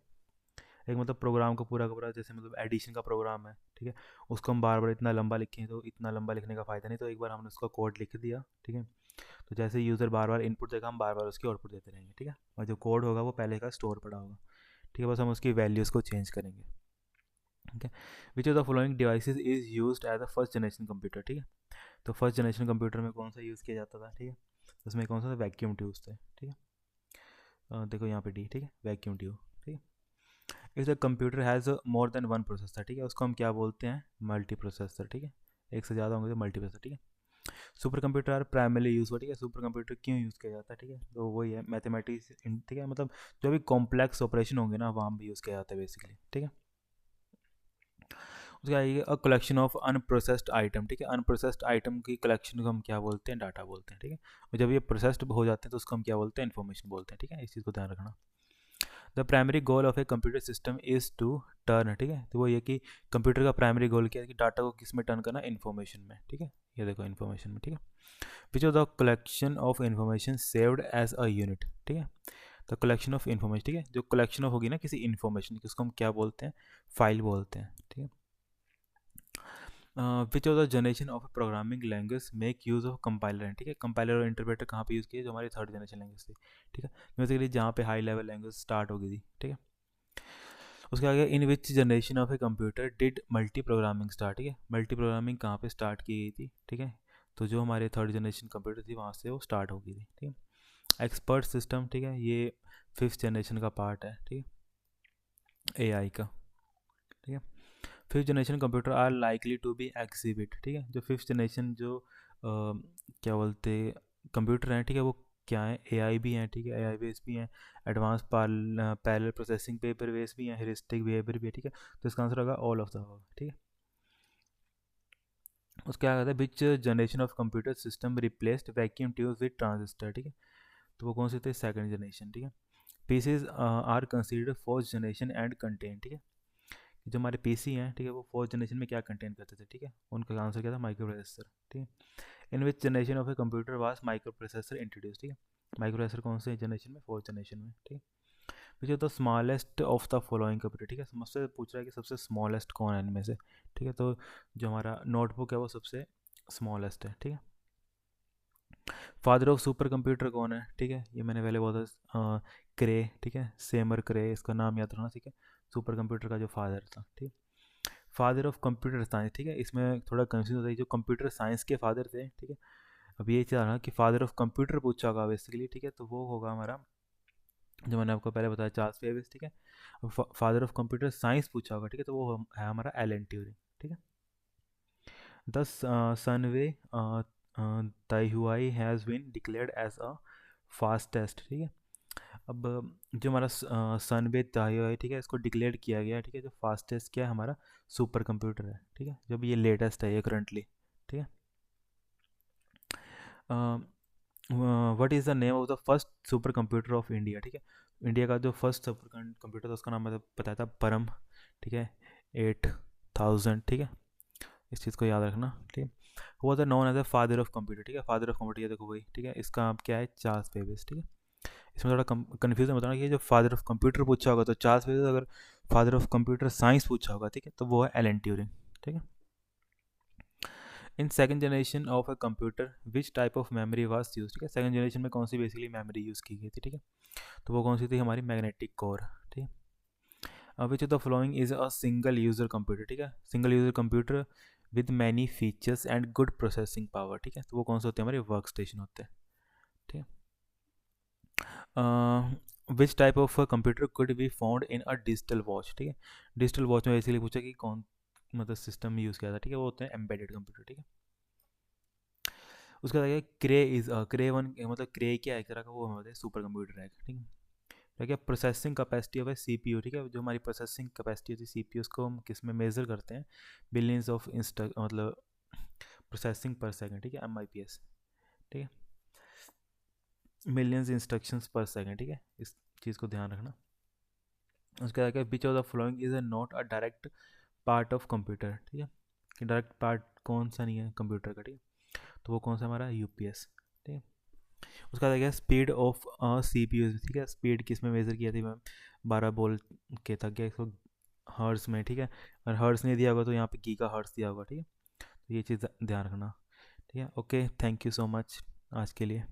एक मतलब प्रोग्राम को पूरा का पूरा, जैसे मतलब एडिशन का प्रोग्राम है, ठीक है, उसको हम बार बार इतना लंबा लिखें तो इतना लंबा लिखने का फ़ायदा नहीं, तो एक बार हमने उसका कोड लिख दिया। ठीक है, तो जैसे यूज़र बार बार इनपुट देगा हम बार बार उसकी आउटपुट देते रहेंगे। ठीक है, और जो कोड होगा वो पहले का स्टोर पड़ा होगा। ठीक है, बस हम उसकी वैल्यूज़ को चेंज करेंगे। ठीक है, which of the following devices is used as a first generation computer. ठीक है, तो फर्स्ट जनरेशन कंप्यूटर में कौन सा यूज़ किया जाता था? ठीक है, उसमें कौन सा था? वैक्यूम ट्यूब्स थे। ठीक है, देखो यहाँ पे डी, ठीक है, वैक्यूम ट्यूब। ठीक है, if the computer has more than one processor, ठीक है, उसको हम क्या बोलते हैं? Multi processor. ठीक है, एक से ज़्यादा होंगे तो मल्टी प्रोसेसर। ठीक है, supercomputer are primarily use हुआ। ठीक है, सुपर कंप्यूटर क्यों यूज़ किया जाता है? ठीक है, तो वही है मैथमेटिक्स। ठीक है, मतलब जो भी कॉम्प्लेक्स ऑपरेशन होंगे ना, वहाँ भी यूज़ किया जाता है बेसिकली। ठीक है, उसके आगे a collection of unprocessed item. ठीक है, अनप्रोसेस्ड आइटम की कलेक्शन को हम क्या बोलते हैं? डाटा बोलते हैं। ठीक है, और जब ये प्रोसेस्ड हो जाते हैं तो उसको हम क्या बोलते हैं? इन्फॉर्मेशन बोलते हैं। ठीक है, इस चीज़ को ध्यान रखना। The primary goal of a computer system is to turn. ठीक है, तो वो ये कि कंप्यूटर का प्राइमरी गोल क्या है कि डाटा को किस में टर्न करना? इन्फॉर्मेशन में। ठीक है, ये देखो इन्फॉर्मेशन में। ठीक है, which of the collection of information saved as a unit. ठीक है, द कलेक्शन ऑफ इन्फॉर्मेशन। ठीक है, जो कलेक्शन ऑफ होगी ना किसी इन्फॉर्मेशन की, उसको हम क्या बोलते हैं? फाइल बोलते हैं। ठीक है, which of the generation of programming language make use of compiler. ठीक है, कंपाइलर और इंटरप्रेटर कहाँ पे यूज़ किए? जो हमारी थर्ड जनरेशन लैंग्वेज थी। ठीक है, बेसिकली जहाँ पे हाई लेवल लैंग्वेज स्टार्ट हो गई थी। ठीक है, उसके आगे in which generation of a computer did multiprogramming start. ठीक है, मल्टी प्रोग्रामिंग कहाँ पे स्टार्ट की गई थी? ठीक है, तो जो हमारे थर्ड जनरेशन कंप्यूटर थी वहाँ से वो स्टार्ट हो गई थी। ठीक है, एक्सपर्ट सिस्टम। ठीक है, ये फिफ्थ जनरेशन का पार्ट है। ठीक है, एआई का। ठीक है, fifth generation computer are likely to be exhibit. ठीक है, जो फिफ्थ जनरेशन जो क्या बोलते कंप्यूटर हैं, ठीक है, वो क्या है? एआई भी हैं। ठीक है, एआई बेस भी हैं, advance parallel processing paper base भी हैं, हेरिस्टिक बिहेवियर भी है। ठीक है, तो इसका आंसर होगा ऑल ऑफ द अबव। ठीक है, उसका क्या कहता है? Which generation of computer system replaced vacuum tubes with transistor. ठीक है, तो वो कौन से थे? Second generation. ठीक है, PCs are considered fourth generation and contain. ठीक है, जो हमारे पीसी हैं, ठीक है, वो फोर्थ जनरेशन में क्या कंटेन करते थे? ठीक है, उनका आंसर क्या था? Microprocessor. ठीक है, in which generation of a computer was microprocessor introduce. ठीक है, माइक्रो प्रोसेसर कौन से जनरेशन में? फोर्थ जनरेशन में। ठीक है, which the smallest of the following computer. ठीक है, मुझसे पूछ रहा है कि सबसे स्मॉलेस्ट कौन है इनमें से। ठीक है, तो जो हमारा नोटबुक है वो सबसे स्मॉलेस्ट है। ठीक है, फादर ऑफ सुपर कंप्यूटर कौन है? ठीक है, ये मैंने पहले बोला था, क्रे। ठीक है, सेमर क्रे, इसका नाम याद रखना। ठीक है, सुपर कंप्यूटर का जो फादर था। ठीक है, फादर ऑफ कंप्यूटर साइंस। ठीक है, इसमें थोड़ा कंफ्यूज होता है, जो कंप्यूटर साइंस के फादर थे। ठीक है, अब ये चाह रहा कि फादर ऑफ कंप्यूटर पूछा होगा बेसिकली। ठीक है, तो वो होगा हमारा, जो मैंने आपको पहले बताया, चार्ल्स बेबेज। ठीक है, फादर ऑफ कंप्यूटर साइंस पूछा होगा। ठीक है, तो वो है हमारा एलन ट्यूरिंग। ठीक है, द सनवे ताइहुआई has been declared as a fastest. ठीक है, अब जो हमारा सनवे ताइहुआई, ठीक है, इसको डिक्लेयर किया गया है। ठीक है, जो फास्टेस्ट क्या है? हमारा सुपर कंप्यूटर है। ठीक है, जो भी ये लेटेस्ट है ये करंटली। ठीक है, what is the name of the first super computer of India. ठीक है, इंडिया का जो फर्स्ट सुपर कंप्यूटर था उसका नाम मैंने बताया था परम। ठीक है, 8000। ठीक है, इस चीज़ को याद रखना। ठीक है, वो था known as the father of computer. ठीक है, फादर ऑफ कंप्यूटर ये देखो वही। ठीक है, इसका आप क्या है? Charles Babbage. ठीक है, इसमें थोड़ा कन्फ्यूजन बताना कि जो फादर ऑफ कंप्यूटर पूछा होगा तो चार्ल्स बेबेज, अगर फादर ऑफ कंप्यूटर साइंस पूछा होगा, ठीक है, तो वो है एलन ट्यूरिंग। ठीक है, in second generation of a computer which type of memory was use. ठीक है, सेकंड जनरेशन में कौन सी बेसिकली मेमोरी यूज़ की गई थी? ठीक है, तो वो कौन सी थी? हमारी मैग्नेटिक कोर। ठीक है, which of the following is a single user computer. ठीक है, single user computer with many features and good processing power. ठीक है, तो वो कौन से होते हैं? हमारे वर्क स्टेशन होते हैं। ठीक है, विच type of computer could be found in a digital watch. ठीक है, डिजिटल वॉच में बेसिकली पूछा कि कौन मतलब सिस्टम यूज़ किया था। ठीक है, वो होते हैं एम्बेडेड कंप्यूटर। ठीक है, उसके बाद आगे क्रे इज क्रे वन, मतलब क्रे क्या है? एक तरह का वो होता है सुपर कंप्यूटर है। ठीक है, तो क्या प्रोसेसिंग कैपेसिटी ऑफ है सीपीयू। ठीक है, जो हमारी प्रोसेसिंग कैपेसिटी होती है सीपीयू, उसको हम किस में मेजर करते हैं? बिलियंस ऑफ मतलब प्रोसेसिंग पर सेकंड। ठीक है, एमआईपीएस। ठीक है, मिलियंस इंस्ट्रक्शंस पर सेकंड। ठीक है, इस चीज़ को ध्यान रखना। उसके आगे which of the following is a not a direct part of computer. ठीक है, कि डायरेक्ट पार्ट कौन सा नहीं है कंप्यूटर का? ठीक है, तो वो कौन सा? हमारा यूपीएस। ठीक है, उसका बाद गया speed of C P U. ठीक है, स्पीड किस में मेज़र किया थी मैम? 12 बोल के था क्या? इसको हर्ट्स में। ठीक है, और हर्ट्स नहीं दिया होगा तो यहाँ पे गीगा हर्ट्स दिया होगा। ठीक है, तो ये चीज़ ध्यान रखना। ठीक है, okay, thank you so much आज के लिए।